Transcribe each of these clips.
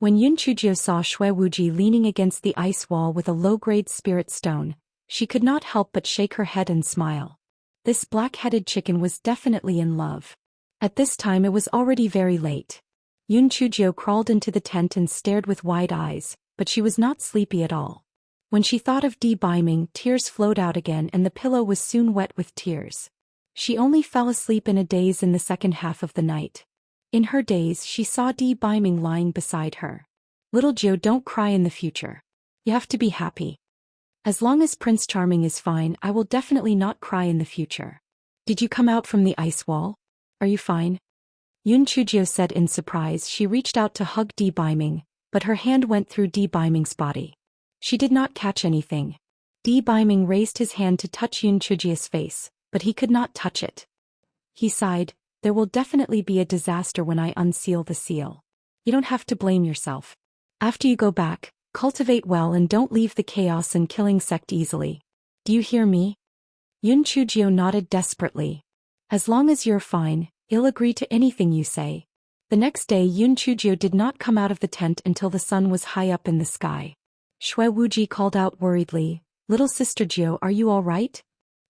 When Yun Chujio saw Shui Wuji leaning against the ice wall with a low-grade spirit stone, she could not help but shake her head and smile. This black-headed chicken was definitely in love. At this time it was already very late. Yun Chujio crawled into the tent and stared with wide eyes, but she was not sleepy at all. When she thought of Di Biming, tears flowed out again and the pillow was soon wet with tears. She only fell asleep in a daze in the second half of the night. In her daze she saw Di Biming lying beside her. Little Jiu, don't cry in the future. You have to be happy. As long as Prince Charming is fine, I will definitely not cry in the future. Did you come out from the ice wall? Are you fine? Yun Chujio said in surprise. She reached out to hug Di Biming, but her hand went through Di Biming's body. She did not catch anything. Di Biming raised his hand to touch Yun Chujio's face, but he could not touch it. He sighed. There will definitely be a disaster when I unseal the seal. You don't have to blame yourself. After you go back, cultivate well and don't leave the chaos and killing sect easily. Do you hear me? Yun Chujio nodded desperately. As long as you're fine, I'll agree to anything you say. The next day Yun Chujio did not come out of the tent until the sun was high up in the sky. Shui Wuji called out worriedly, "Little sister Jiu, are you all right?"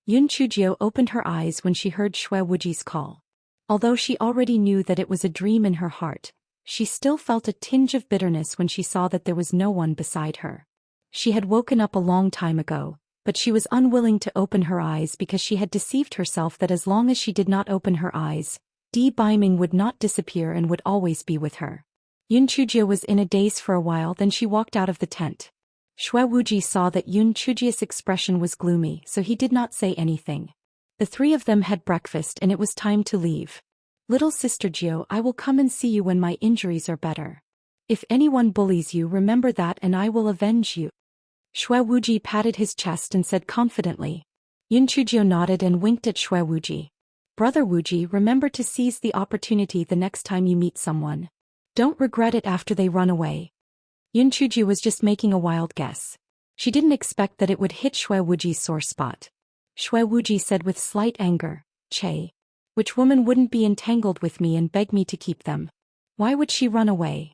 Yun Chujio opened her eyes when she heard Shui Wuji's call. Although she already knew that it was a dream in her heart, she still felt a tinge of bitterness when she saw that there was no one beside her. She had woken up a long time ago, but she was unwilling to open her eyes because she had deceived herself that as long as she did not open her eyes, Di Biming would not disappear and would always be with her. Yun Chujio was in a daze for a while, then she walked out of the tent. Shui Wuji saw that Yun Chujio's expression was gloomy, so he did not say anything. The three of them had breakfast and it was time to leave. Little sister Jiu, I will come and see you when my injuries are better. If anyone bullies you, remember that and I will avenge you. Shui Wuji patted his chest and said confidently. Yun Chujio nodded and winked at Shui Wuji. Brother Wuji, remember to seize the opportunity the next time you meet someone. Don't regret it after they run away. Yun Chujio was just making a wild guess. She didn't expect that it would hit Shui Wuji's sore spot. Shui Wuji said with slight anger, "Che. Which woman wouldn't be entangled with me and beg me to keep them? Why would she run away?"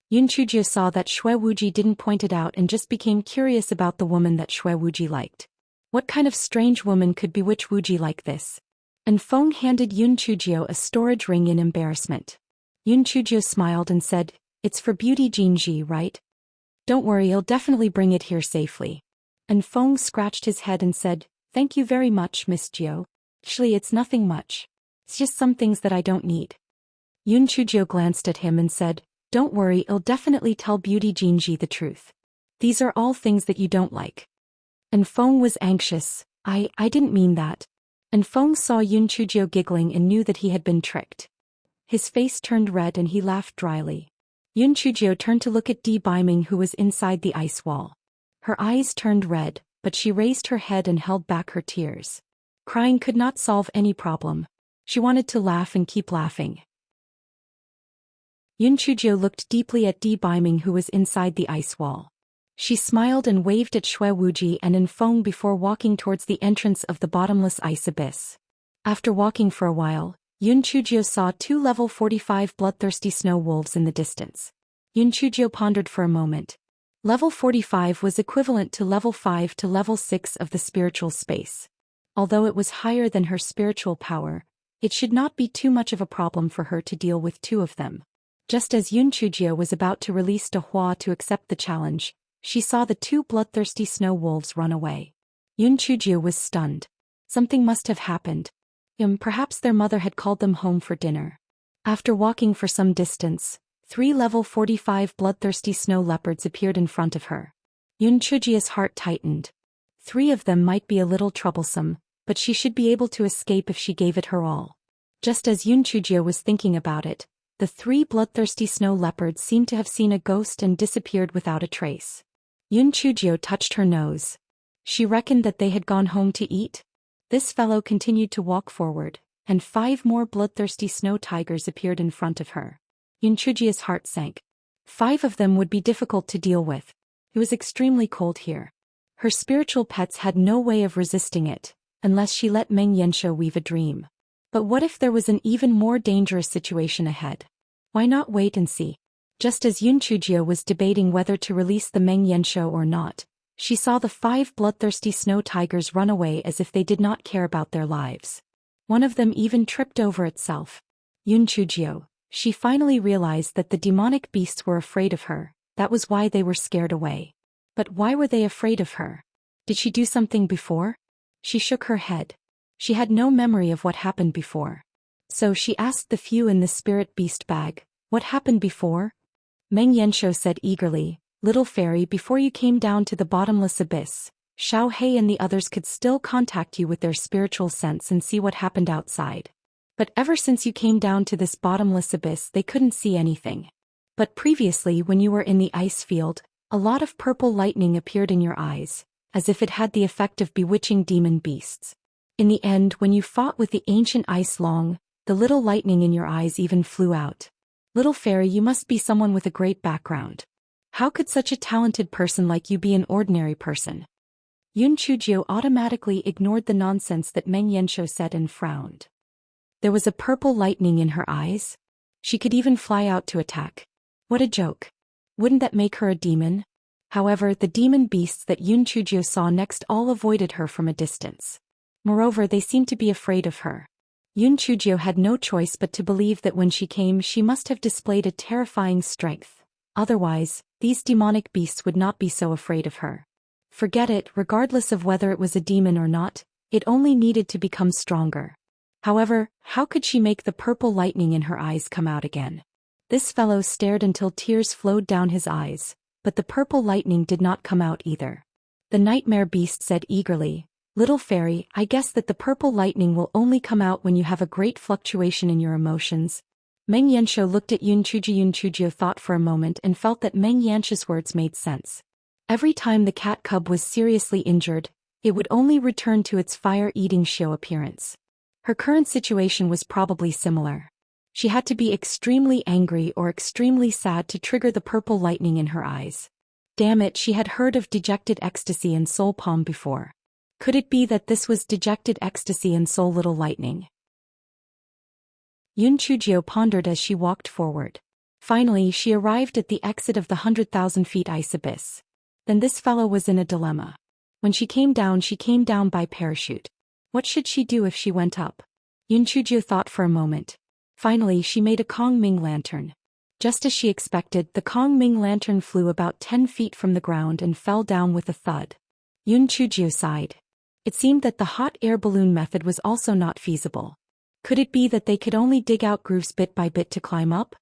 Yun Chujio saw that Shui Wuji didn't point it out and just became curious about the woman that Shui Wuji liked. What kind of strange woman could bewitch Wuji like this? And Feng handed Yun Chujio a storage ring in embarrassment. Yun Chujio smiled and said, "It's for Beauty Jinji, right? Don't worry, I'll definitely bring it here safely." And Feng scratched his head and said, "Thank you very much, Miss Jiu. Actually, it's nothing much. It's just some things that I don't need." Yun Chujio glanced at him and said, "Don't worry, I'll definitely tell Beauty Jinji the truth. These are all things that you don't like." And Feng was anxious. I didn't mean that." And Feng saw Yun Chujio giggling and knew that he had been tricked. His face turned red and he laughed dryly. Yun Chujio turned to look at Di Biming, who was inside the ice wall. Her eyes turned red, but she raised her head and held back her tears. Crying could not solve any problem. She wanted to laugh and keep laughing. Yun Chujio looked deeply at Di Biming, who was inside the ice wall. She smiled and waved at Shui Wuji and Feng before walking towards the entrance of the bottomless ice abyss. After walking for a while, Yun Chujio saw 2 level 45 bloodthirsty snow wolves in the distance. Yun Chujio pondered for a moment. Level 45 was equivalent to level 5 to level 6 of the spiritual space. Although it was higher than her spiritual power, it should not be too much of a problem for her to deal with 2 of them. Just as Yun Chujio was about to release De Hua to accept the challenge, she saw the 2 bloodthirsty snow wolves run away. Yun Chujio was stunned. Something must have happened. Perhaps their mother had called them home for dinner. After walking for some distance, 3 level 45 bloodthirsty snow leopards appeared in front of her. Yun Chujio's heart tightened. 3 of them might be a little troublesome, but she should be able to escape if she gave it her all. Just as Yun Chujio was thinking about it, the 3 bloodthirsty snow leopards seemed to have seen a ghost and disappeared without a trace. Yun Chujio touched her nose. She reckoned that they had gone home to eat. This fellow continued to walk forward, and 5 more bloodthirsty snow tigers appeared in front of her. Yun Chujio's heart sank. 5 of them would be difficult to deal with. It was extremely cold here. Her spiritual pets had no way of resisting it, unless she let Meng Yanshou weave a dream. But what if there was an even more dangerous situation ahead? Why not wait and see? Just as Yun Chujio was debating whether to release the Meng Yanshou or not, she saw the 5 bloodthirsty snow tigers run away as if they did not care about their lives. One of them even tripped over itself. Yun Chujio. She finally realized that the demonic beasts were afraid of her. That was why they were scared away. But why were they afraid of her? Did she do something before? She shook her head. She had no memory of what happened before. So she asked the few in the spirit beast bag, "What happened before?" Meng Yanshou said eagerly, "Little fairy, before you came down to the bottomless abyss, Xiao Hei and the others could still contact you with their spiritual sense and see what happened outside. But ever since you came down to this bottomless abyss, they couldn't see anything. But previously, when you were in the ice field, a lot of purple lightning appeared in your eyes, as if it had the effect of bewitching demon beasts. In the end, when you fought with the ancient ice long, the little lightning in your eyes even flew out. Little fairy, you must be someone with a great background. How could such a talented person like you be an ordinary person?" Yun Chujio automatically ignored the nonsense that Meng Yanshou said and frowned. There was a purple lightning in her eyes? She could even fly out to attack. What a joke. Wouldn't that make her a demon? However, the demon beasts that Yun Chujio saw next all avoided her from a distance. Moreover, they seemed to be afraid of her. Yun Chujio had no choice but to believe that when she came, she must have displayed a terrifying strength. Otherwise, these demonic beasts would not be so afraid of her. Forget it, regardless of whether it was a demon or not, it only needed to become stronger. However, how could she make the purple lightning in her eyes come out again? This fellow stared until tears flowed down his eyes, but the purple lightning did not come out either. The nightmare beast said eagerly, "Little fairy, I guess that the purple lightning will only come out when you have a great fluctuation in your emotions." Meng Yanshou looked at Yun Chujio. Yun Chujio thought for a moment and felt that Meng Yanshou's words made sense. Every time the cat cub was seriously injured, it would only return to its fire-eating show appearance. Her current situation was probably similar. She had to be extremely angry or extremely sad to trigger the purple lightning in her eyes. Damn it, she had heard of dejected ecstasy and soul palm before. Could it be that this was dejected ecstasy and soul little lightning? Yun Chujio pondered as she walked forward. Finally, she arrived at the exit of the 100,000 feet ice abyss. Then this fellow was in a dilemma. When she came down by parachute. What should she do if she went up? Yun Chujio thought for a moment. Finally, she made a Kong Ming lantern. Just as she expected, the Kong Ming lantern flew about 10 feet from the ground and fell down with a thud. Yun Chujio sighed. It seemed that the hot air balloon method was also not feasible. Could it be that they could only dig out grooves bit by bit to climb up?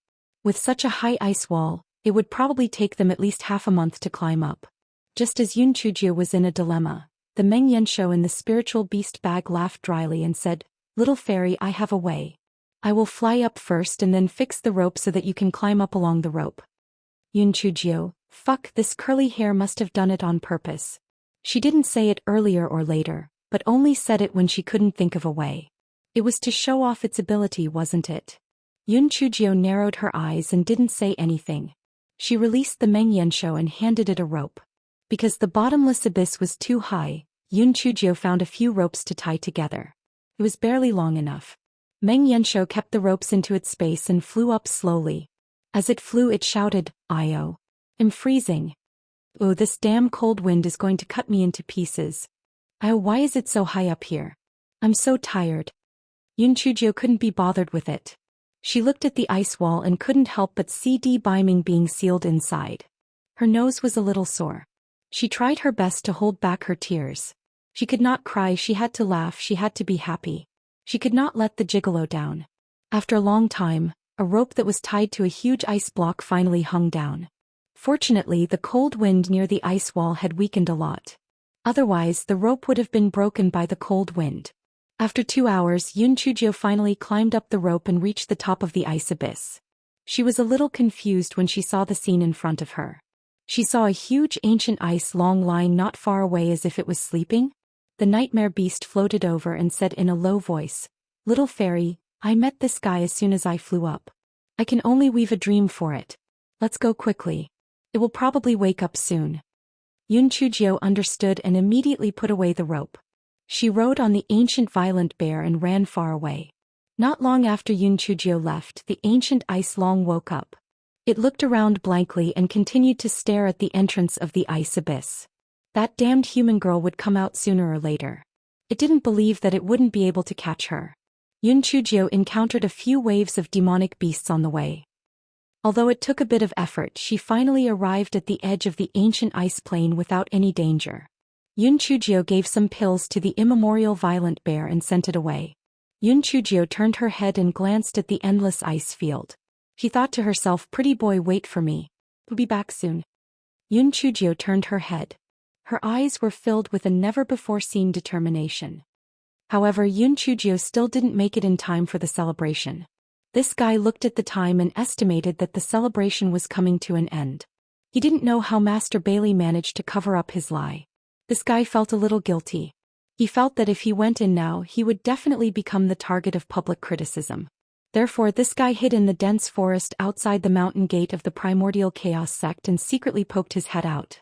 With such a high ice wall, it would probably take them at least half a month to climb up. Just as Yun Chujio was in a dilemma, the Meng Yanshou in the spiritual beast bag laughed dryly and said, "Little fairy, I have a way. I will fly up first and then fix the rope so that you can climb up along the rope." Yun Chujio, fuck, this curly hair must have done it on purpose. She didn't say it earlier or later, but only said it when she couldn't think of a way. It was to show off its ability, wasn't it? Yun Chujio narrowed her eyes and didn't say anything. She released the Meng Yanshou and handed it a rope. Because the bottomless abyss was too high, Yun Chujio found a few ropes to tie together. It was barely long enough. Meng Yanshou kept the ropes into its space and flew up slowly. As it flew, it shouted, "Io. I'm freezing. Oh, this damn cold wind is going to cut me into pieces. Oh, why is it so high up here? I'm so tired." Yun Chujio couldn't be bothered with it. She looked at the ice wall and couldn't help but see D. Biming being sealed inside. Her nose was a little sore. She tried her best to hold back her tears. She could not cry, she had to laugh, she had to be happy. She could not let the gigolo down. After a long time, a rope that was tied to a huge ice block finally hung down. Fortunately, the cold wind near the ice wall had weakened a lot. Otherwise, the rope would have been broken by the cold wind. After 2 hours, Yun Chujio finally climbed up the rope and reached the top of the ice abyss. She was a little confused when she saw the scene in front of her. She saw a huge ancient ice long lying not far away as if it was sleeping. The nightmare beast floated over and said in a low voice, "Little fairy, I met this guy as soon as I flew up. I can only weave a dream for it. Let's go quickly. It will probably wake up soon." Yun Chujio understood and immediately put away the rope. She rode on the ancient violent bear and ran far away. Not long after Yun Chujio left, the ancient ice long woke up. It looked around blankly and continued to stare at the entrance of the ice abyss. That damned human girl would come out sooner or later. It didn't believe that it wouldn't be able to catch her. Yun Chujio encountered a few waves of demonic beasts on the way. Although it took a bit of effort, she finally arrived at the edge of the ancient ice plain without any danger. Yun Chujio gave some pills to the immemorial violent bear and sent it away. Yun Chujio turned her head and glanced at the endless ice field. She thought to herself, pretty boy, wait for me. We'll be back soon. Yun Chujio turned her head. Her eyes were filled with a never-before-seen determination. However, Yun Chujio still didn't make it in time for the celebration. This guy looked at the time and estimated that the celebration was coming to an end. He didn't know how Master Bailey managed to cover up his lie. This guy felt a little guilty. He felt that if he went in now, he would definitely become the target of public criticism. Therefore, this guy hid in the dense forest outside the mountain gate of the Primordial Chaos sect and secretly poked his head out.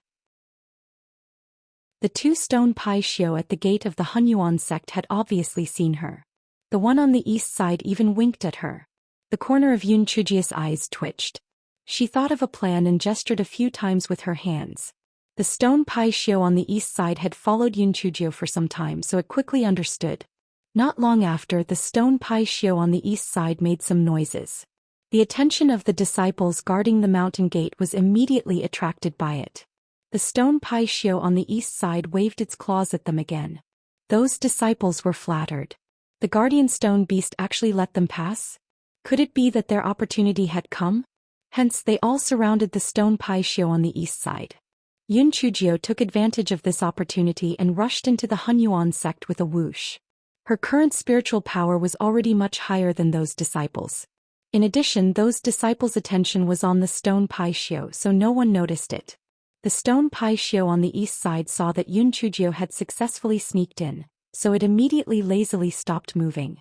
The two stone Pai Xiao at the gate of the Hunyuan sect had obviously seen her. The one on the east side even winked at her. The corner of Yun Chujio's eyes twitched. She thought of a plan and gestured a few times with her hands. The stone Pai Xiao on the east side had followed Yun Chujio for some time, so it quickly understood. Not long after, the stone Pai Xiao on the east side made some noises. The attention of the disciples guarding the mountain gate was immediately attracted by it. The stone Pai Xiao on the east side waved its claws at them again. Those disciples were flattered. The guardian stone beast actually let them pass? Could it be that their opportunity had come? Hence they all surrounded the stone Pai Xiao on the east side. Yun Chujio took advantage of this opportunity and rushed into the Hunyuan sect with a whoosh. Her current spiritual power was already much higher than those disciples. In addition, those disciples' attention was on the stone Pai Xiao, so no one noticed it. The stone Pai Xiao on the east side saw that Yun Chujio had successfully sneaked in, so it immediately lazily stopped moving.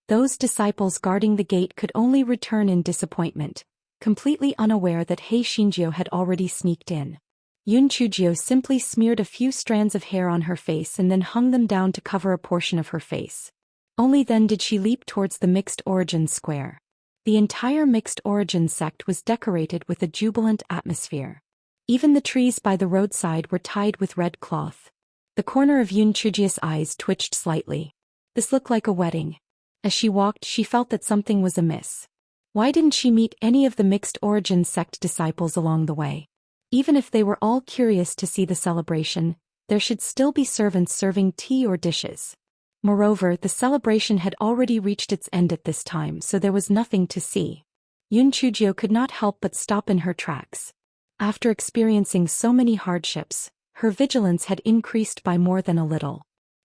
Those disciples guarding the gate could only return in disappointment, completely unaware that Hei Shinjio had already sneaked in. Yun Chujio simply smeared a few strands of hair on her face and then hung them down to cover a portion of her face. Only then did she leap towards the Mixed Origin Square. The entire Mixed Origin sect was decorated with a jubilant atmosphere. Even the trees by the roadside were tied with red cloth. The corner of Yun Chujio's eyes twitched slightly. This looked like a wedding. As she walked, she felt that something was amiss. Why didn't she meet any of the Mixed Origin sect disciples along the way? Even if they were all curious to see the celebration, there should still be servants serving tea or dishes. Moreover, the celebration had already reached its end at this time, so there was nothing to see. Yun Chujio could not help but stop in her tracks. After experiencing so many hardships, her vigilance had increased by more than a little.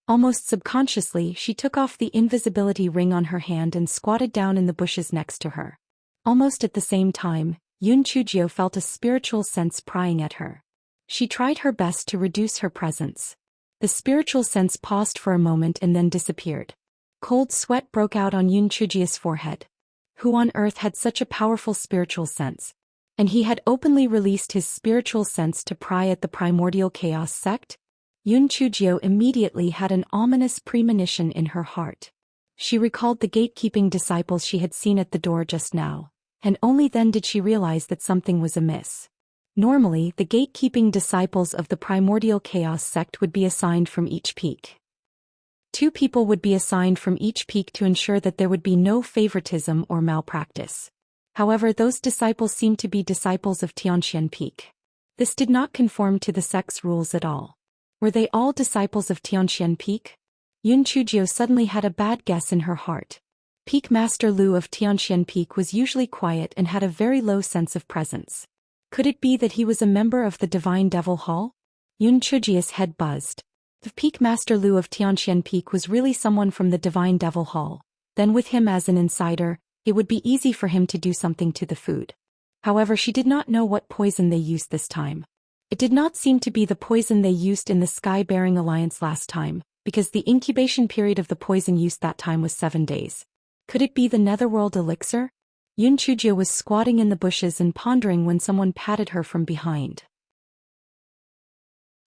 Almost subconsciously, she took off the invisibility ring on her hand and squatted down in the bushes next to her. Almost at the same time, Yun Chujio felt a spiritual sense prying at her. She tried her best to reduce her presence. The spiritual sense paused for a moment and then disappeared. Cold sweat broke out on Yun Chujio's forehead. Who on earth had such a powerful spiritual sense? And he had openly released his spiritual sense to pry at the Primordial Chaos sect? Yun Chujio immediately had an ominous premonition in her heart. She recalled the gatekeeping disciples she had seen at the door just now, and only then did she realize that something was amiss. Normally, the gatekeeping disciples of the Primordial Chaos sect would be assigned from each peak. 2 people would be assigned from each peak to ensure that there would be no favoritism or malpractice. However, those disciples seemed to be disciples of Tianxian Peak. This did not conform to the sect's rules at all. Were they all disciples of Tianxian Peak? Yun Chujio suddenly had a bad guess in her heart. Peak Master Lu of Tianxian Peak was usually quiet and had a very low sense of presence. Could it be that he was a member of the Divine Devil Hall? Yun Chujio's head buzzed. If Peak Master Lu of Tianxian Peak was really someone from the Divine Devil Hall, then with him as an insider, it would be easy for him to do something to the food. However, she did not know what poison they used this time. It did not seem to be the poison they used in the Sky-Bearing Alliance last time, because the incubation period of the poison used that time was 7 days. Could it be the Netherworld elixir? Yun Chujio was squatting in the bushes and pondering when someone patted her from behind.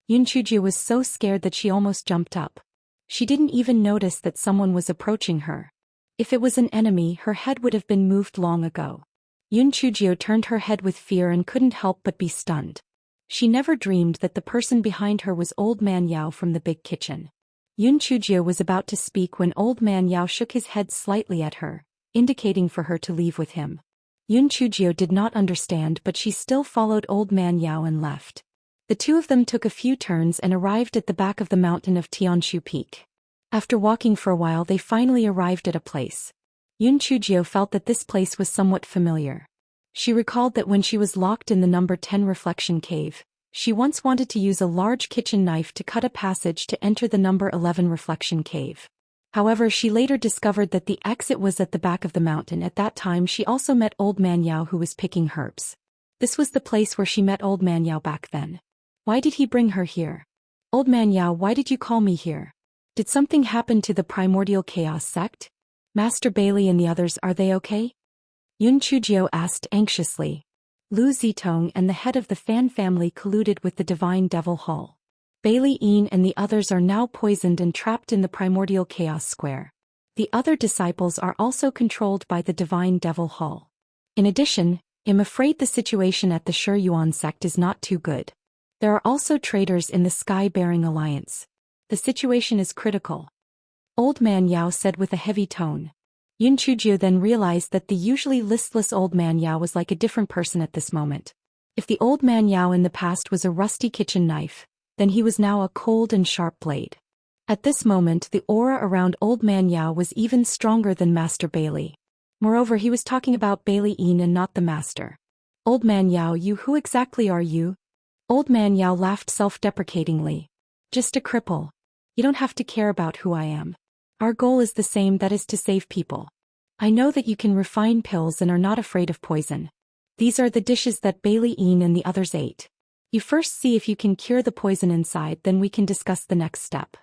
Yun Chujio was so scared that she almost jumped up. She didn't even notice that someone was approaching her. If it was an enemy, her head would have been moved long ago. Yun Chujio turned her head with fear and couldn't help but be stunned. She never dreamed that the person behind her was Old Man Yao from the big kitchen. Yun Chujio was about to speak when Old Man Yao shook his head slightly at her, indicating for her to leave with him. Yun Chujio did not understand, but she still followed Old Man Yao and left. The two of them took a few turns and arrived at the back of the mountain of Tianshu Peak. After walking for a while, they finally arrived at a place. Yun Chujio felt that this place was somewhat familiar. She recalled that when she was locked in the number 10 reflection cave, she once wanted to use a large kitchen knife to cut a passage to enter the number 11 reflection cave. However, she later discovered that the exit was at the back of the mountain. At that time, she also met Old Man Yao, who was picking herbs. This was the place where she met Old Man Yao back then. Why did he bring her here? Old Man Yao, why did you call me here? Did something happen to the primordial chaos sect? Master Bailey and the others, are they okay? Yun Chujio asked anxiously. Lu Zitong and the head of the Fan family colluded with the Divine Devil Hall. Bailey Yin and the others are now poisoned and trapped in the primordial chaos square. The other disciples are also controlled by the Divine Devil Hall. In addition, I'm afraid the situation at the Shi Yuan sect is not too good. There are also traitors in the Sky-Bearing Alliance. The situation is critical. Old Man Yao said with a heavy tone. Yun Chujio then realized that the usually listless Old Man Yao was like a different person at this moment. If the Old Man Yao in the past was a rusty kitchen knife, then he was now a cold and sharp blade. At this moment, the aura around Old Man Yao was even stronger than Master Bailey. Moreover, he was talking about Bailey Yin and not the Master. Old Man Yao, who exactly are you? Old Man Yao laughed self-deprecatingly. Just a cripple. You don't have to care about who I am. Our goal is the same, that is to save people. I know that you can refine pills and are not afraid of poison. These are the dishes that Bailey Yin and the others ate. You first see if you can cure the poison inside, then we can discuss the next step.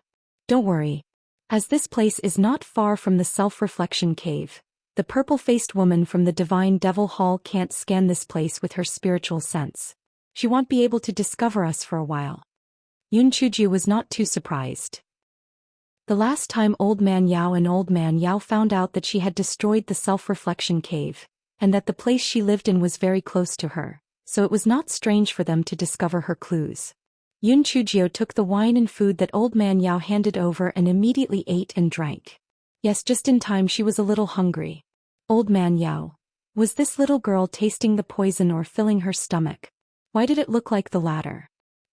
Don't worry. As this place is not far from the self-reflection cave, the purple-faced woman from the Divine Devil Hall can't scan this place with her spiritual sense. She won't be able to discover us for a while. Yun Chujio was not too surprised. The last time Old Man Yao found out that she had destroyed the self-reflection cave, and that the place she lived in was very close to her, so it was not strange for them to discover her clues. Yun Chujio took the wine and food that Old Man Yao handed over and immediately ate and drank. Yes, just in time, she was a little hungry. Old Man Yao. Was this little girl tasting the poison or filling her stomach? Why did it look like the latter?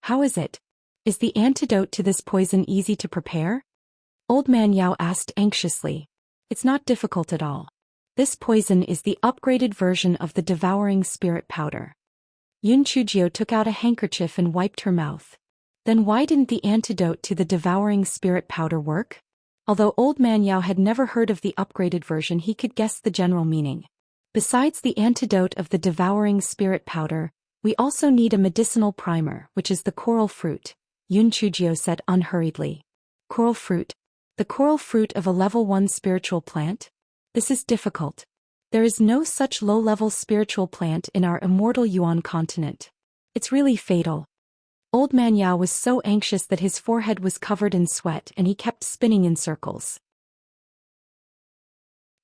How is it? Is the antidote to this poison easy to prepare? Old Man Yao asked anxiously. It's not difficult at all. This poison is the upgraded version of the devouring spirit powder. Yun Chujio took out a handkerchief and wiped her mouth. Then why didn't the antidote to the devouring spirit powder work? Although Old Man Yao had never heard of the upgraded version, he could guess the general meaning. Besides the antidote of the devouring spirit powder, we also need a medicinal primer, which is the coral fruit, Yun Chujio said unhurriedly. Coral fruit? The coral fruit of a level 1 spiritual plant? This is difficult. There is no such low-level spiritual plant in our immortal Yuan continent. It's really fatal. Old Man Yao was so anxious that his forehead was covered in sweat and he kept spinning in circles.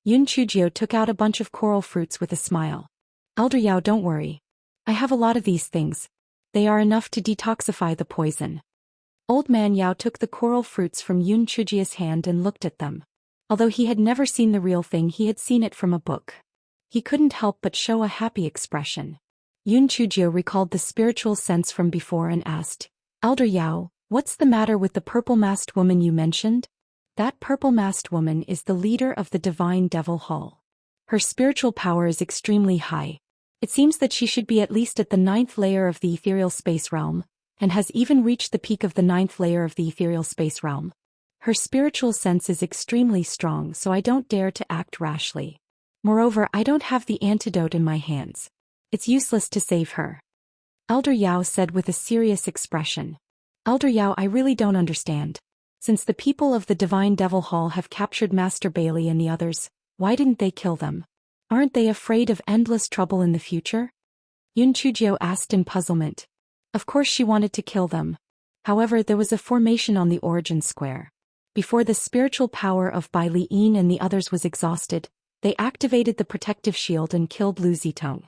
Yun Chujio took out a bunch of coral fruits with a smile. Elder Yao, don't worry. I have a lot of these things. They are enough to detoxify the poison. Old Man Yao took the coral fruits from Yun Chujio's hand and looked at them. Although he had never seen the real thing, he had seen it from a book. He couldn't help but show a happy expression. Yun Chujio recalled the spiritual sense from before and asked, Elder Yao, what's the matter with the purple-masked woman you mentioned? That purple-masked woman is the leader of the Divine Devil Hall. Her spiritual power is extremely high. It seems that she should be at least at the 9th layer of the ethereal space realm, and has even reached the peak of the 9th layer of the ethereal space realm. Her spiritual sense is extremely strong, so I don't dare to act rashly. Moreover, I don't have the antidote in my hands. It's useless to save her. Elder Yao said with a serious expression. Elder Yao, I really don't understand. Since the people of the Divine Devil Hall have captured Master Bailey and the others, why didn't they kill them? Aren't they afraid of endless trouble in the future? Yun Chujio asked in puzzlement. Of course she wanted to kill them. However, there was a formation on the origin square. Before the spiritual power of Bailey Yin and the others was exhausted, They activated the protective shield and killed Lu Zitong.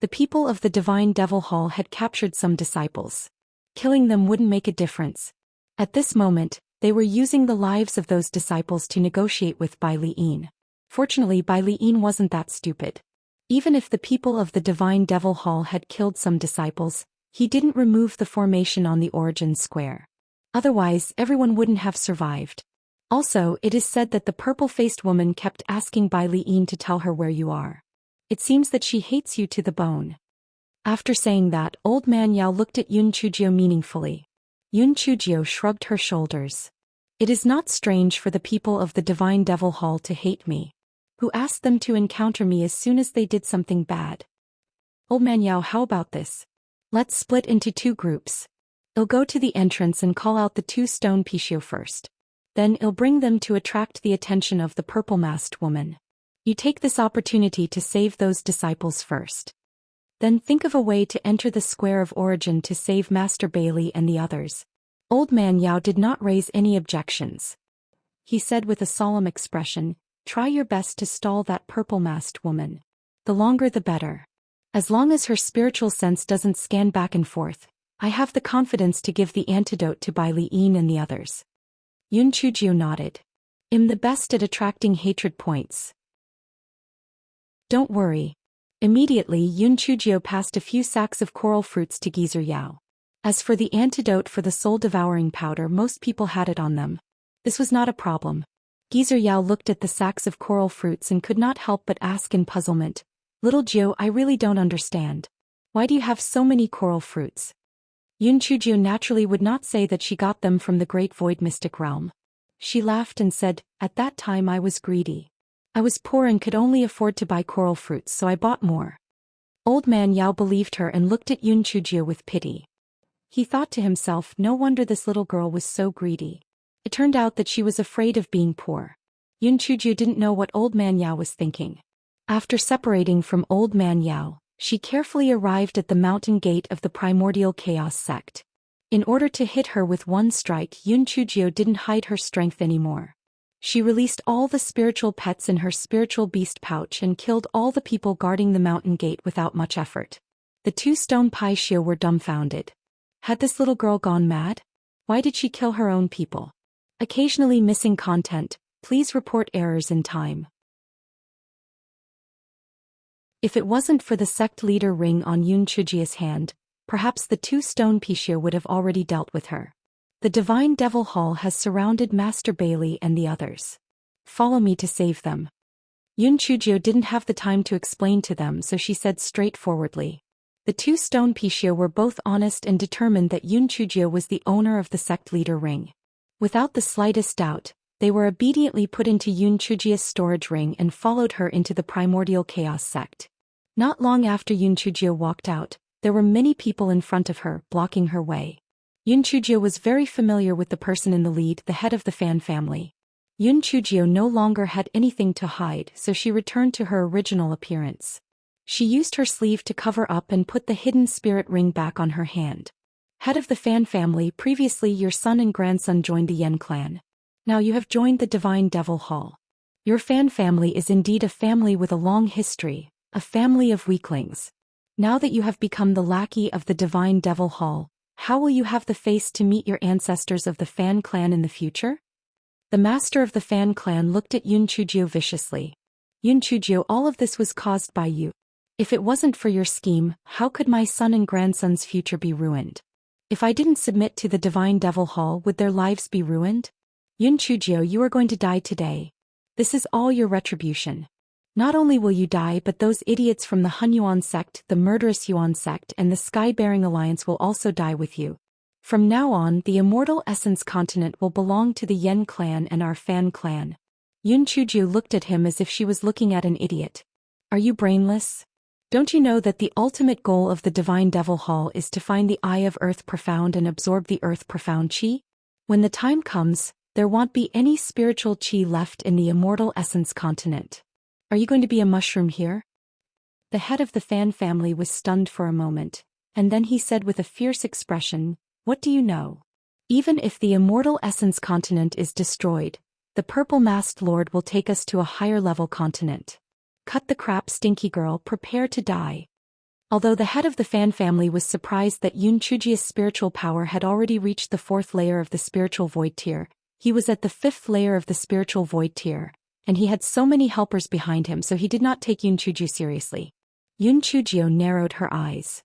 The people of the Divine Devil Hall had captured some disciples. Killing them wouldn't make a difference. At this moment, they were using the lives of those disciples to negotiate with Bai Liyin. Fortunately, Bai Liyin wasn't that stupid. Even if the people of the Divine Devil Hall had killed some disciples, he didn't remove the formation on the origin square. Otherwise, everyone wouldn't have survived. Also, it is said that the purple-faced woman kept asking Bai Liyin to tell her where you are. It seems that she hates you to the bone. After saying that, Old Man Yao looked at Yun Chujio meaningfully. Yun Chujio shrugged her shoulders. It is not strange for the people of the Divine Devil Hall to hate me. Who asked them to encounter me as soon as they did something bad? Old Man Yao, how about this? Let's split into 2 groups. I'll go to the entrance and call out the 2 stone Pishio first. Then I'll bring them to attract the attention of the purple-masked woman. You take this opportunity to save those disciples first. Then think of a way to enter the square of origin to save Master Bailey and the others. Old Man Yao did not raise any objections. He said with a solemn expression, try your best to stall that purple-masked woman. The longer the better. As long as her spiritual sense doesn't scan back and forth, I have the confidence to give the antidote to Bai Liyin and the others. Yun Chujio nodded. I'm the best at attracting hatred points. Don't worry. Immediately Yun Chujio passed a few sacks of coral fruits to Geezer Yao. As for the antidote for the soul-devouring powder, most people had it on them. This was not a problem. Geezer Yao looked at the sacks of coral fruits and could not help but ask in puzzlement, Little Jiu, I really don't understand. Why do you have so many coral fruits? Yun Chujio naturally would not say that she got them from the Great Void Mystic Realm. She laughed and said, at that time I was greedy. I was poor and could only afford to buy coral fruits, so I bought more. Old Man Yao believed her and looked at Yun Chujio with pity. He thought to himself, no wonder this little girl was so greedy. It turned out that she was afraid of being poor. Yun Chujio didn't know what Old Man Yao was thinking. After separating from Old Man Yao, she carefully arrived at the mountain gate of the primordial chaos sect. In order to hit her with one strike, Yun Chujio didn't hide her strength anymore. She released all the spiritual pets in her spiritual beast pouch and killed all the people guarding the mountain gate without much effort. The 2 stone Paishio were dumbfounded. Had this little girl gone mad? Why did she kill her own people? Occasionally missing content, please report errors in time. If it wasn't for the sect leader ring on Yun Chujio's hand, perhaps the 2 stone Pishio would have already dealt with her. The Divine Devil Hall has surrounded Master Bailey and the others. Follow me to save them. Yun Chujio didn't have the time to explain to them, so she said straightforwardly. The 2 stone Pishio were both honest and determined that Yun Chujio was the owner of the sect leader ring. Without the slightest doubt, they were obediently put into Yun Chujio's storage ring and followed her into the primordial chaos sect. Not long after Yun Chujio walked out, there were many people in front of her, blocking her way. Yun Chujio was very familiar with the person in the lead, the head of the Fan family. Yun Chujio no longer had anything to hide, so she returned to her original appearance. She used her sleeve to cover up and put the hidden spirit ring back on her hand. Head of the Fan family, previously your son and grandson joined the Yen clan. Now you have joined the Divine Devil Hall. Your Fan family is indeed a family with a long history, a family of weaklings. Now that you have become the lackey of the Divine Devil Hall, how will you have the face to meet your ancestors of the Fan clan in the future? The master of the Fan clan looked at Yun Chujio viciously. Yun Chujio, all of this was caused by you. If it wasn't for your scheme, how could my son and grandson's future be ruined? If I didn't submit to the Divine Devil Hall, would their lives be ruined? Yun Chujio, you are going to die today. This is all your retribution. Not only will you die, but those idiots from the Hun Yuan sect, the murderous Yuan sect, and the Sky-Bearing Alliance will also die with you. From now on, the Immortal Essence continent will belong to the Yen clan and our Fan clan. Yun Chujio looked at him as if she was looking at an idiot. Are you brainless? Don't you know that the ultimate goal of the Divine Devil Hall is to find the Eye of Earth Profound and absorb the Earth Profound Chi? When the time comes, there won't be any spiritual Chi left in the Immortal Essence continent. Are you going to be a mushroom here? The head of the Fan family was stunned for a moment, and then he said with a fierce expression, what do you know? Even if the Immortal Essence continent is destroyed, the Purple Masked Lord will take us to a higher level continent. Cut the crap, stinky girl, prepare to die. Although the head of the Fan family was surprised that Yoon Chujia's spiritual power had already reached the 4th layer of the spiritual void tier, he was at the 5th layer of the spiritual void tier, and he had so many helpers behind him, so he did not take Yoon Chujio seriously. Yoon Chujio narrowed her eyes.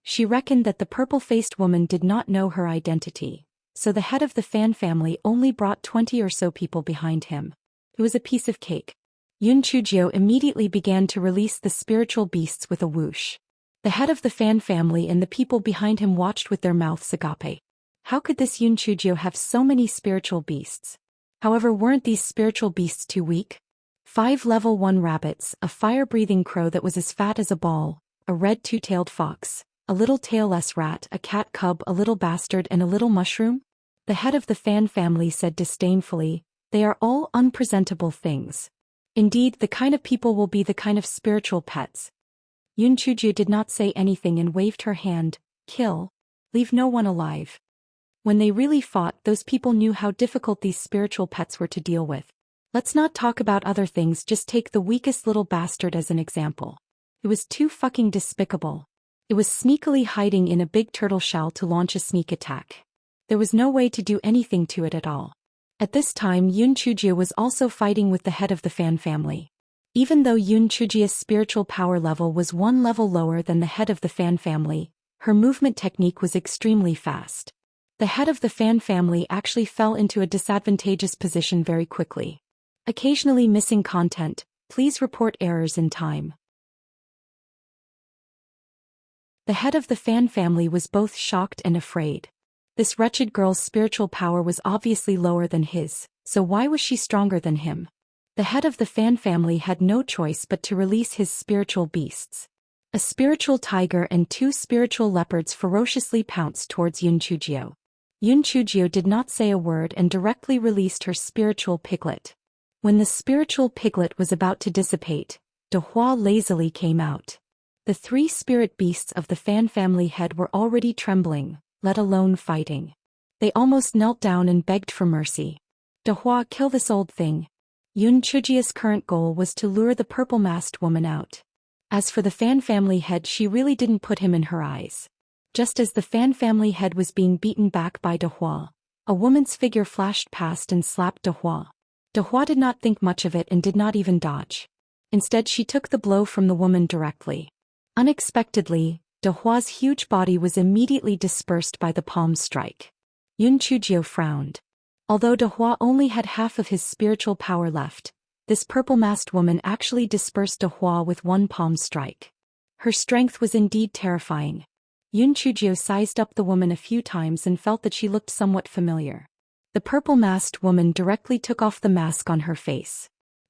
She reckoned that the purple-faced woman did not know her identity, so the head of the Fan family only brought 20 or so people behind him. It was a piece of cake. Yoon Chujio immediately began to release the spiritual beasts with a whoosh. The head of the Fan family and the people behind him watched with their mouths agape. How could this Yoon Chujio have so many spiritual beasts? However, weren't these spiritual beasts too weak? 5 level 1 rabbits, a fire-breathing crow that was as fat as a ball, a red two-tailed fox, a little tailless rat, a cat cub, a little bastard, and a little mushroom? The head of the Fan family said disdainfully, "They are all unpresentable things. Indeed, the kind of people will be the kind of spiritual pets." Yoon Chujio did not say anything and waved her hand. "Kill. Leave no one alive." When they really fought, those people knew how difficult these spiritual pets were to deal with. Let's not talk about other things, just take the weakest little bastard as an example. It was too fucking despicable. It was sneakily hiding in a big turtle shell to launch a sneak attack. There was no way to do anything to it at all. At this time, Yoon Chujio was also fighting with the head of the Fan family. Even though Yoon Chujio's spiritual power level was 1 level lower than the head of the Fan family, her movement technique was extremely fast. The head of the Fan family actually fell into a disadvantageous position very quickly. Occasionally missing content, please report errors in time. The head of the Fan family was both shocked and afraid. This wretched girl's spiritual power was obviously lower than his, so why was she stronger than him? The head of the Fan family had no choice but to release his spiritual beasts. A spiritual tiger and 2 spiritual leopards ferociously pounced towards Yoon Chujio. Yoon Chujio did not say a word and directly released her spiritual piglet. When the spiritual piglet was about to dissipate, De Hua lazily came out. The 3 spirit beasts of the Fan family head were already trembling, let alone fighting. They almost knelt down and begged for mercy. De Hua, kill this old thing. Yoon Chujio's current goal was to lure the purple-masked woman out. As for the Fan family head, she really didn't put him in her eyes. Just as the Fan family head was being beaten back by De Hua, a woman's figure flashed past and slapped De Hua. De Hua did not think much of it and did not even dodge. Instead, she took the blow from the woman directly. Unexpectedly, De Hua's huge body was immediately dispersed by the palm strike. Yoon Chujio frowned. Although De Hua only had half of his spiritual power left, this purple-masked woman actually dispersed De Hua with 1 palm strike. Her strength was indeed terrifying. Yoon Chujio sized up the woman a few times and felt that she looked somewhat familiar. The purple-masked woman directly took off the mask on her face.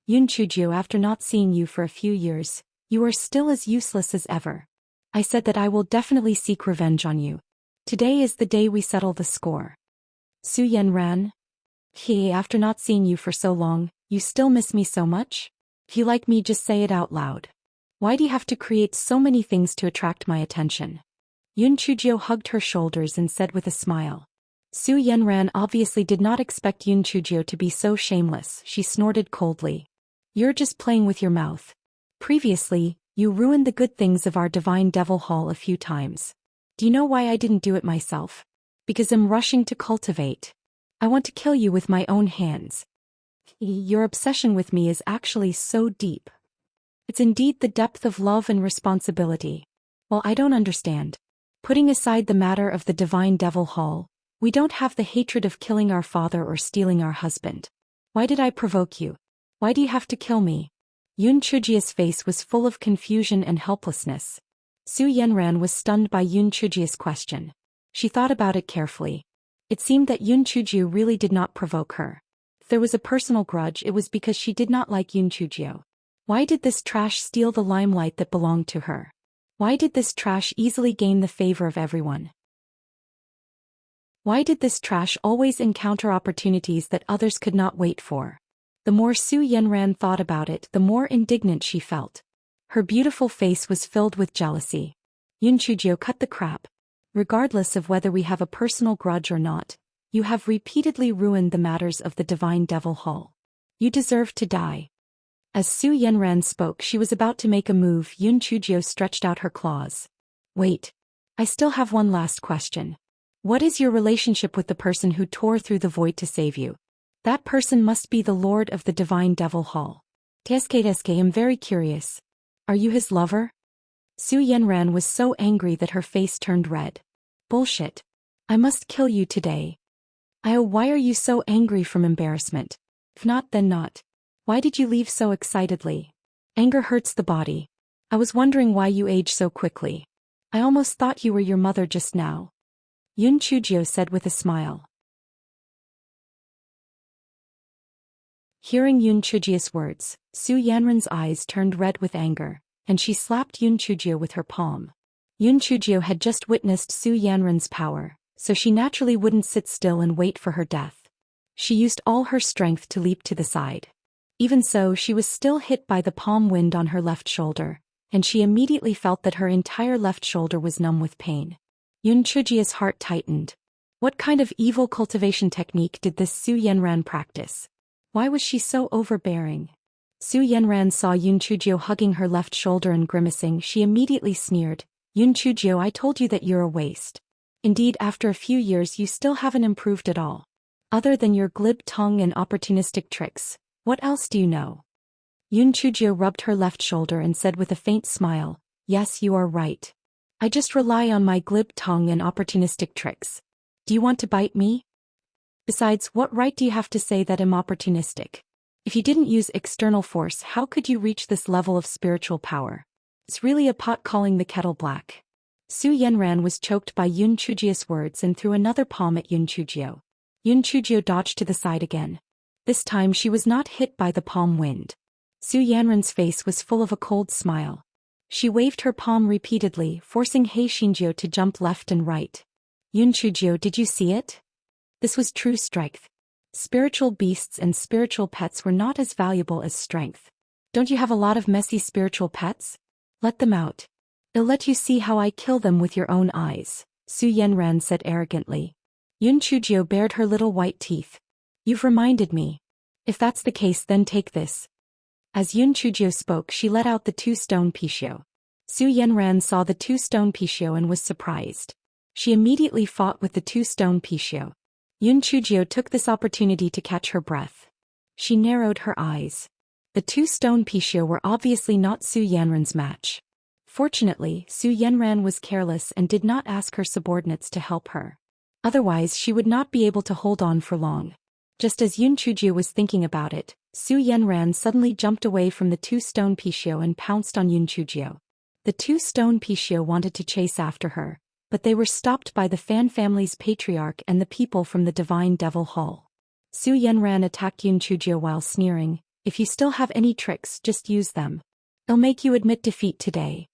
"Yoon Chujio, after not seeing you for a few years, you are still as useless as ever. I said that I will definitely seek revenge on you. Today is the day we settle the score." Su Yenran? Hey, after not seeing you for so long, you still miss me so much? If you like me, just say it out loud. Why do you have to create so many things to attract my attention? Yoon Chujio hugged her shoulders and said with a smile. Su Yenran obviously did not expect Yoon Chujio to be so shameless. She snorted coldly. "You're just playing with your mouth. Previously, you ruined the good things of our divine devil hall a few times. Do you know why I didn't do it myself? Because I'm rushing to cultivate. I want to kill you with my own hands. Your obsession with me is actually so deep. It's indeed the depth of love and responsibility. Well, I don't understand. Putting aside the matter of the divine devil hall, we don't have the hatred of killing our father or stealing our husband. Why did I provoke you? Why do you have to kill me?" Yoon Chujio's face was full of confusion and helplessness. Su Yenran was stunned by Yoon Chujio's question. She thought about it carefully. It seemed that Yoon Chujio really did not provoke her. If there was a personal grudge, it was because she did not like Yoon Chujio. Why did this trash steal the limelight that belonged to her? Why did this trash easily gain the favor of everyone? Why did this trash always encounter opportunities that others could not wait for? The more Su Yenran thought about it, the more indignant she felt. Her beautiful face was filled with jealousy. Yoon Chujio, cut the crap. Regardless of whether we have a personal grudge or not, you have repeatedly ruined the matters of the Divine Devil Hall. You deserve to die. As Su Yanran spoke, she was about to make a move. Yun Chujio stretched out her claws. Wait. I still have one last question. What is your relationship with the person who tore through the void to save you? That person must be the Lord of the Divine Devil Hall. Teske, I'm very curious. Are you his lover? Su Yanran was so angry that her face turned red. Bullshit. I must kill you today. Why are you so angry from embarrassment? If not, then not. Why did you leave so excitedly? Anger hurts the body. I was wondering why you age so quickly. I almost thought you were your mother just now. Yun Chujio said with a smile. Hearing Yun Chujio's words, Su Yanran's eyes turned red with anger, and she slapped Yun Chujio with her palm. Yun Chujio had just witnessed Su Yanran's power, so she naturally wouldn't sit still and wait for her death. She used all her strength to leap to the side. Even so, she was still hit by the palm wind on her left shoulder, and she immediately felt that her entire left shoulder was numb with pain. Yun Chujio's heart tightened. What kind of evil cultivation technique did this Su Yanran practice? Why was she so overbearing? Su Yanran saw Yun Chujio hugging her left shoulder and grimacing. She immediately sneered. Yun Chujio, I told you that you're a waste. Indeed, after a few years you still haven't improved at all. Other than your glib tongue and opportunistic tricks, what else do you know? Yun Chujio rubbed her left shoulder and said with a faint smile, yes, you are right. I just rely on my glib tongue and opportunistic tricks. Do you want to bite me? Besides, what right do you have to say that I'm opportunistic? If you didn't use external force, how could you reach this level of spiritual power? It's really a pot calling the kettle black. Su Yanran was choked by Yun Chujio's words and threw another palm at Yun Chujio. Yun Chujio dodged to the side again. This time she was not hit by the palm wind. Su Yanran's face was full of a cold smile. She waved her palm repeatedly, forcing He Xinjiu to jump left and right. Yun Chujio, did you see it? This was true strength. Spiritual beasts and spiritual pets were not as valuable as strength. Don't you have a lot of messy spiritual pets? Let them out. I'll let you see how I kill them with your own eyes, Su Yanran said arrogantly. Yun Chujio bared her little white teeth. You've reminded me. If that's the case, then take this. As Yun Chujio spoke, she let out the 2-stone pishio. Su Yanran saw the 2-stone pishio and was surprised. She immediately fought with the 2-stone pishio. Yun Chujio took this opportunity to catch her breath. She narrowed her eyes. The 2-stone pishio were obviously not Su Yanran's match. Fortunately, Su Yanran was careless and did not ask her subordinates to help her. Otherwise, she would not be able to hold on for long. Just as Yun Chujio was thinking about it, Su Yanran suddenly jumped away from the 2-stone pishio and pounced on Yun Chujio. The 2-stone pishio wanted to chase after her, but they were stopped by the Fan family's patriarch and the people from the Divine Devil Hall. Su Yanran attacked Yun Chujio while sneering, if you still have any tricks, just use them. I'll make you admit defeat today.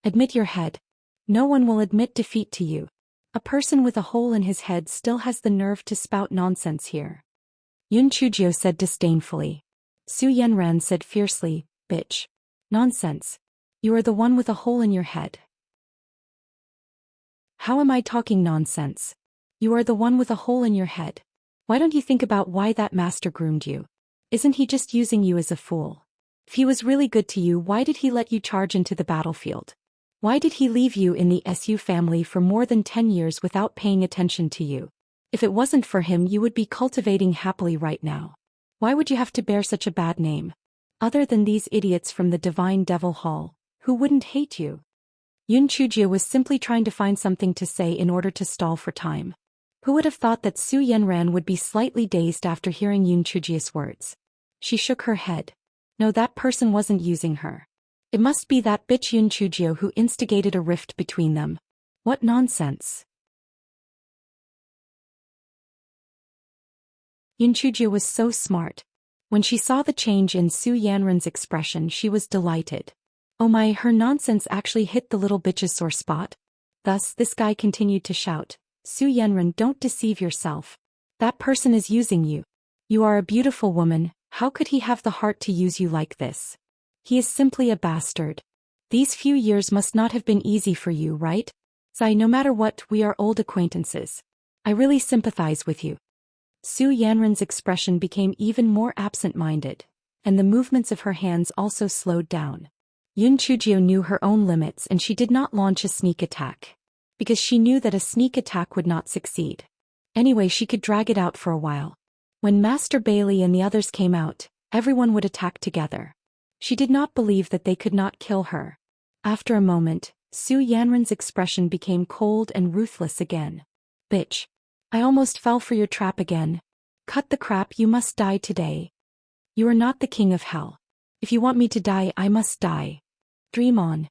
Admit your head. No one will admit defeat to you. A person with a hole in his head still has the nerve to spout nonsense here. Yun Chujio said disdainfully. Su Yanran said fiercely, bitch. Nonsense. You are the one with a hole in your head. How am I talking nonsense? You are the one with a hole in your head. Why don't you think about why that master groomed you? Isn't he just using you as a fool? If he was really good to you, why did he let you charge into the battlefield? Why did he leave you in the SU family for more than 10 years without paying attention to you? If it wasn't for him, you would be cultivating happily right now. Why would you have to bear such a bad name? Other than these idiots from the Divine Devil Hall, who wouldn't hate you? Yun Chujio was simply trying to find something to say in order to stall for time. Who would have thought that Su Yanran would be slightly dazed after hearing Yun Chujio's words? She shook her head. No, that person wasn't using her. It must be that bitch Yun Chujio who instigated a rift between them. What nonsense. Yun Chujio was so smart. When she saw the change in Su Yanran's expression, she was delighted. Oh my, her nonsense actually hit the little bitch's sore spot. Thus, this guy continued to shout, Su Yanran, don't deceive yourself. That person is using you. You are a beautiful woman, how could he have the heart to use you like this? He is simply a bastard. These few years must not have been easy for you, right? Sai, no matter what, we are old acquaintances. I really sympathize with you. Su Yanran's expression became even more absent-minded. and the movements of her hands also slowed down. Yun Chujio knew her own limits and she did not launch a sneak attack. Because she knew that a sneak attack would not succeed. Anyway, she could drag it out for a while. When Master Bailey and the others came out, everyone would attack together. She did not believe that they could not kill her. After a moment, Su Yanran's expression became cold and ruthless again. Bitch. I almost fell for your trap again. Cut the crap, you must die today. You are not the king of hell. If you want me to die, I must die. Dream on.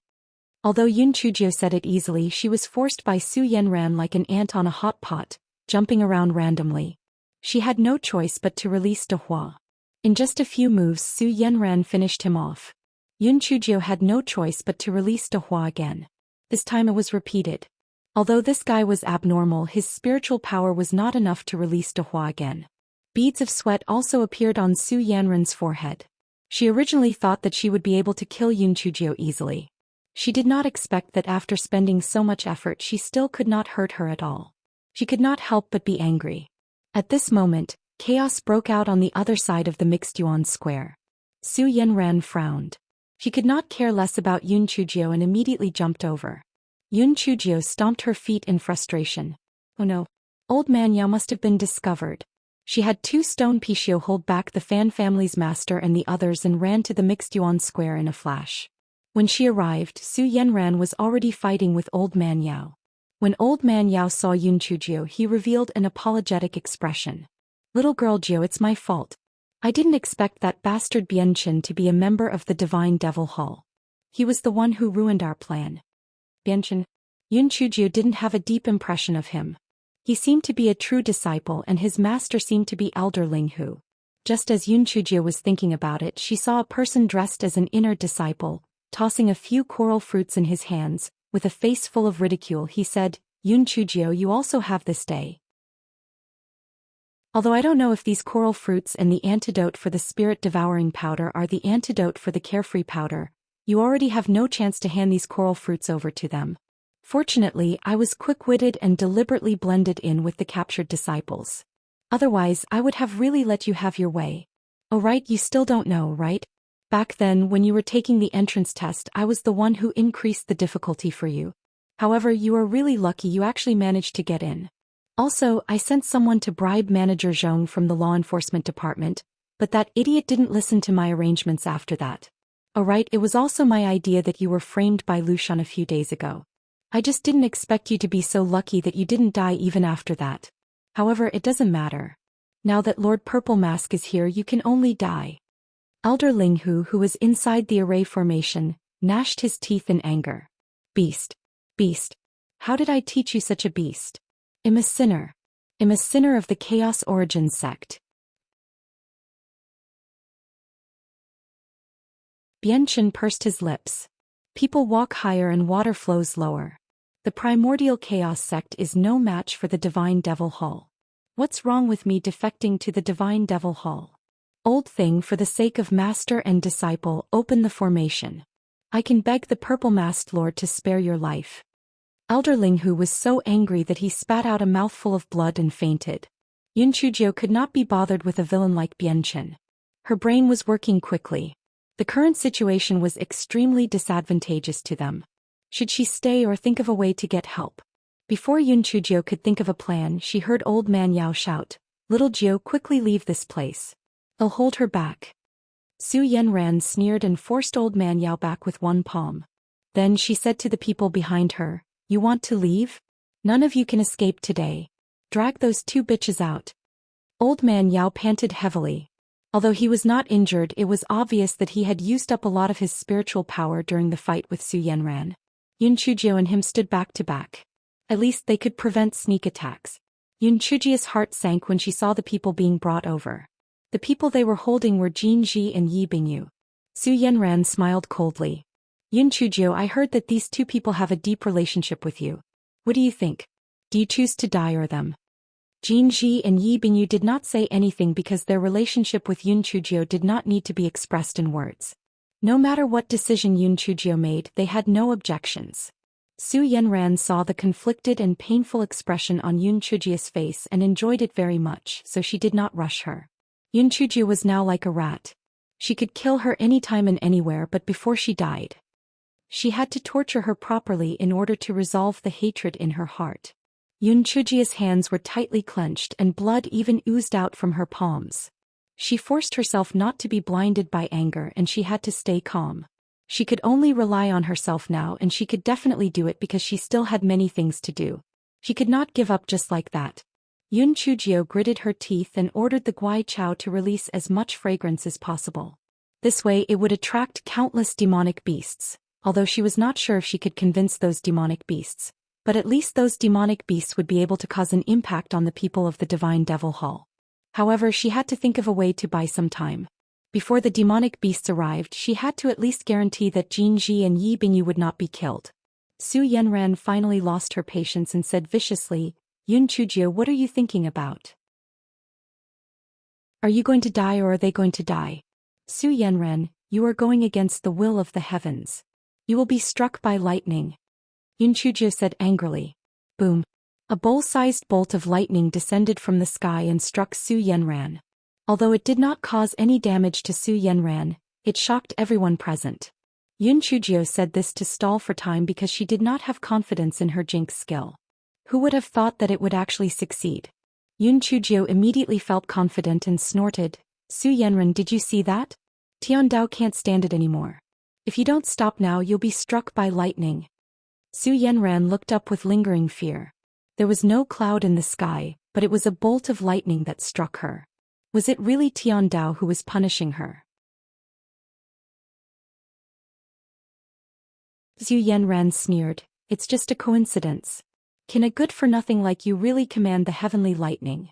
Although Yun Chujio said it easily, she was forced by Su Yanran like an ant on a hot pot, jumping around randomly. She had no choice but to release De Hua. In just a few moves, Su Yanran finished him off. Yun Chujio had no choice but to release De Hua again. This time it was repeated. Although this guy was abnormal, his spiritual power was not enough to release De Hua again. Beads of sweat also appeared on Su Yanran's forehead. She originally thought that she would be able to kill Yun Chujio easily. She did not expect that after spending so much effort she still could not hurt her at all. She could not help but be angry. At this moment, chaos broke out on the other side of the mixed yuan square. Su Yanran frowned. She could not care less about Yun Chujio and immediately jumped over. Yun Chujio stomped her feet in frustration. Oh no. Old Man Yao must have been discovered. She had two stone Pishio hold back the Fan family's master and the others and ran to the mixed yuan square in a flash. When she arrived, Su Yanran was already fighting with Old Man Yao. When Old Man Yao saw Yun Chujio, he revealed an apologetic expression. Little girl Jiu, it's my fault. I didn't expect that bastard Bianchen to be a member of the Divine Devil Hall. He was the one who ruined our plan. Bianchen? Yun Chujio didn't have a deep impression of him. He seemed to be a true disciple and his master seemed to be Elder Linghu. Just as Yun Chujio was thinking about it, she saw a person dressed as an inner disciple, tossing a few coral fruits in his hands. With a face full of ridicule, he said, Yun Chujio, you also have this day. Although I don't know if these coral fruits and the antidote for the spirit-devouring powder are the antidote for the carefree powder, you already have no chance to hand these coral fruits over to them. Fortunately, I was quick-witted and deliberately blended in with the captured disciples. Otherwise, I would have really let you have your way. Oh right, you still don't know, right? Back then, when you were taking the entrance test, I was the one who increased the difficulty for you. However, you are really lucky you actually managed to get in. Also, I sent someone to bribe Manager Zhong from the law enforcement department, but that idiot didn't listen to my arrangements after that. Oh right, it was also my idea that you were framed by Lushan a few days ago. I just didn't expect you to be so lucky that you didn't die even after that. However, it doesn't matter. Now that Lord Purple Mask is here, you can only die. Elder Linghu, who was inside the array formation, gnashed his teeth in anger. Beast. Beast. How did I teach you such a beast? I'm a sinner. I'm a sinner of the Chaos Origins sect. Bianchen pursed his lips. People walk higher and water flows lower. The primordial chaos sect is no match for the Divine Devil Hall. What's wrong with me defecting to the Divine Devil Hall? Old thing, for the sake of master and disciple, open the formation. I can beg the purple-masked lord to spare your life. Elder Linghu was so angry that he spat out a mouthful of blood and fainted. Yun Chujio could not be bothered with a villain like Bianchen. Her brain was working quickly. The current situation was extremely disadvantageous to them. Should she stay or think of a way to get help? Before Yun Chujio could think of a plan, she heard Old Man Yao shout, Little Jiu, quickly leave this place. I'll hold her back. Su Yanran sneered and forced Old Man Yao back with one palm. Then she said to the people behind her, You want to leave? None of you can escape today. Drag those two bitches out. Old Man Yao panted heavily. Although he was not injured, it was obvious that he had used up a lot of his spiritual power during the fight with Su Yanran. Yun Chujio and him stood back to back. At least they could prevent sneak attacks. Yun Chujio's heart sank when she saw the people being brought over. The people they were holding were Jin Ji and Yi Bingyu. Su Yanran smiled coldly. Yun Chujio, I heard that these two people have a deep relationship with you. What do you think? Do you choose to die or them? Jin Ji and Yi Bingyu did not say anything because their relationship with Yun Chujio did not need to be expressed in words. No matter what decision Yun Chujio made, they had no objections. Su Yanran saw the conflicted and painful expression on Yun Chujio's face and enjoyed it very much, so she did not rush her. Yun Chujio was now like a rat. She could kill her anytime and anywhere, but before she died, she had to torture her properly in order to resolve the hatred in her heart. Yun Chujia's hands were tightly clenched and blood even oozed out from her palms. She forced herself not to be blinded by anger, and she had to stay calm. She could only rely on herself now, and she could definitely do it because she still had many things to do. She could not give up just like that. Yun Chujio gritted her teeth and ordered the Guai Chao to release as much fragrance as possible. This way it would attract countless demonic beasts, although she was not sure if she could convince those demonic beasts. But at least those demonic beasts would be able to cause an impact on the people of the Divine Devil Hall. However, she had to think of a way to buy some time. Before the demonic beasts arrived, she had to at least guarantee that Jin Ji and Yi Bingyu would not be killed. Su Yenran finally lost her patience and said viciously, Yun Chujio, what are you thinking about? Are you going to die or are they going to die? Su Yenran, you are going against the will of the heavens. You will be struck by lightning. Yun Chujio said angrily. Boom. A bowl-sized bolt of lightning descended from the sky and struck Su Yenran. Although it did not cause any damage to Su Yenran, it shocked everyone present. Yun Chujio said this to stall for time because she did not have confidence in her jinx skill. Who would have thought that it would actually succeed? Yun Chujio immediately felt confident and snorted, Su Yenran, did you see that? Tian Dao can't stand it anymore. If you don't stop now, you'll be struck by lightning. Su Yenran looked up with lingering fear. There was no cloud in the sky, but it was a bolt of lightning that struck her. Was it really Tian Dao who was punishing her? Su Yenran sneered, it's just a coincidence. Can a good-for-nothing like you really command the heavenly lightning?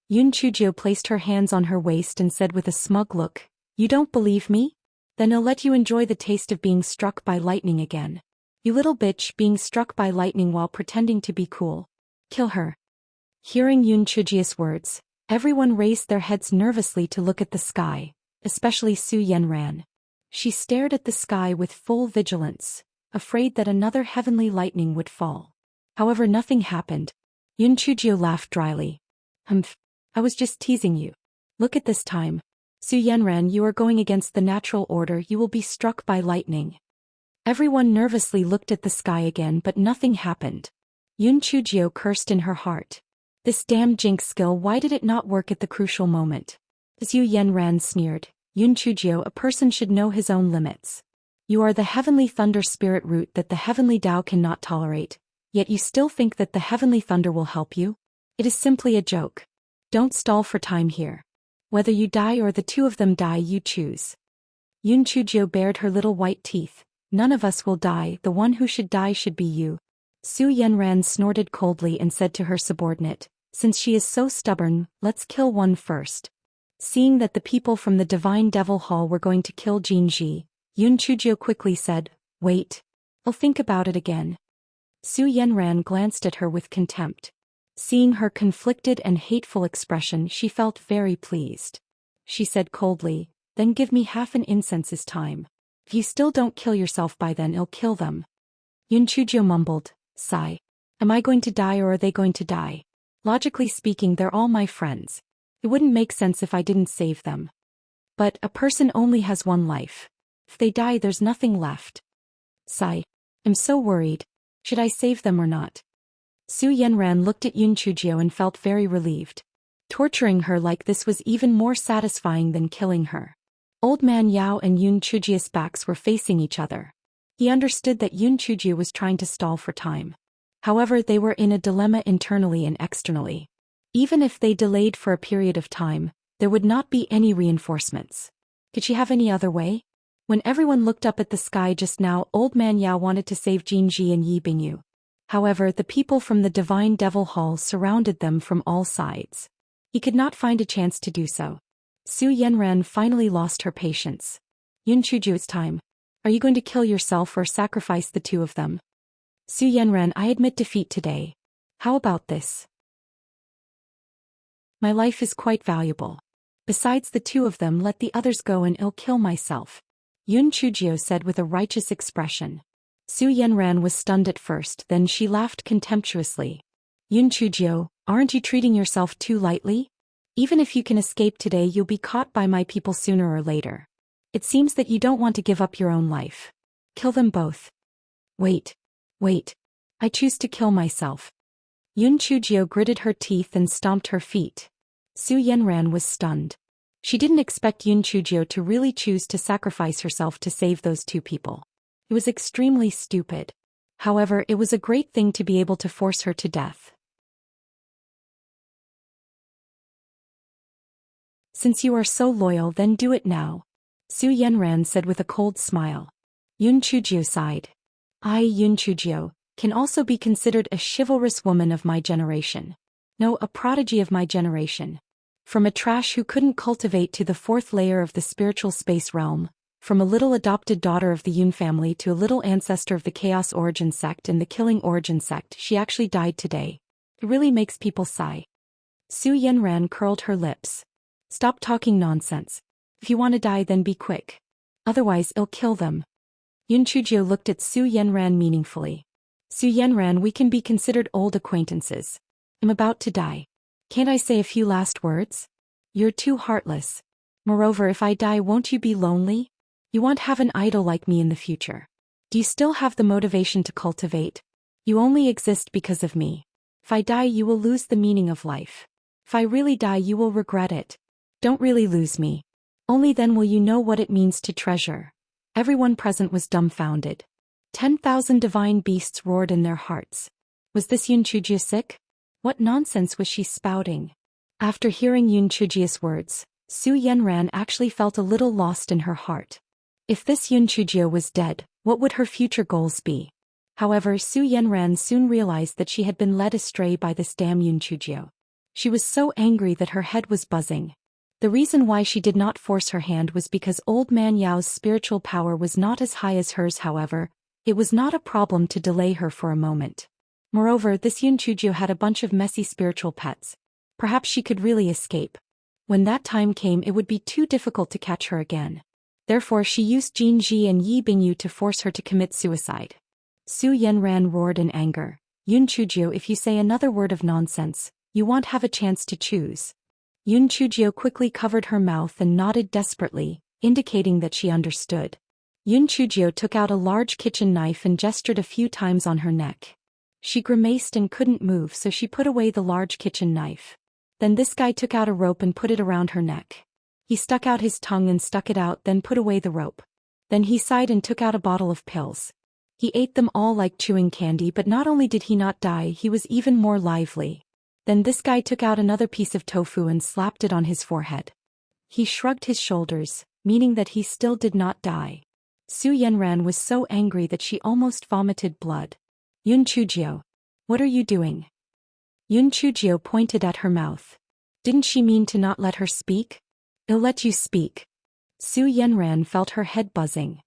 Yun Chujio placed her hands on her waist and said with a smug look, you don't believe me? Then I'll let you enjoy the taste of being struck by lightning again. You little bitch, being struck by lightning while pretending to be cool. Kill her. Hearing Yun Chujio's words, everyone raised their heads nervously to look at the sky, especially Su Yenran. She stared at the sky with full vigilance, afraid that another heavenly lightning would fall. However, nothing happened. Yun Chujio laughed dryly. Humph. I was just teasing you. Look at this time. Su Yenran, you are going against the natural order, you will be struck by lightning. Everyone nervously looked at the sky again, but nothing happened. Yun Chujio cursed in her heart. This damned jinx skill, why did it not work at the crucial moment? Su Yenran sneered, Yun Chujio, a person should know his own limits. You are the heavenly thunder spirit root that the heavenly Tao cannot tolerate, yet you still think that the heavenly thunder will help you? It is simply a joke. Don't stall for time here. Whether you die or the two of them die, you choose. Yun Chujio bared her little white teeth. None of us will die, the one who should die should be you. Su Yenran snorted coldly and said to her subordinate, since she is so stubborn, let's kill one first. Seeing that the people from the Divine Devil Hall were going to kill Jin Ji, Yun Chujio quickly said, wait. I'll think about it again. Su Yenran glanced at her with contempt. Seeing her conflicted and hateful expression, she felt very pleased. She said coldly, then give me half an incense's time. If you still don't kill yourself by then, I'll kill them. Yun Chujio mumbled, sigh. Am I going to die or are they going to die? Logically speaking, they're all my friends. It wouldn't make sense if I didn't save them. But a person only has one life. If they die, there's nothing left. Sigh. I'm so worried. Should I save them or not? Su Yenran looked at Yun Chujio and felt very relieved. Torturing her like this was even more satisfying than killing her. Old Man Yao and Yun Chujio's backs were facing each other. He understood that Yun Chujio was trying to stall for time. However, they were in a dilemma internally and externally. Even if they delayed for a period of time, there would not be any reinforcements. Could she have any other way? When everyone looked up at the sky just now, Old Man Yao wanted to save Jin Ji and Yi Bingyu. However, the people from the Divine Devil Hall surrounded them from all sides. He could not find a chance to do so. Su Yenran finally lost her patience. Yun Chujio, it's time. Are you going to kill yourself or sacrifice the two of them? Su Yenran, I admit defeat today. How about this? My life is quite valuable. Besides the two of them, let the others go and I'll kill myself. Yun Chujio said with a righteous expression. Su Yenran was stunned at first, then she laughed contemptuously. Yun Chujio, aren't you treating yourself too lightly? Even if you can escape today, you'll be caught by my people sooner or later. It seems that you don't want to give up your own life. Kill them both. Wait. Wait. I choose to kill myself. Yun Chujio gritted her teeth and stomped her feet. Su Yenran was stunned. She didn't expect Yun Chujio to really choose to sacrifice herself to save those two people. It was extremely stupid. However, it was a great thing to be able to force her to death. Since you are so loyal, then do it now, Su Yenran said with a cold smile. Yun Chujio sighed. I, Yun Chujio, can also be considered a chivalrous woman of my generation. No, a prodigy of my generation. From a trash who couldn't cultivate to the fourth layer of the spiritual space realm, from a little adopted daughter of the Yun family to a little ancestor of the Chaos Origin sect and the Killing Origin sect, she actually died today. It really makes people sigh. Su Yenran curled her lips. Stop talking nonsense. If you want to die, then be quick. Otherwise, I'll kill them. Yun Chujio looked at Su Yenran meaningfully. Su Yenran, we can be considered old acquaintances. I'm about to die. Can't I say a few last words? You're too heartless. Moreover, if I die, won't you be lonely? You won't have an idol like me in the future. Do you still have the motivation to cultivate? You only exist because of me. If I die, you will lose the meaning of life. If I really die, you will regret it. Don't really lose me. Only then will you know what it means to treasure. Everyone present was dumbfounded. 10,000 divine beasts roared in their hearts. Was this Yun Chujio sick? What nonsense was she spouting? After hearing Yun Chujio's words, Su Yenran actually felt a little lost in her heart. If this Yun Chujio was dead, what would her future goals be? However, Su Yenran soon realized that she had been led astray by this damn Yun Chujio. She was so angry that her head was buzzing. The reason why she did not force her hand was because Old Man Yao's spiritual power was not as high as hers. However, it was not a problem to delay her for a moment. Moreover, this Yun Chujio had a bunch of messy spiritual pets. Perhaps she could really escape. When that time came, it would be too difficult to catch her again. Therefore, she used Jin Ji and Yi Bingyu to force her to commit suicide. Su Yenran roared in anger. Yun Chujio, if you say another word of nonsense, you won't have a chance to choose. Yun Chujio quickly covered her mouth and nodded desperately, indicating that she understood. Yun Chujio took out a large kitchen knife and gestured a few times on her neck. She grimaced and couldn't move, so she put away the large kitchen knife. Then this guy took out a rope and put it around her neck. He stuck out his tongue and stuck it out, then put away the rope. Then he sighed and took out a bottle of pills. He ate them all like chewing candy, but not only did he not die, he was even more lively. Then this guy took out another piece of tofu and slapped it on his forehead. He shrugged his shoulders, meaning that he still did not die. Su Yenran was so angry that she almost vomited blood. Yun Chujio. What are you doing? Yun Chujio pointed at her mouth. Didn't she mean to not let her speak? I'll let you speak. Su Yenran felt her head buzzing.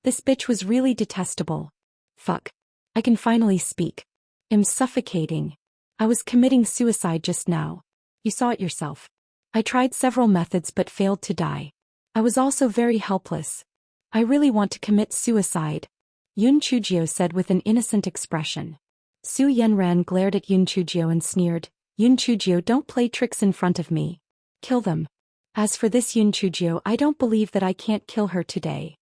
This bitch was really detestable. Fuck. I can finally speak. I'm suffocating. I was committing suicide just now. You saw it yourself. I tried several methods but failed to die. I was also very helpless. I really want to commit suicide, Yun Chujio said with an innocent expression. Su Yenran glared at Yun Chujio and sneered, Yun Chujio, don't play tricks in front of me. Kill them. As for this Yun Chujio, I don't believe that I can't kill her today.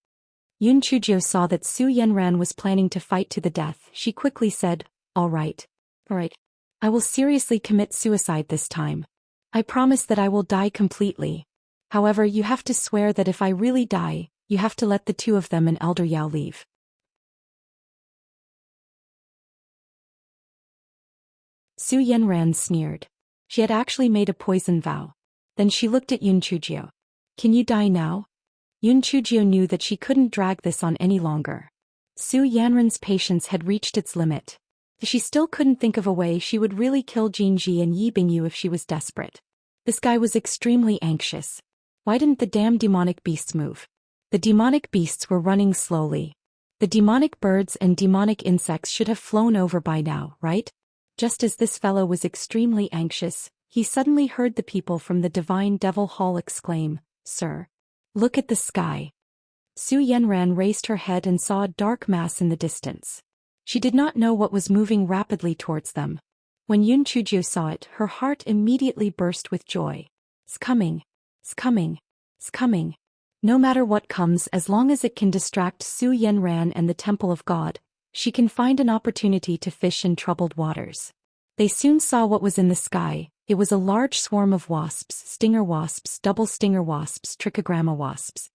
Yun Chujio saw that Su Yenran was planning to fight to the death. She quickly said, All right. I will seriously commit suicide this time. I promise that I will die completely. However, you have to swear that if I really die, you have to let the two of them and Elder Yao leave. Su Yenran sneered. She had actually made a poison vow. Then she looked at Yun Chujio. Can you die now? Yun Chujio knew that she couldn't drag this on any longer. Su Yenran's patience had reached its limit. She still couldn't think of a way she would really kill Jinji and Yi Bingyu if she was desperate. This guy was extremely anxious. Why didn't the damn demonic beasts move? The demonic beasts were running slowly. The demonic birds and demonic insects should have flown over by now, right? Just as this fellow was extremely anxious, he suddenly heard the people from the Divine Devil Hall exclaim, Sir, look at the sky. Su Yenran raised her head and saw a dark mass in the distance. She did not know what was moving rapidly towards them. When Yun Chujio saw it, her heart immediately burst with joy. It's coming. It's coming. No matter what comes, as long as it can distract Su Yenran and the Temple of God, she can find an opportunity to fish in troubled waters. They soon saw what was in the sky. It was a large swarm of wasps, stinger wasps, double stinger wasps, trichogramma wasps.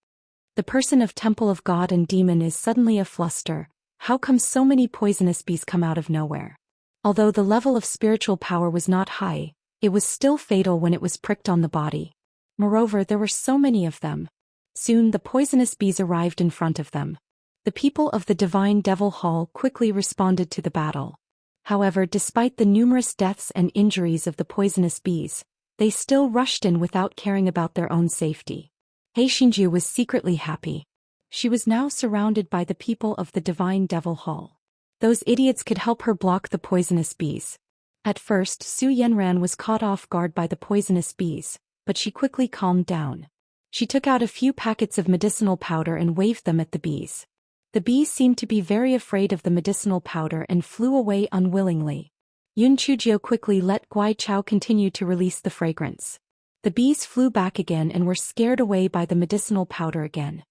The person of Temple of God and Demon is suddenly a fluster. How come so many poisonous bees come out of nowhere? Although the level of spiritual power was not high, it was still fatal when it was pricked on the body. Moreover, there were so many of them. Soon the poisonous bees arrived in front of them. The people of the Divine Devil Hall quickly responded to the battle. However, despite the numerous deaths and injuries of the poisonous bees, they still rushed in without caring about their own safety. He Xinju was secretly happy. She was now surrounded by the people of the Divine Devil Hall. Those idiots could help her block the poisonous bees. At first, Su Yenran was caught off guard by the poisonous bees, but she quickly calmed down. She took out a few packets of medicinal powder and waved them at the bees. The bees seemed to be very afraid of the medicinal powder and flew away unwillingly. Yun Chujio quickly let Guai Chao continue to release the fragrance. The bees flew back again and were scared away by the medicinal powder again.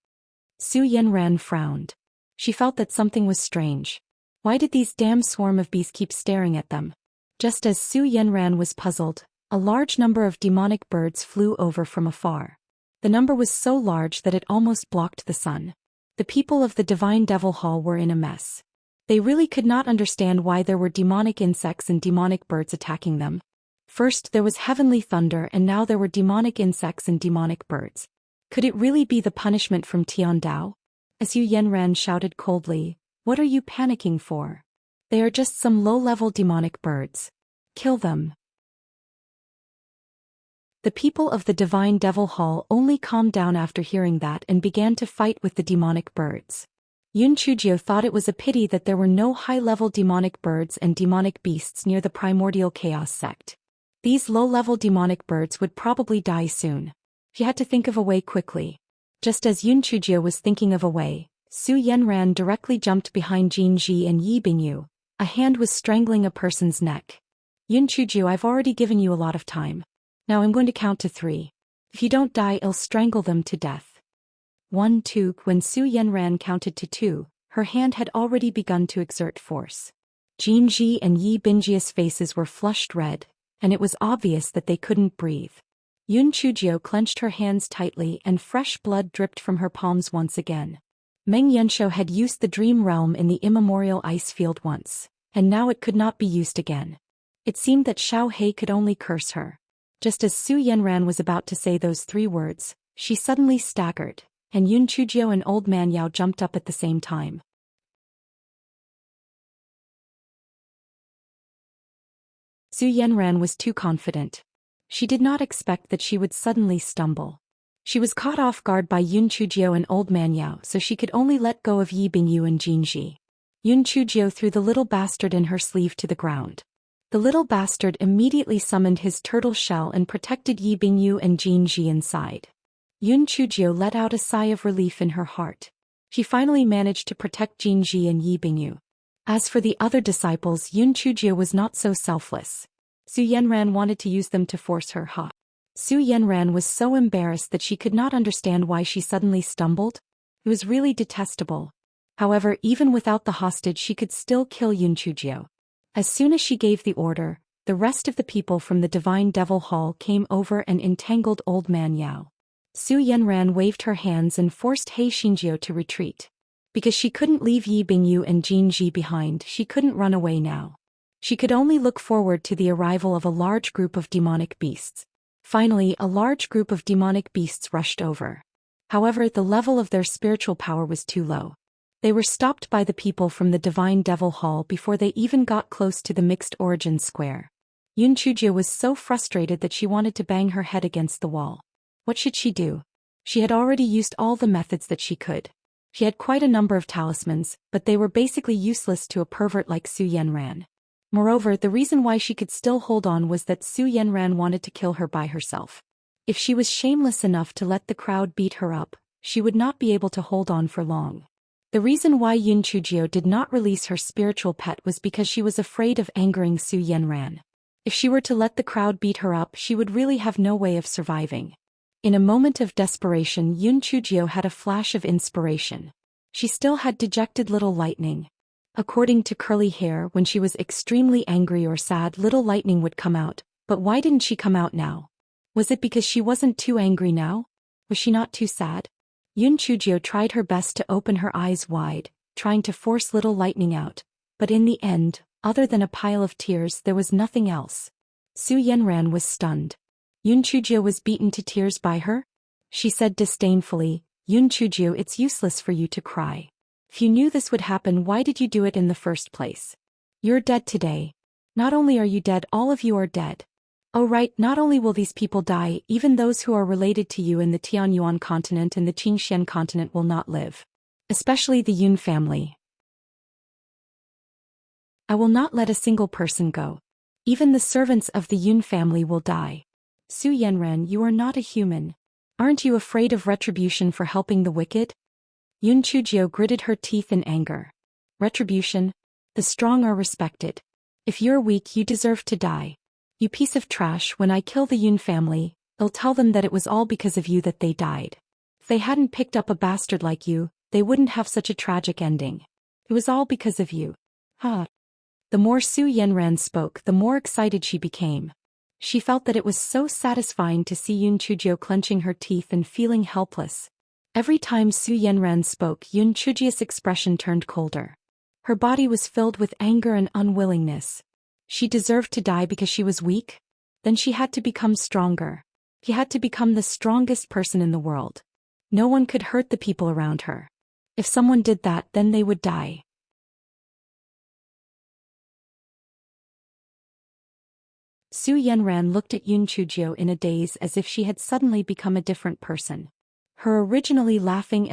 Su Yenran frowned. She felt that something was strange. Why did these damn swarm of bees keep staring at them? Just as Su Yenran was puzzled, a large number of demonic birds flew over from afar. The number was so large that it almost blocked the sun. The people of the Divine Devil Hall were in a mess. They really could not understand why there were demonic insects and demonic birds attacking them. First there was heavenly thunder and now there were demonic insects and demonic birds. Could it really be the punishment from Tian Dao? Su Yenran shouted coldly, "What are you panicking for? They are just some low-level demonic birds. Kill them." The people of the Divine Devil Hall only calmed down after hearing that and began to fight with the demonic birds. Yun Chujio thought it was a pity that there were no high-level demonic birds and demonic beasts near the primordial chaos sect. These low-level demonic birds would probably die soon. He had to think of a way quickly. Just as Yun Chujio was thinking of a way, Su Yenran directly jumped behind Jin Ji and Yi Bingyu. A hand was strangling a person's neck. "Yun Chujio, I've already given you a lot of time. Now I'm going to count to 3. If you don't die, I'll strangle them to death." 1, 2. When Su Yenran counted to 2, her hand had already begun to exert force. Jin Ji and Yi Bingjia's faces were flushed red, and it was obvious that they couldn't breathe. Yun Chujio clenched her hands tightly and fresh blood dripped from her palms once again. Meng Yanshou had used the Dream Realm in the immemorial ice field once, and now it could not be used again. It seemed that Xiao He could only curse her. Just as Su Yenran was about to say those 3 words, she suddenly staggered, and Yun Chujio and Old Man Yao jumped up at the same time. Su Yenran was too confident. She did not expect that she would suddenly stumble. She was caught off guard by Yun Chujio and Old Man Yao, so she could only let go of Yi Bingyu and Jin Ji. Yun Chujio threw the little bastard in her sleeve to the ground. The little bastard immediately summoned his turtle shell and protected Yi Bingyu and Jin Ji inside. Yun Chujio let out a sigh of relief in her heart. She finally managed to protect Jin Ji and Yi Bingyu. As for the other disciples, Yun Chujio was not so selfless. Su Yenran wanted to use them to force her. Su Yenran was so embarrassed that she could not understand why she suddenly stumbled. It was really detestable. However, even without the hostage, she could still kill Yun Chujio. As soon as she gave the order, the rest of the people from the Divine Devil Hall came over and entangled Old Man Yao. Su Yenran waved her hands and forced He Xinjiu to retreat. Because she couldn't leave Yi Bingyu and Jin Ji behind, she couldn't run away now. She could only look forward to the arrival of a large group of demonic beasts. Finally, a large group of demonic beasts rushed over. However, the level of their spiritual power was too low. They were stopped by the people from the Divine Devil Hall before they even got close to the Mixed Origin Square. Yun Chujia was so frustrated that she wanted to bang her head against the wall. What should she do? She had already used all the methods that she could. She had quite a number of talismans, but they were basically useless to a pervert like Su Yenran. Moreover, the reason why she could still hold on was that Su Yenran wanted to kill her by herself. If she was shameless enough to let the crowd beat her up, she would not be able to hold on for long. The reason why Yun Chujio did not release her spiritual pet was because she was afraid of angering Su Yenran. If she were to let the crowd beat her up, she would really have no way of surviving. In a moment of desperation, Yun Chujio had a flash of inspiration. She still had dejected little lightning. According to Curly Hair, when she was extremely angry or sad, little lightning would come out, but why didn't she come out now? Was it because she wasn't too angry now? Was she not too sad? Yun Chujio tried her best to open her eyes wide, trying to force little lightning out, but in the end, other than a pile of tears, there was nothing else. Su Yenran was stunned. Yun Chujio was beaten to tears by her? She said disdainfully, Yun Chujio, it's useless for you to cry. If you knew this would happen, why did you do it in the first place? You're dead today. Not only are you dead, all of you are dead. Oh right, not only will these people die, even those who are related to you in the Tianyuan continent and the Qingxian continent will not live. Especially the Yun family. I will not let a single person go. Even the servants of the Yun family will die. Su Yenran, you are not a human. Aren't you afraid of retribution for helping the wicked? Yun Chujio gritted her teeth in anger. Retribution? The strong are respected. If you're weak, you deserve to die. You piece of trash, when I kill the Yun family, I'll tell them that it was all because of you that they died. If they hadn't picked up a bastard like you, they wouldn't have such a tragic ending. It was all because of you. Huh. The more Su Yenran spoke, the more excited she became. She felt that it was so satisfying to see Yun Chujio clenching her teeth and feeling helpless. Every time Su Yenran spoke, Yun Chujio's expression turned colder. Her body was filled with anger and unwillingness. She deserved to die because she was weak? Then she had to become stronger. She had to become the strongest person in the world. No one could hurt the people around her. If someone did that, then they would die. Su Yenran looked at Yun Chujio in a daze, as if she had suddenly become a different person. Her originally laughing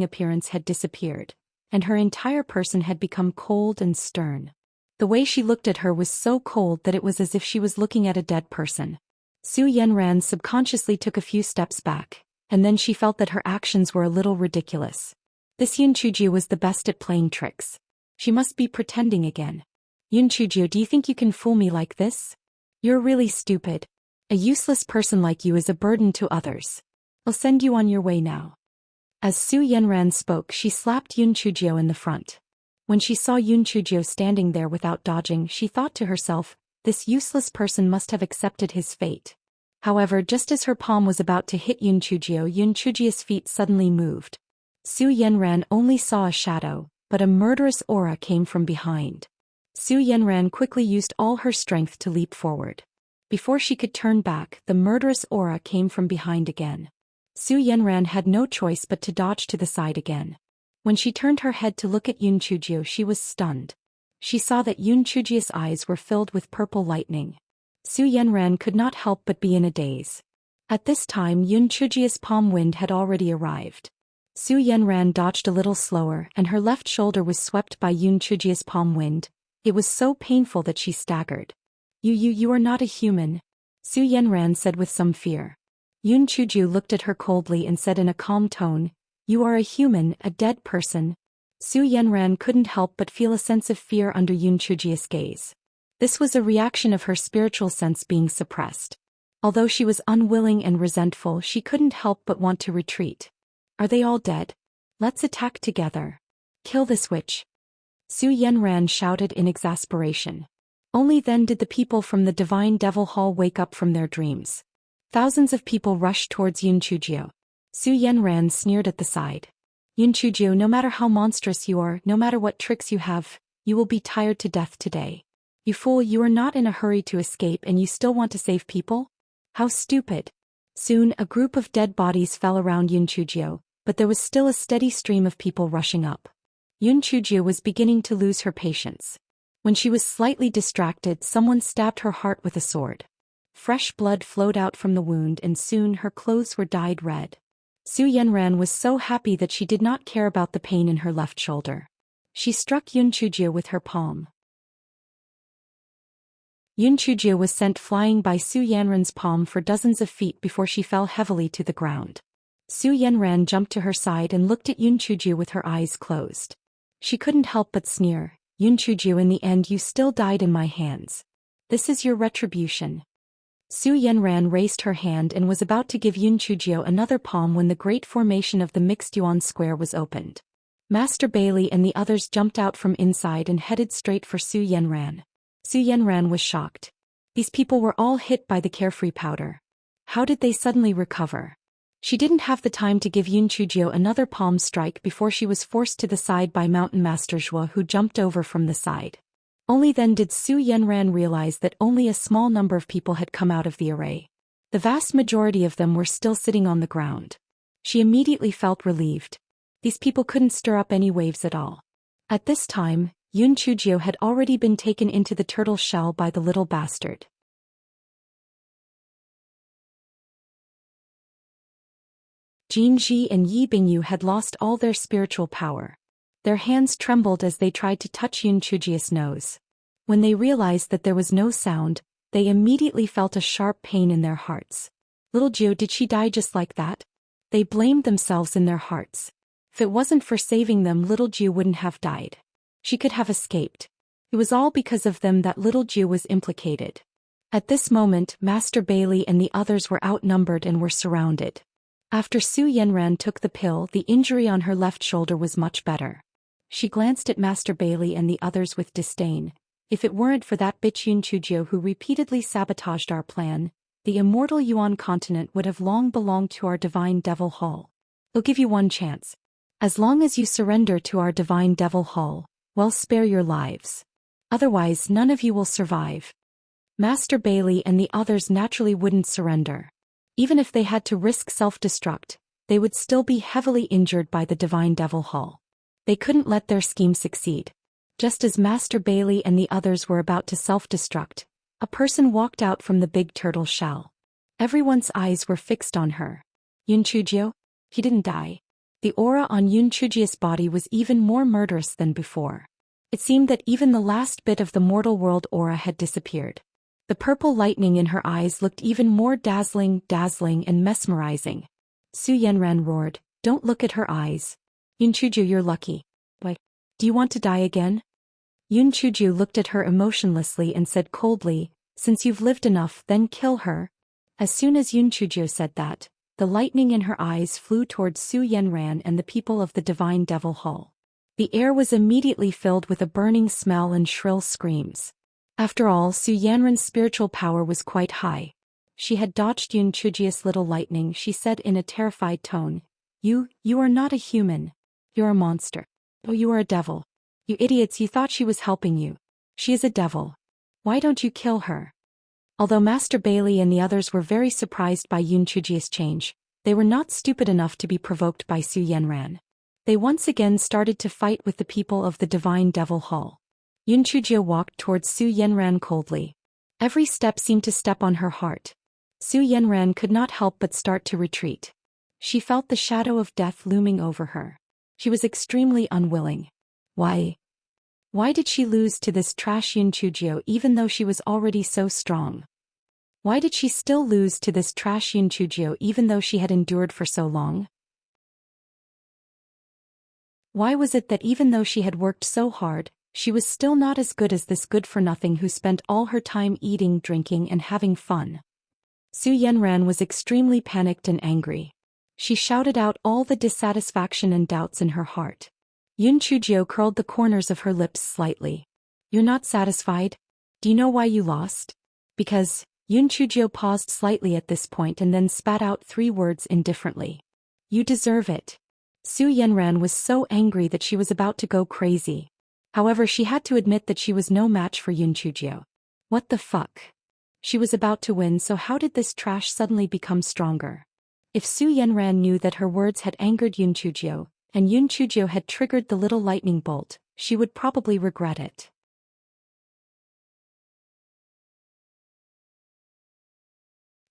appearance had disappeared, and her entire person had become cold and stern. The way she looked at her was so cold that it was as if she was looking at a dead person. Su Yenran subconsciously took a few steps back, and then she felt that her actions were a little ridiculous. This Yun Chujio was the best at playing tricks. She must be pretending again. Yun Chujio, do you think you can fool me like this? You're really stupid. A useless person like you is a burden to others. I'll send you on your way now. As Su Yenran spoke, she slapped Yun Chujio in the front. When she saw Yun Chujio standing there without dodging, she thought to herself, this useless person must have accepted his fate. However, just as her palm was about to hit Yun Chujio's feet suddenly moved. Su Yenran only saw a shadow, but a murderous aura came from behind. Su Yenran quickly used all her strength to leap forward. Before she could turn back, the murderous aura came from behind again. Su Yenran had no choice but to dodge to the side again. When she turned her head to look at Yun Chujio, she was stunned. She saw that Yun Chujio's eyes were filled with purple lightning. Su Yenran could not help but be in a daze. At this time, Yun Chujio's palm wind had already arrived. Su Yenran dodged a little slower, and her left shoulder was swept by Yun Chujio's palm wind. It was so painful that she staggered. You are not a human, Su Yenran said with some fear. Yun Chujio looked at her coldly and said in a calm tone, you are a human, a dead person. Su Yenran couldn't help but feel a sense of fear under Yun Chujio's gaze. This was a reaction of her spiritual sense being suppressed. Although she was unwilling and resentful, she couldn't help but want to retreat. Are they all dead? Let's attack together. Kill this witch. Su Yenran shouted in exasperation. Only then did the people from the Divine Devil Hall wake up from their dreams. Thousands of people rushed towards Yun Chujio. Su Yenran sneered at the side. Yun Chujio, no matter how monstrous you are, no matter what tricks you have, you will be tired to death today. You fool, you are not in a hurry to escape and you still want to save people? How stupid. Soon, a group of dead bodies fell around Yun Chujio, but there was still a steady stream of people rushing up. Yun Chujio was beginning to lose her patience. When she was slightly distracted, someone stabbed her heart with a sword. Fresh blood flowed out from the wound and soon her clothes were dyed red. Su Yenran was so happy that she did not care about the pain in her left shoulder. She struck Yun Chujio with her palm. Yun Chujio was sent flying by Su Yenran's palm for dozens of feet before she fell heavily to the ground. Su Yenran jumped to her side and looked at Yun Chujio with her eyes closed. She couldn't help but sneer. Yun Chujio, in the end you still died in my hands. This is your retribution. Su Yanran raised her hand and was about to give Yun Chujio another palm when the great formation of the mixed yuan square was opened. Master Bailey and the others jumped out from inside and headed straight for Su Yanran. Su Yanran was shocked. These people were all hit by the carefree powder. How did they suddenly recover? She didn't have the time to give Yun Chujio another palm strike before she was forced to the side by Mountain Master Zhuo, who jumped over from the side. Only then did Su Yanran realize that only a small number of people had come out of the array. The vast majority of them were still sitting on the ground. She immediately felt relieved. These people couldn't stir up any waves at all. At this time, Yun Chujio had already been taken into the turtle shell by the little bastard. Jin Ji and Yi Bingyu had lost all their spiritual power. Their hands trembled as they tried to touch Yun Chujio's nose. When they realized that there was no sound, they immediately felt a sharp pain in their hearts. Little Jiu, did she die just like that? They blamed themselves in their hearts. If it wasn't for saving them, little Jiu wouldn't have died. She could have escaped. It was all because of them that little Jiu was implicated. At this moment, Master Bailey and the others were outnumbered and were surrounded. After Su Yanran took the pill, the injury on her left shoulder was much better. She glanced at Master Bailey and the others with disdain. If it weren't for that bitch Yun Chujio who repeatedly sabotaged our plan, the immortal Yuan continent would have long belonged to our divine devil hull. I'll give you one chance. As long as you surrender to our divine devil hull, well, spare your lives. Otherwise, none of you will survive. Master Bailey and the others naturally wouldn't surrender. Even if they had to risk self-destruct, they would still be heavily injured by the divine devil hull. They couldn't let their scheme succeed. Just as Master Bailey and the others were about to self-destruct, a person walked out from the big turtle shell. Everyone's eyes were fixed on her. Yun Chujio? He didn't die. The aura on Yun Chujio's body was even more murderous than before. It seemed that even the last bit of the mortal world aura had disappeared. The purple lightning in her eyes looked even more dazzling and mesmerizing. Su Yanran roared, "Don't look at her eyes. Yun Chujio, you're lucky. Why? Do you want to die again?" Yun Chujio looked at her emotionlessly and said coldly, "Since you've lived enough, then kill her." As soon as Yun Chujio said that, the lightning in her eyes flew towards Su Yanran and the people of the divine devil hull. The air was immediately filled with a burning smell and shrill screams. After all, Su Yanran's spiritual power was quite high. She had dodged Yun Chujio's little lightning. She said in a terrified tone, You are not a human. You're a monster. Oh, you are a devil. You idiots, you thought she was helping you. She is a devil. Why don't you kill her?" Although Master Bailey and the others were very surprised by Yun Chujio's change, they were not stupid enough to be provoked by Su Yanran. They once again started to fight with the people of the divine devil hull. Yun Chujio walked towards Su Yanran coldly. Every step seemed to step on her heart. Su Yanran could not help but start to retreat. She felt the shadow of death looming over her. She was extremely unwilling. Why did she lose to this trash Yun Chujio even though she was already so strong? Why did she still lose to this trash Yun Chujio even though she had endured for so long? Why was it that even though she had worked so hard, she was still not as good as this good-for-nothing who spent all her time eating, drinking and having fun? Su Yanran was extremely panicked and angry. She shouted out all the dissatisfaction and doubts in her heart. Yun Chujio curled the corners of her lips slightly. "You're not satisfied? Do you know why you lost?" Because, Yun Chujio paused slightly at this point and then spat out 3 words indifferently. "You deserve it." Su Yanran was so angry that she was about to go crazy. However, she had to admit that she was no match for Yun Chujio. What the fuck? She was about to win, so how did this trash suddenly become stronger? If Su Yanran knew that her words had angered Yun Chujio, and Yun Chujio had triggered the little lightning bolt, she would probably regret it.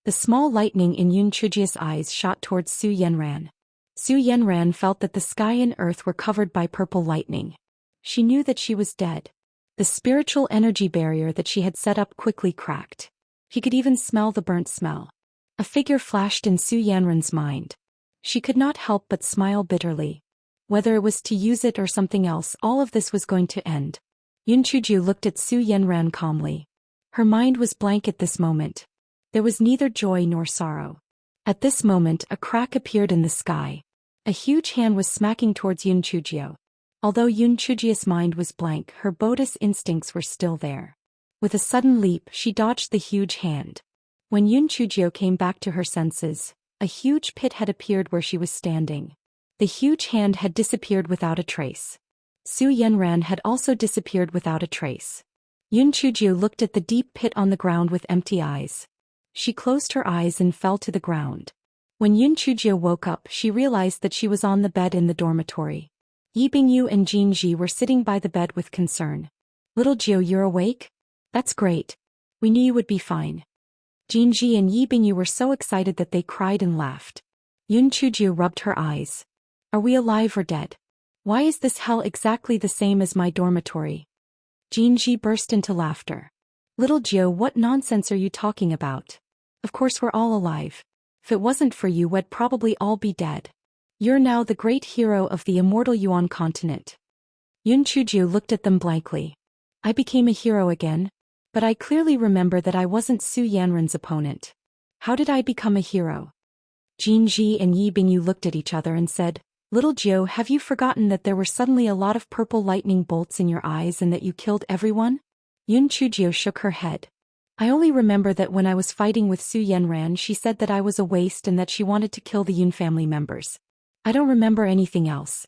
The small lightning in Yun Chujio's eyes shot towards Su Yanran. Su Yanran felt that the sky and earth were covered by purple lightning. She knew that she was dead. The spiritual energy barrier that she had set up quickly cracked. He could even smell the burnt smell. A figure flashed in Su Yanran's mind. She could not help but smile bitterly. Whether it was to use it or something else, all of this was going to end. Yun Chujio looked at Su Yanran calmly. Her mind was blank at this moment. There was neither joy nor sorrow. At this moment a crack appeared in the sky. A huge hand was smacking towards Yun Chujio. Although Yun Chujio's mind was blank, her Buddhist instincts were still there. With a sudden leap, she dodged the huge hand. When Yun Chujio came back to her senses, a huge pit had appeared where she was standing. The huge hand had disappeared without a trace. Su Yenran had also disappeared without a trace. Yun Chujio looked at the deep pit on the ground with empty eyes. She closed her eyes and fell to the ground. When Yun Chujio woke up, she realized that she was on the bed in the dormitory. Yi Bingyu and Jinji were sitting by the bed with concern. "Little Jiu, you're awake? That's great. We knew you would be fine." Jinji and Yi Bingyu were so excited that they cried and laughed. Yun Chujio rubbed her eyes. "Are we alive or dead? Why is this hell exactly the same as my dormitory?" Jinji burst into laughter. "Little Jiu, what nonsense are you talking about? Of course we're all alive. If it wasn't for you, we'd probably all be dead. You're now the great hero of the immortal Yuan continent." Yun Chujio looked at them blankly. "I became a hero again? But I clearly remember that I wasn't Su Yanran's opponent. How did I become a hero?" Jinji and Yi Bingyu looked at each other and said, "Little Jiu, have you forgotten that there were suddenly a lot of purple lightning bolts in your eyes and that you killed everyone?" Yun Chujio shook her head. "I only remember that when I was fighting with Su Yenran, she said that I was a waste and that she wanted to kill the Yun family members. I don't remember anything else."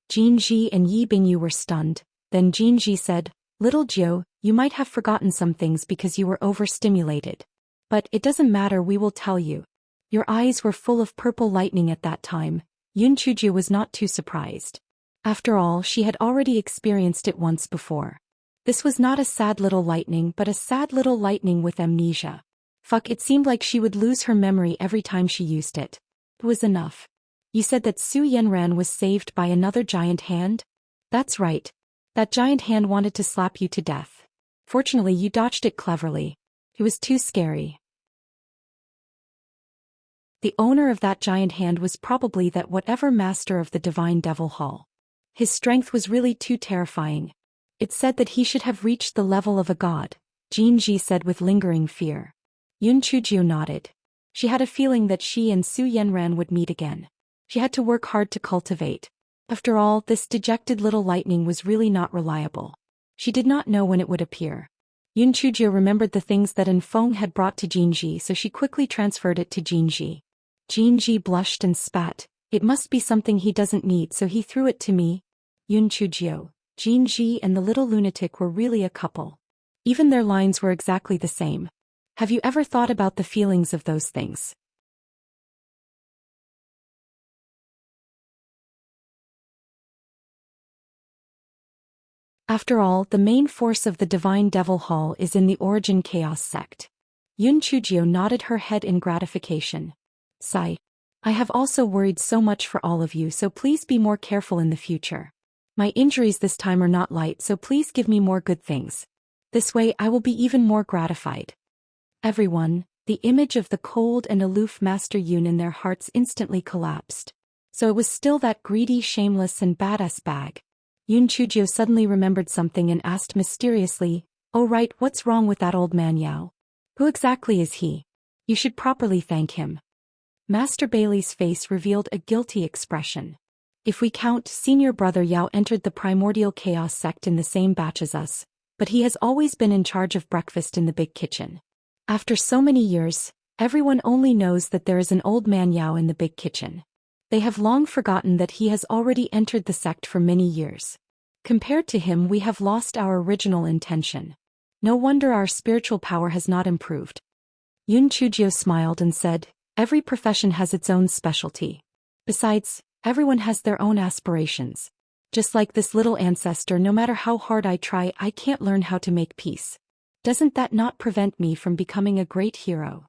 Jinji and Yi Bingyu were stunned. Then Jinji said, "Little Jiu, you might have forgotten some things because you were overstimulated. But it doesn't matter, we will tell you. Your eyes were full of purple lightning at that time." Yun Chujio was not too surprised. After all, she had already experienced it once before. This was not a sad little lightning, but a sad little lightning with amnesia. Fuck, it seemed like she would lose her memory every time she used it. It was enough. "You said that Su Yenran was saved by another giant hand?" "That's right. That giant hand wanted to slap you to death. Fortunately, you dodged it cleverly. It was too scary." The owner of that giant hand was probably that whatever master of the Divine Devil Hall. His strength was really too terrifying. It said that he should have reached the level of a god, Jinji said with lingering fear. Yun Chujio nodded. She had a feeling that she and Su Yenran would meet again. She had to work hard to cultivate. After all, this dejected little lightning was really not reliable. She did not know when it would appear. Yun Chujio remembered the things that Enfeng had brought to Jinji, so she quickly transferred it to Jinji. Jinji blushed and spat. "It must be something he doesn't need, so he threw it to me." Yun Chujio, Jinji and the little lunatic were really a couple. Even their lines were exactly the same. Have you ever thought about the feelings of those things? After all, the main force of the Divine Devil Hall is in the Origin Chaos sect. Yun Chujio nodded her head in gratification. Sigh. "I have also worried so much for all of you, so please be more careful in the future. My injuries this time are not light, so please give me more good things. This way I will be even more gratified." Everyone, the image of the cold and aloof Master Yun in their hearts instantly collapsed. So it was still that greedy, shameless and badass bag. Yun Chujio suddenly remembered something and asked mysteriously, "Oh right, what's wrong with that old man Yao? Who exactly is he? You should properly thank him." Master Bailey's face revealed a guilty expression. "If we count, senior brother Yao entered the primordial chaos sect in the same batch as us, but he has always been in charge of breakfast in the big kitchen. After so many years, everyone only knows that there is an old man Yao in the big kitchen. They have long forgotten that he has already entered the sect for many years. Compared to him, we have lost our original intention. No wonder our spiritual power has not improved." Yun Chujio smiled and said, "Every profession has its own specialty. Besides, everyone has their own aspirations. Just like this little ancestor, no matter how hard I try, I can't learn how to make peace. Doesn't that not prevent me from becoming a great hero?"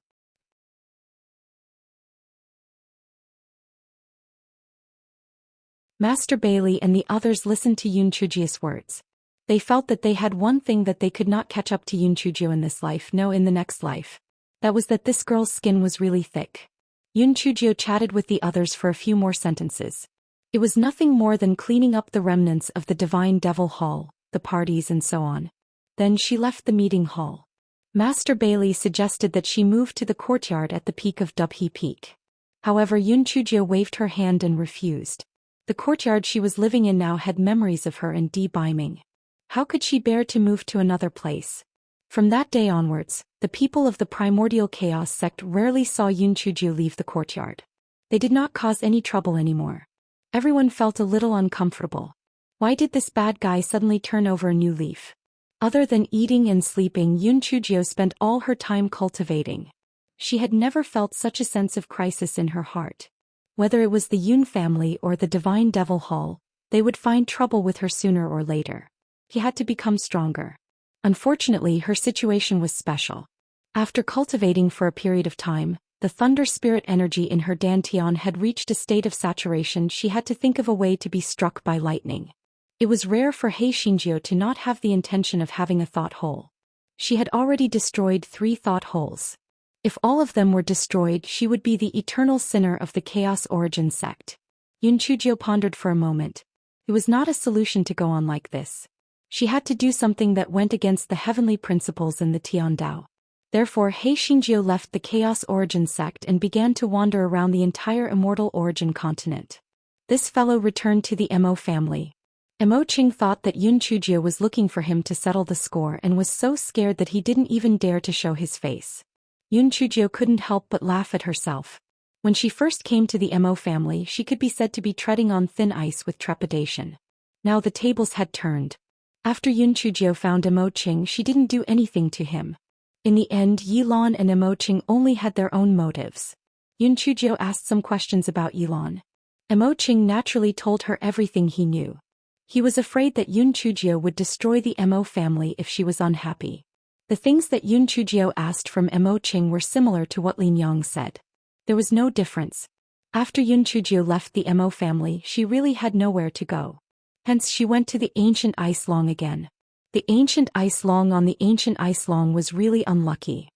Master Bailey and the others listened to Yun Chujio's words. They felt that they had one thing that they could not catch up to Yun Chujio in this life, no, in the next life. That was that this girl's skin was really thick. Yun Chujio chatted with the others for a few more sentences. It was nothing more than cleaning up the remnants of the Divine Devil Hall, the parties and so on. Then she left the meeting hall. Master Bailey suggested that she move to the courtyard at the peak of Dubhe Peak. However, Yun Chujio waved her hand and refused. The courtyard she was living in now had memories of her and Di Biming. How could she bear to move to another place? From that day onwards, the people of the Primordial Chaos sect rarely saw Yun Chujio leave the courtyard. They did not cause any trouble anymore. Everyone felt a little uncomfortable. Why did this bad guy suddenly turn over a new leaf? Other than eating and sleeping, Yun Chujio spent all her time cultivating. She had never felt such a sense of crisis in her heart. Whether it was the Yun family or the Divine Devil Hall, they would find trouble with her sooner or later. He had to become stronger. Unfortunately, her situation was special. After cultivating for a period of time, the thunder spirit energy in her dantian had reached a state of saturation. She had to think of a way to be struck by lightning. It was rare for Hei Shinjio to not have the intention of having a thought hole. She had already destroyed 3 thought holes. If all of them were destroyed, she would be the eternal sinner of the Chaos Origin sect. Yun Chujio pondered for a moment. It was not a solution to go on like this. She had to do something that went against the heavenly principles in the Tiandao. Therefore, Hei Shinjio left the Chaos Origin sect and began to wander around the entire Immortal Origin continent. This fellow returned to the Mo family. Mo Qing thought that Yun Chujio was looking for him to settle the score and was so scared that he didn't even dare to show his face. Yun Chujio couldn't help but laugh at herself. When she first came to the Mo family, she could be said to be treading on thin ice with trepidation. Now the tables had turned. After Yun Chujio found Mo Qing, she didn't do anything to him. In the end, Yilan and Mo Qing only had their own motives. Yun Chujio asked some questions about Yilan. Mo Qing naturally told her everything he knew. He was afraid that Yun Chujio would destroy the Mo family if she was unhappy. The things that Yun Chujio asked from Mo Qing were similar to what Lin Yang said. There was no difference. After Yun Chujio left the Mo family, she really had nowhere to go. Hence she went to the Ancient Ice Long again. The Ancient Ice Long on the Ancient Ice Long was really unlucky.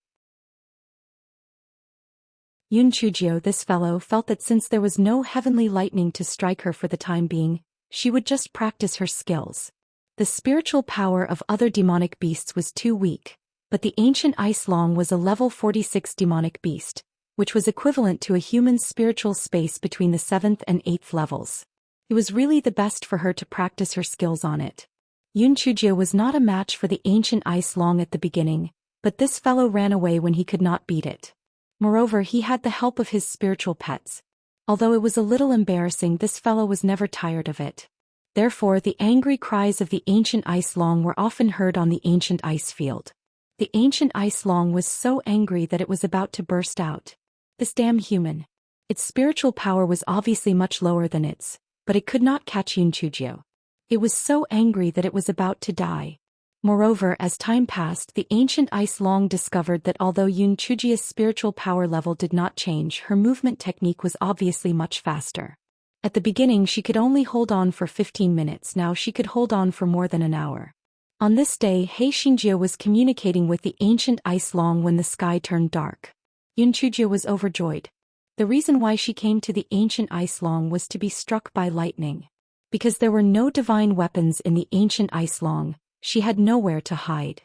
Yun Chujio, this fellow, felt that since there was no heavenly lightning to strike her for the time being, she would just practice her skills. The spiritual power of other demonic beasts was too weak, but the Ancient Ice Long was a level 46 demonic beast, which was equivalent to a human spiritual space between the 7th and 8th levels. It was really the best for her to practice her skills on it. Yun Chujio was not a match for the Ancient Ice Long at the beginning, but this fellow ran away when he could not beat it. Moreover, he had the help of his spiritual pets. Although it was a little embarrassing, this fellow was never tired of it. Therefore, the angry cries of the Ancient Ice Long were often heard on the Ancient Ice Field. The Ancient Ice Long was so angry that it was about to burst out. This damn human. Its spiritual power was obviously much lower than its, but it could not catch Yun Chujio. It was so angry that it was about to die. Moreover, as time passed, the Ancient Ice Long discovered that although Yun Chujio's spiritual power level did not change, her movement technique was obviously much faster. At the beginning she could only hold on for 15 minutes, now she could hold on for more than an hour. On this day, Hei Shinjio was communicating with the Ancient Ice Long when the sky turned dark. Yun Chujio was overjoyed. The reason why she came to the Ancient Ice Long was to be struck by lightning. Because there were no divine weapons in the Ancient Ice Long, she had nowhere to hide.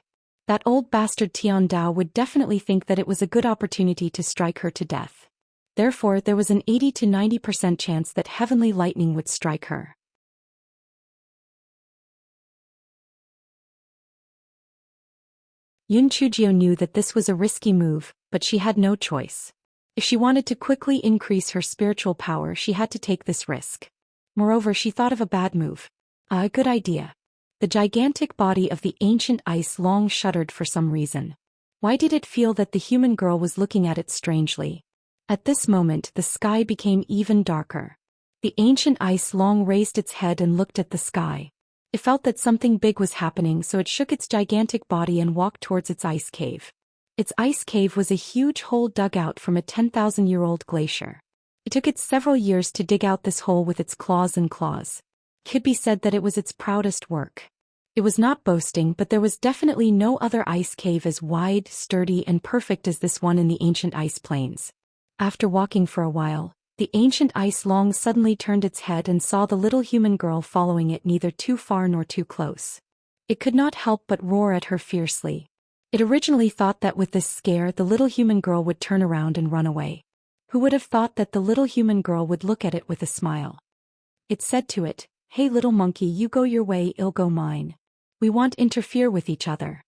That old bastard Tian Dao would definitely think that it was a good opportunity to strike her to death. Therefore, there was an 80 to 90% chance that heavenly lightning would strike her. Yun Chujio knew that this was a risky move, but she had no choice. If she wanted to quickly increase her spiritual power, she had to take this risk. Moreover, she thought of a bad move. A good idea. The gigantic body of the Ancient Ice Long shuddered for some reason. Why did it feel that the human girl was looking at it strangely? At this moment, the sky became even darker. The Ancient Ice Long raised its head and looked at the sky. It felt that something big was happening, so it shook its gigantic body and walked towards its ice cave. Its ice cave was a huge hole dug out from a 10,000-year-old glacier. It took it several years to dig out this hole with its claws and claws. It could be said that it was its proudest work. It was not boasting, but there was definitely no other ice cave as wide, sturdy, and perfect as this one in the ancient ice plains. After walking for a while, the Ancient Ice Long suddenly turned its head and saw the little human girl following it, neither too far nor too close. It could not help but roar at her fiercely. It originally thought that with this scare the little human girl would turn around and run away. Who would have thought that the little human girl would look at it with a smile? It said to it, "Hey little monkey, you go your way, I'll go mine. We won't interfere with each other."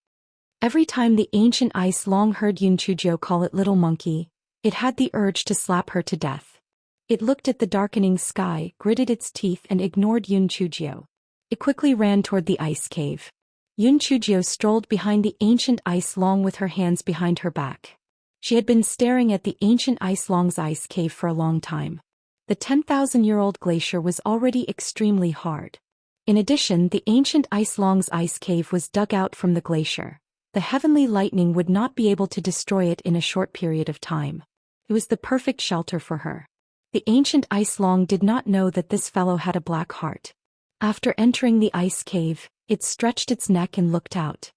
Every time the ancient ice long heard Yunchujio call it little monkey, it had the urge to slap her to death. It looked at the darkening sky, gritted its teeth and ignored Yunchujio. It quickly ran toward the ice cave. Yunchujio strolled behind the ancient ice long with her hands behind her back. She had been staring at the ancient ice long's ice cave for a long time. The 10,000-year-old glacier was already extremely hard. In addition, the ancient ice long's ice cave was dug out from the glacier. The heavenly lightning would not be able to destroy it in a short period of time. It was the perfect shelter for her. The ancient ice long did not know that this fellow had a black heart. After entering the ice cave, it stretched its neck and looked out.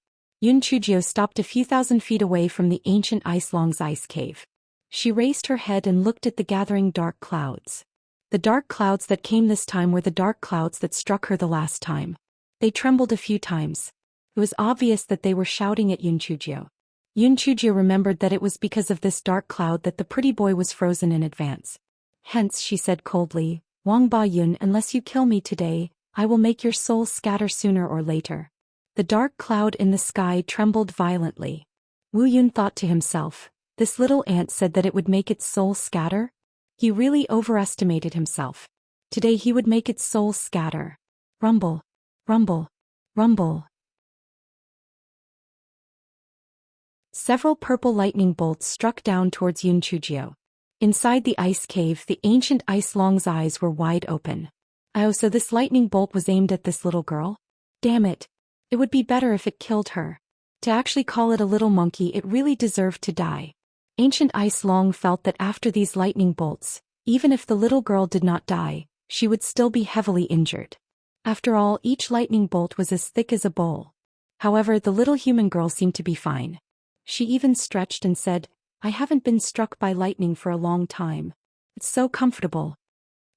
Yunchujio stopped a few thousand feet away from the ancient ice long's ice cave. She raised her head and looked at the gathering dark clouds. The dark clouds that came this time were the dark clouds that struck her the last time. They trembled a few times. It was obvious that they were shouting at Yunchujio. Yunchujio remembered that it was because of this dark cloud that the pretty boy was frozen in advance. Hence, she said coldly, "Wang Ba Yun, unless you kill me today, I will make your soul scatter sooner or later." The dark cloud in the sky trembled violently. Wu Yun thought to himself, this little ant said that it would make its soul scatter? He really overestimated himself. Today he would make its soul scatter. Rumble, rumble, rumble. Several purple lightning bolts struck down towards Yunchujio. Inside the ice cave, the ancient ice long's eyes were wide open. Oh, so this lightning bolt was aimed at this little girl? Damn it. It would be better if it killed her. To actually call it a little monkey, it really deserved to die. Ancient Ice Long felt that after these lightning bolts, even if the little girl did not die, she would still be heavily injured. After all, each lightning bolt was as thick as a bowl. However, the little human girl seemed to be fine. She even stretched and said, "I haven't been struck by lightning for a long time. It's so comfortable."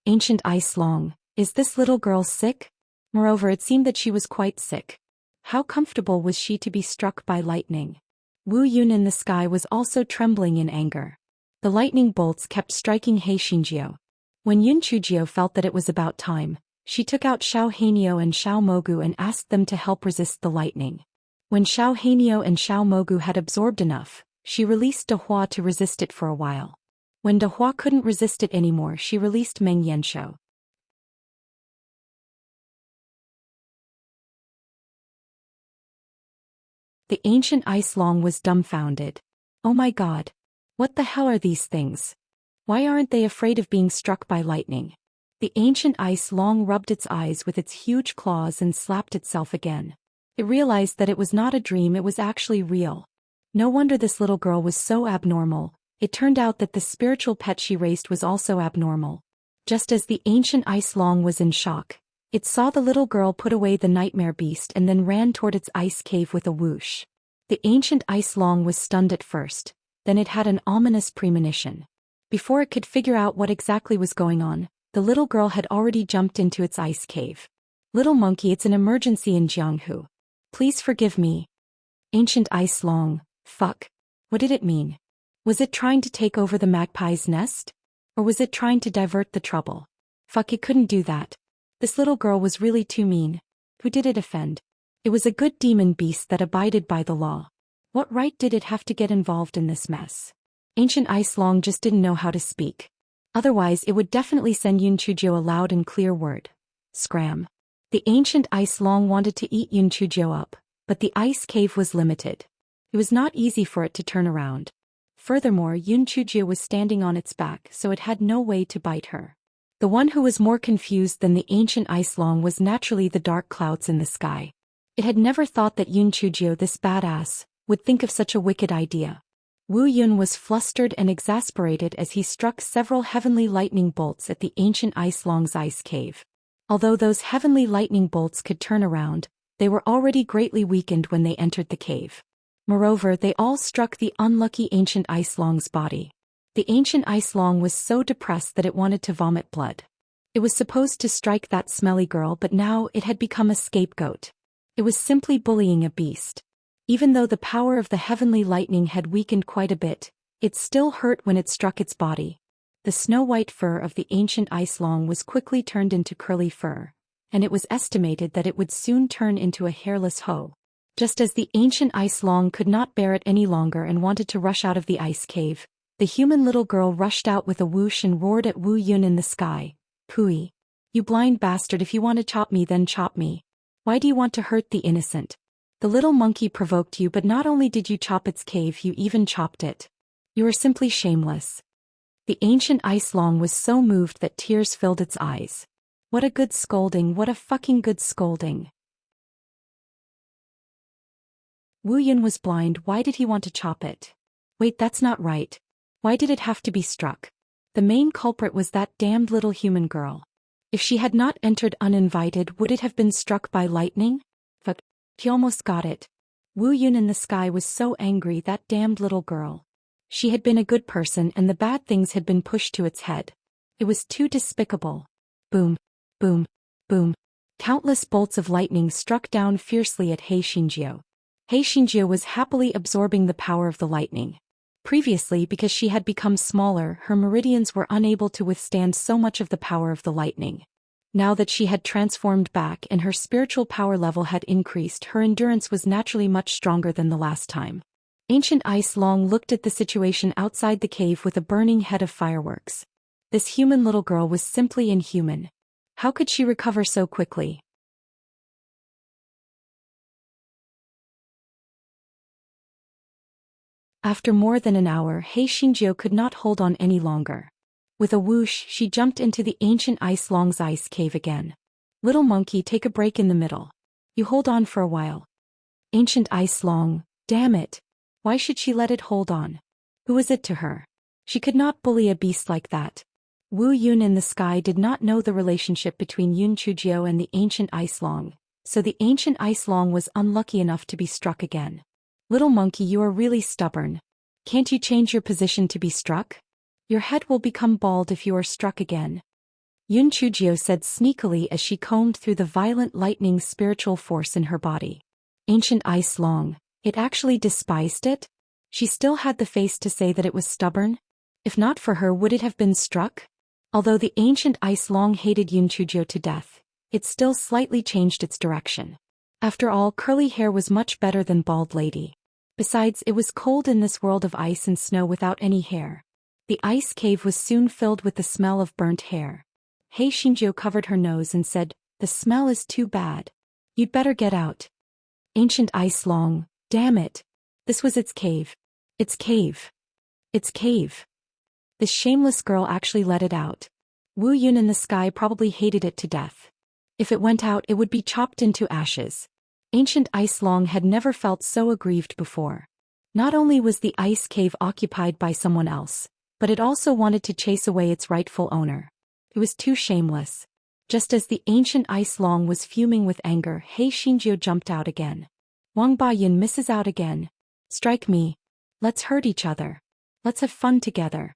Ancient Ice Long, is this little girl sick? Moreover, it seemed that she was quite sick. How comfortable was she to be struck by lightning? Wu Yun in the sky was also trembling in anger. The lightning bolts kept striking Heishinjio. When Yunchujio felt that it was about time, she took out Xiao Hanyo and Xiao Mogu and asked them to help resist the lightning. When Xiao Hanyo and Xiao Mogu had absorbed enough, she released De Hua to resist it for a while. When De Hua couldn't resist it anymore, she released Meng Yanshou. The ancient Ice Long was dumbfounded. Oh my god. What the hell are these things? Why aren't they afraid of being struck by lightning? The ancient Ice Long rubbed its eyes with its huge claws and slapped itself again. It realized that it was not a dream, it was actually real. No wonder this little girl was so abnormal. It turned out that the spiritual pet she raised was also abnormal. Just as the ancient Ice Long was in shock, it saw the little girl put away the nightmare beast and then ran toward its ice cave with a whoosh. The ancient Ice Long was stunned at first, then it had an ominous premonition. Before it could figure out what exactly was going on, the little girl had already jumped into its ice cave. "Little monkey, it's an emergency in Jianghu. Please forgive me." Ancient Ice Long, fuck. What did it mean? Was it trying to take over the magpie's nest? Or was it trying to divert the trouble? Fuck, it couldn't do that. This little girl was really too mean. Who did it offend? It was a good demon beast that abided by the law. What right did it have to get involved in this mess? Ancient Ice Long just didn't know how to speak. Otherwise, it would definitely send Yunchujio a loud and clear word. Scram. The ancient Ice Long wanted to eat Yunchujio up, but the ice cave was limited. It was not easy for it to turn around. Furthermore, Yunchujio was standing on its back, so it had no way to bite her. The one who was more confused than the ancient Ice Long was naturally the dark clouds in the sky. It had never thought that Yunchujio, this badass, would think of such a wicked idea. Wu Yun was flustered and exasperated as he struck several heavenly lightning bolts at the ancient Ice Long's ice cave. Although those heavenly lightning bolts could turn around, they were already greatly weakened when they entered the cave. Moreover, they all struck the unlucky ancient Ice Long's body. The ancient Ice Long was so depressed that it wanted to vomit blood. It was supposed to strike that smelly girl, but now it had become a scapegoat. It was simply bullying a beast. Even though the power of the heavenly lightning had weakened quite a bit, it still hurt when it struck its body. The snow-white fur of the ancient ice long was quickly turned into curly fur, and it was estimated that it would soon turn into a hairless hoe. Just as the ancient ice long could not bear it any longer and wanted to rush out of the ice cave, the human little girl rushed out with a whoosh and roared at Wu Yun in the sky. "Pooey! You blind bastard, if you want to chop me then chop me. Why do you want to hurt the innocent? The little monkey provoked you, but not only did you chop its cave, you even chopped it. You are simply shameless." The ancient ice long was so moved that tears filled its eyes. What a good scolding, what a fucking good scolding. Wu Yun was blind. Why did he want to chop it? Wait, that's not right. Why did it have to be struck? The main culprit was that damned little human girl. If she had not entered uninvited, would it have been struck by lightning? Fuck, he almost got it. Wu Yun in the sky was so angry, that damned little girl. She had been a good person and the bad things had been pushed to its head. It was too despicable. Boom, boom, boom. Countless bolts of lightning struck down fiercely at He Xinjiu. He Xinjiu was happily absorbing the power of the lightning. Previously, because she had become smaller, her meridians were unable to withstand so much of the power of the lightning. Now that she had transformed back and her spiritual power level had increased, her endurance was naturally much stronger than the last time. Ancient Ice Long looked at the situation outside the cave with a burning head of fireworks. This human little girl was simply inhuman. How could she recover so quickly? After more than an hour, He Xinjiu could not hold on any longer. With a whoosh, she jumped into the ancient Ice Long's ice cave again. "Little monkey, take a break in the middle. You hold on for a while." Ancient Ice Long, damn it. Why should she let it hold on? Who was it to her? She could not bully a beast like that. Wu Yun in the sky did not know the relationship between Yun Chujiu and the ancient Ice Long, so the ancient Ice Long was unlucky enough to be struck again. "Little monkey, you are really stubborn. Can't you change your position to be struck? Your head will become bald if you are struck again." Yun Chujiu said sneakily as she combed through the violent lightning spiritual force in her body. Ancient Ice Long, it actually despised it? She still had the face to say that it was stubborn? If not for her, would it have been struck? Although the ancient Ice Long hated Yun Chujiu to death, it still slightly changed its direction. After all, curly hair was much better than bald lady. Besides, it was cold in this world of ice and snow without any hair. The ice cave was soon filled with the smell of burnt hair. He Xinjiu covered her nose and said, "The smell is too bad. You'd better get out." Ancient Ice Long, damn it. This was its cave. Its cave. Its cave. This shameless girl actually let it out. Wu Yun in the sky probably hated it to death. If it went out, it would be chopped into ashes. Ancient Ice Long had never felt so aggrieved before. Not only was the ice cave occupied by someone else, but it also wanted to chase away its rightful owner. It was too shameless. Just as the ancient Ice Long was fuming with anger, He Xinjiu jumped out again. "Wang Bayin misses out again. Strike me. Let's hurt each other. Let's have fun together."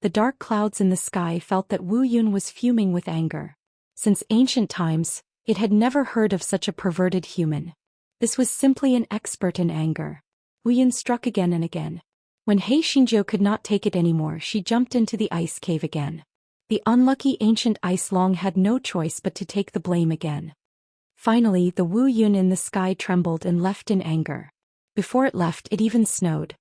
The dark clouds in the sky felt that Wu Yun was fuming with anger. Since ancient times, it had never heard of such a perverted human. This was simply an expert in anger. Wu Yun struck again and again. When He Xinjiu could not take it anymore, she jumped into the ice cave again. The unlucky ancient Ice Long had no choice but to take the blame again. Finally, the Wu Yun in the sky trembled and left in anger. Before it left, it even snowed.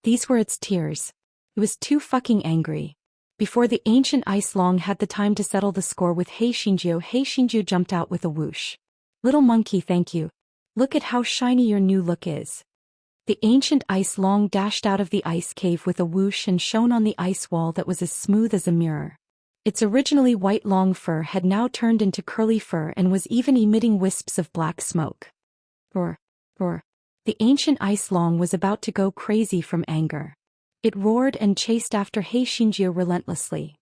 These were its tears. It was too fucking angry. Before the ancient Ice Long had the time to settle the score with He Xinjiu jumped out with a whoosh. "Little monkey, thank you. Look at how shiny your new look is." The ancient Ice Long dashed out of the ice cave with a whoosh and shone on the ice wall that was as smooth as a mirror. Its originally white long fur had now turned into curly fur and was even emitting wisps of black smoke. Roar, roar. The ancient Ice Long was about to go crazy from anger. It roared and chased after He Xinjiu relentlessly.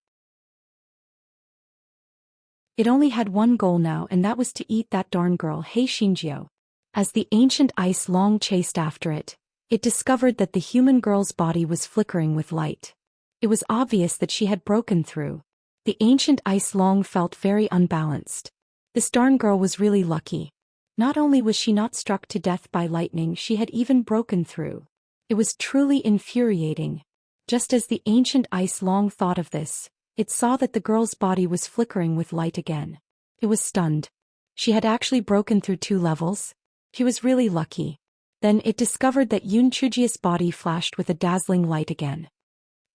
It only had one goal now, and that was to eat that darn girl, He Xinjiu. As the ancient Ice Long chased after it, it discovered that the human girl's body was flickering with light. It was obvious that she had broken through. The ancient Ice Long felt very unbalanced. This darn girl was really lucky. Not only was she not struck to death by lightning, she had even broken through. It was truly infuriating. Just as the ancient ice long thought of this, it saw that the girl's body was flickering with light again. It was stunned. She had actually broken through 2 levels. She was really lucky. Then it discovered that Yoon Choo-ji's body flashed with a dazzling light again.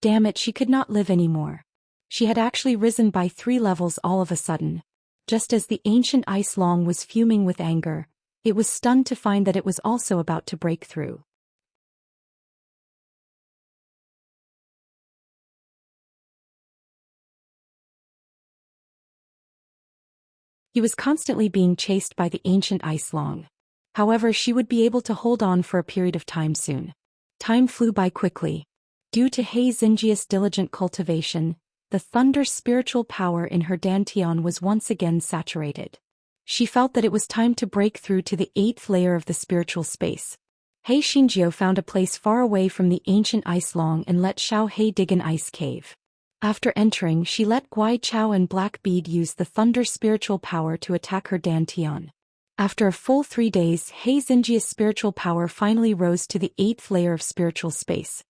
Damn it, she could not live anymore. She had actually risen by 3 levels all of a sudden. Just as the ancient ice long was fuming with anger, it was stunned to find that it was also about to break through. He was constantly being chased by the ancient ice long. However, she would be able to hold on for a period of time soon. Time flew by quickly. Due to Hei Xinjia's diligent cultivation, the thunder spiritual power in her dantian was once again saturated. She felt that it was time to break through to the 8th layer of the spiritual space. Hei Xinjiao found a place far away from the ancient ice long and let Xiao Hei dig an ice cave. After entering, she let Guai Chao and Black Bead use the thunder spiritual power to attack her dantian. After a full 3 days, Hei Xinjia's spiritual power finally rose to the 8th layer of spiritual space.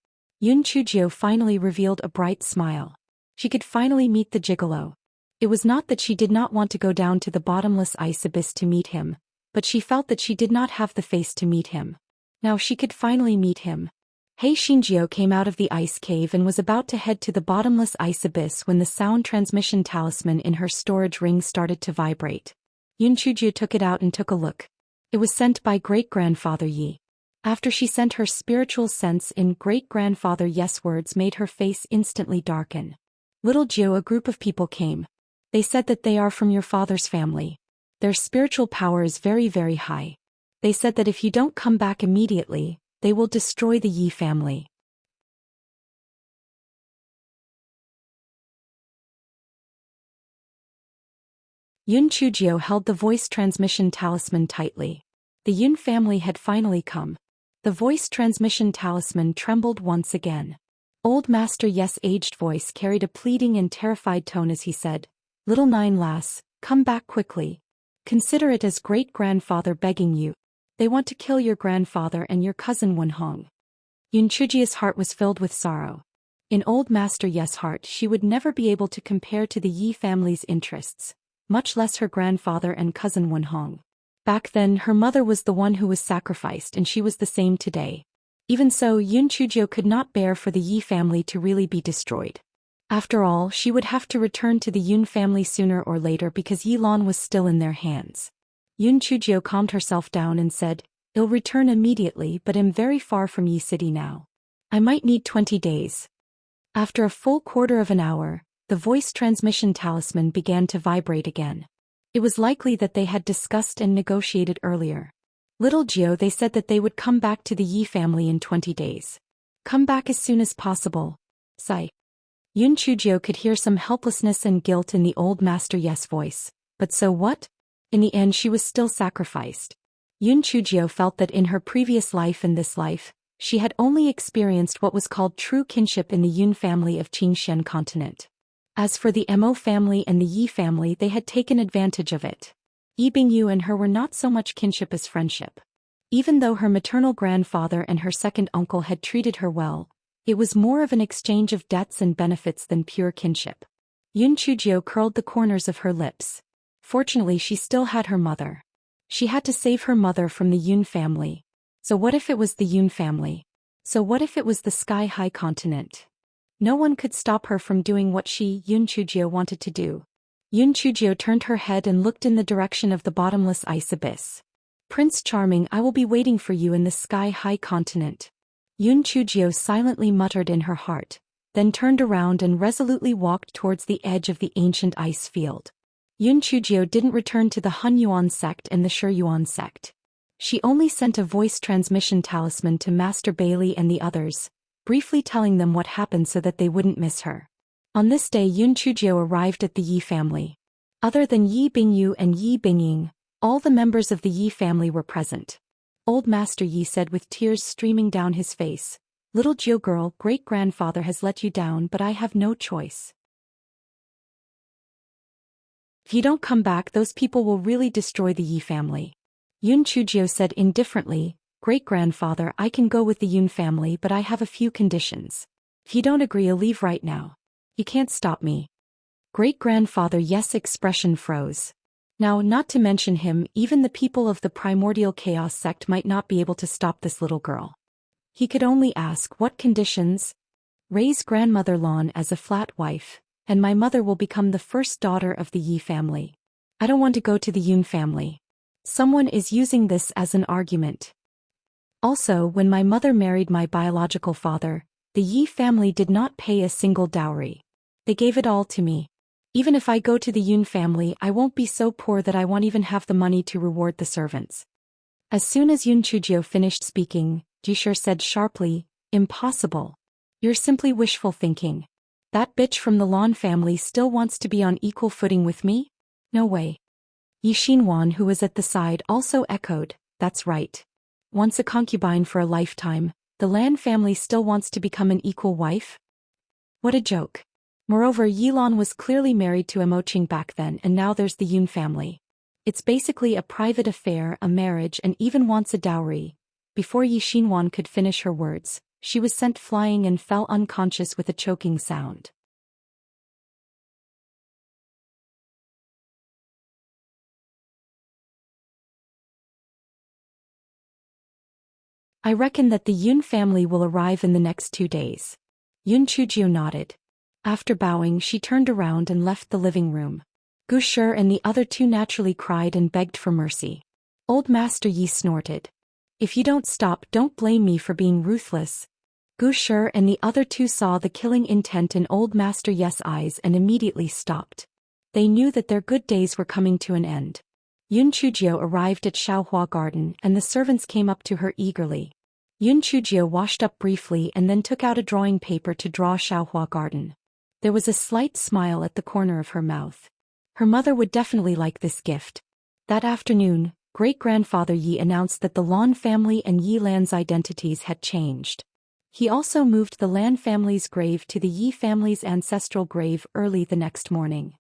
Yoon Choo-jiao finally revealed a bright smile. She could finally meet the gigolo. It was not that she did not want to go down to the bottomless ice abyss to meet him, but she felt that she did not have the face to meet him. Now she could finally meet him. Hei Xinjiao came out of the ice cave and was about to head to the bottomless ice abyss when the sound transmission talisman in her storage ring started to vibrate. Yoon Choo-jiao took it out and took a look. It was sent by great-grandfather Yi. After she sent her spiritual sense in great-grandfather Yes words made her face instantly darken. Little Jiao, a group of people came. They said that they are from your father's family. Their spiritual power is very, very high. They said that if you don't come back immediately, they will destroy the Yi family. Yoon Choo-jiao held the voice transmission talisman tightly. The Yoon family had finally come. The voice transmission talisman trembled once again. Old Master Yes' aged voice carried a pleading and terrified tone as he said, "Little Nine lass, come back quickly. Consider it as great-grandfather begging you. They want to kill your grandfather and your cousin Wonhong." Yoon Choo-jia's heart was filled with sorrow. In Old Master Yes' heart she would never be able to compare to the Yi family's interests, much less her grandfather and cousin Wonhong. Back then her mother was the one who was sacrificed and she was the same today. Even so, Yoon Choo-jiao could not bear for the Yi family to really be destroyed. After all, she would have to return to the Yoon family sooner or later because Yilan was still in their hands. Yoon Choo-jiao calmed herself down and said, "I'll return immediately, but am very far from Yi City now. I might need 20 days. After a full quarter of an hour, the voice transmission talisman began to vibrate again. It was likely that they had discussed and negotiated earlier. Little Jiao, they said that they would come back to the Yi family in 20 days. Come back as soon as possible. Sigh. Yoon Choo-jiao could hear some helplessness and guilt in the old Master Yes voice. But so what? In the end she was still sacrificed. Yoon Choo-jiao felt that in her previous life and this life, she had only experienced what was called true kinship in the Yoon family of Qingxian continent. As for the Mo family and the Yi family, they had taken advantage of it. Yi Bingyu and her were not so much kinship as friendship. Even though her maternal grandfather and her second uncle had treated her well, it was more of an exchange of debts and benefits than pure kinship. Yoon Choo-jiao curled the corners of her lips. Fortunately she still had her mother. She had to save her mother from the Yoon family. So what if it was the Yoon family? So what if it was the sky-high continent? No one could stop her from doing what she, Yoon Choo-jiao, wanted to do. Yoon Choo-jiao turned her head and looked in the direction of the bottomless ice abyss. "Prince Charming, I will be waiting for you in the sky-high continent." Yoon Choo-jiao silently muttered in her heart, then turned around and resolutely walked towards the edge of the ancient ice field. Yoon Choo-jiao didn't return to the Hun Yuan sect and the Shi Yuan sect. She only sent a voice transmission talisman to Master Bailey and the others, briefly telling them what happened so that they wouldn't miss her. On this day Yoon Choo-jiao arrived at the Yi family. Other than Yi Bingyu and Yi Bingying, all the members of the Yi family were present. Old Master Yi said with tears streaming down his face, "Little Jiao girl, great-grandfather has let you down, but I have no choice. If you don't come back, those people will really destroy the Yi family. Yun Chujio said indifferently, "Great-grandfather, I can go with the Yun family, but I have a few conditions. If you don't agree, I'll leave right now. You can't stop me." Great-grandfather Yes' expression froze. Now, not to mention him, even the people of the Primordial Chaos sect might not be able to stop this little girl. He could only ask, "What conditions?" "Raise grandmother Lon as a flat wife, and my mother will become the first daughter of the Yi family. I don't want to go to the Yun family. Someone is using this as an argument. Also, when my mother married my biological father, the Yi family did not pay a single dowry. They gave it all to me. Even if I go to the Yun family, I won't be so poor that I won't even have the money to reward the servants." As soon as Yun Chujio finished speaking, Jishur said sharply, "Impossible. You're simply wishful thinking. That bitch from the Lon family still wants to be on equal footing with me? No way." Yi Xinhuan, who was at the side, also echoed, "That's right. Once a concubine for a lifetime, the Lan family still wants to become an equal wife? What a joke." Moreover, Yilan was clearly married to Emoching back then, and now there's the Yun family. It's basically a private affair, a marriage, and even wants a dowry. Before Yi Xinhuan could finish her words, she was sent flying and fell unconscious with a choking sound. "I reckon that the Yun family will arrive in the next 2 days." Yun Chujio nodded. After bowing, she turned around and left the living room. Gu Shi and the other two naturally cried and begged for mercy. Old Master Yi snorted. "If you don't stop, don't blame me for being ruthless." Gu Shi and the other two saw the killing intent in Old Master Yi's eyes and immediately stopped. They knew that their good days were coming to an end. Yun Chujio arrived at Xiaohua Garden and the servants came up to her eagerly. Yun Chujio washed up briefly and then took out a drawing paper to draw Xiaohua Garden. There was a slight smile at the corner of her mouth. Her mother would definitely like this gift. That afternoon, great-grandfather Yi announced that the Lan family and Yi Lan's identities had changed. He also moved the Lan family's grave to the Yi family's ancestral grave early the next morning.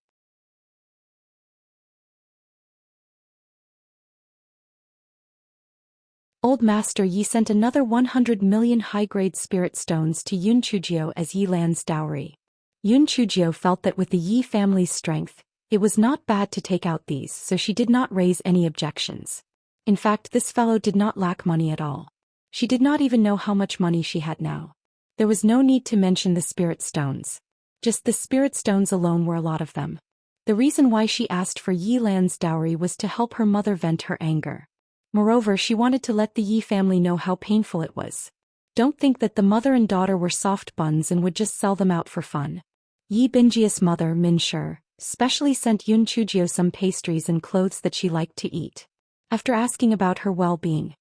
Old Master Yi sent another 100 million high-grade spirit stones to Yun Chujio as Yi Lan's dowry. Yun Chujio felt that with the Yi family's strength, it was not bad to take out these, so she did not raise any objections. In fact, this fellow did not lack money at all. She did not even know how much money she had now. There was no need to mention the spirit stones. Just the spirit stones alone were a lot of them. The reason why she asked for Yi Lan's dowry was to help her mother vent her anger. Moreover, she wanted to let the Yi family know how painful it was. Don't think that the mother and daughter were soft buns and would just sell them out for fun. Yi Binjia's mother, Min Shi, specially sent Yun Chujio some pastries and clothes that she liked to eat. After asking about her well-being,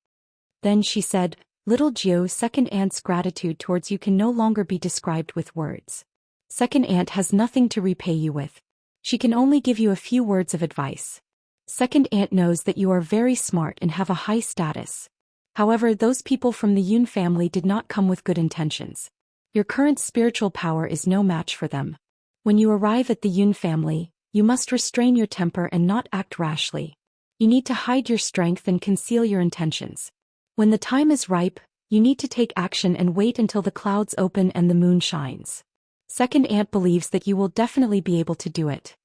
then she said, "Little Jio, second aunt's gratitude towards you can no longer be described with words. Second aunt has nothing to repay you with. She can only give you a few words of advice. Second aunt knows that you are very smart and have a high status. However, those people from the Yun family did not come with good intentions. Your current spiritual power is no match for them. When you arrive at the Yun family, you must restrain your temper and not act rashly. You need to hide your strength and conceal your intentions. When the time is ripe, you need to take action and wait until the clouds open and the moon shines. Second aunt believes that you will definitely be able to do it."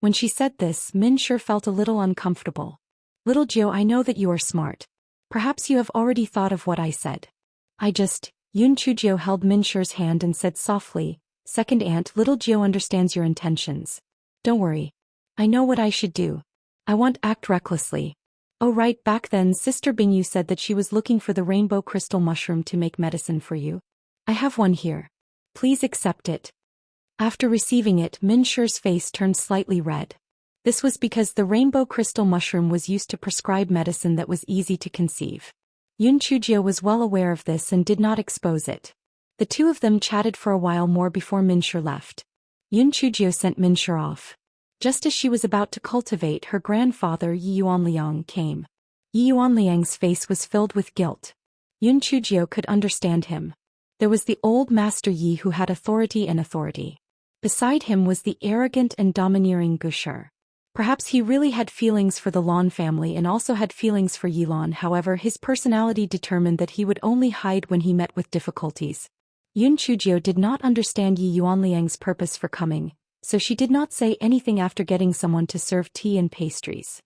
When she said this, Min Shi felt a little uncomfortable. "Little Jio, I know that you are smart. Perhaps you have already thought of what I said. Yun Chujio held Min Shi's hand and said softly, "Second aunt, little Jio understands your intentions. Don't worry. I know what I should do. I won't act recklessly." "Oh right, back then Sister Bingyu said that she was looking for the rainbow crystal mushroom to make medicine for you. I have one here. Please accept it." After receiving it, Min Shi's face turned slightly red. This was because the rainbow crystal mushroom was used to prescribe medicine that was easy to conceive. Yun Chujio was well aware of this and did not expose it. The two of them chatted for a while more before Min Shi left. Yun Chujio sent Min Shi off. Just as she was about to cultivate, her grandfather Yi Yuanliang came. Yi Yuanliang's face was filled with guilt. Yun Chujio could understand him. There was the old Master Yi who had authority and authority. Beside him was the arrogant and domineering Gu Shi. Perhaps he really had feelings for the Lan family and also had feelings for Yilan. However, his personality determined that he would only hide when he met with difficulties. Yun Chujio did not understand Yi Yuanliang's purpose for coming, so she did not say anything after getting someone to serve tea and pastries.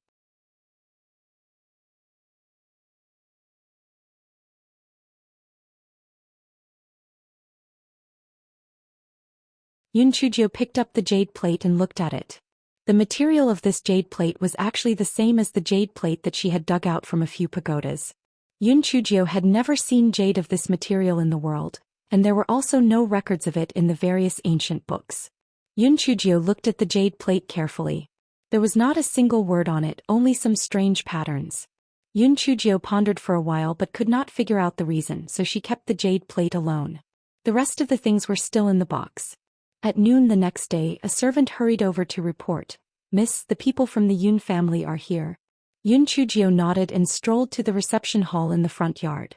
Yun Chujio picked up the jade plate and looked at it. The material of this jade plate was actually the same as the jade plate that she had dug out from a few pagodas. Yun Chujio had never seen jade of this material in the world, and there were also no records of it in the various ancient books. Yun Chujio looked at the jade plate carefully. There was not a single word on it, only some strange patterns. Yun Chujio pondered for a while but could not figure out the reason, so she kept the jade plate alone. The rest of the things were still in the box. At noon the next day, a servant hurried over to report, "Miss, the people from the Yun family are here." Yun Chujio nodded and strolled to the reception hall in the front yard.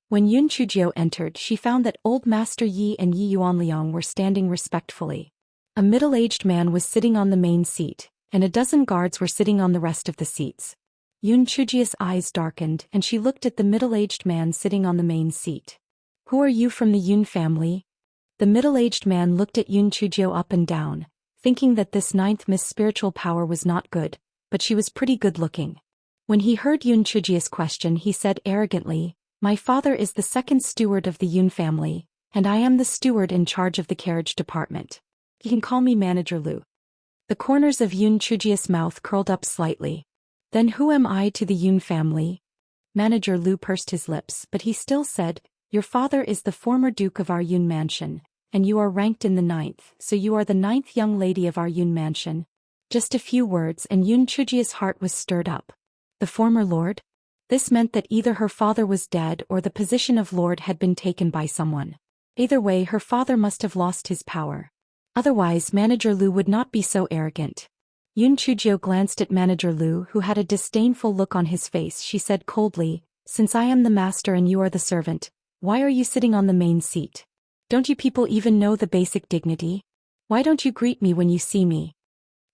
When Yun Chujio entered, she found that Old Master Yi and Yi Yuanliang were standing respectfully. A middle-aged man was sitting on the main seat, and a dozen guards were sitting on the rest of the seats. Yun Chujio's eyes darkened, and she looked at the middle-aged man sitting on the main seat. "Who are you from the Yun family?" The middle-aged man looked at Yun Chujio up and down, thinking that this ninth Miss Spiritual Power was not good, but she was pretty good-looking. When he heard Yun Chujio's question, he said arrogantly, "My father is the second steward of the Yun family, and I am the steward in charge of the carriage department. You can call me Manager Lu." The corners of Yun Chujio's mouth curled up slightly. "Then who am I to the Yun family?" Manager Lu pursed his lips, but he still said, "Your father is the former duke of our Yun mansion, and you are ranked in the 9th, so you are the 9th young lady of our Yun mansion." Just a few words and Yun Chujio's heart was stirred up. The former lord? This meant that either her father was dead or the position of lord had been taken by someone. Either way, her father must have lost his power. Otherwise, Manager Lu would not be so arrogant. Yun Chujio glanced at Manager Lu, who had a disdainful look on his face. She said coldly, "Since I am the master and you are the servant, why are you sitting on the main seat? Don't you people even know the basic dignity? Why don't you greet me when you see me?"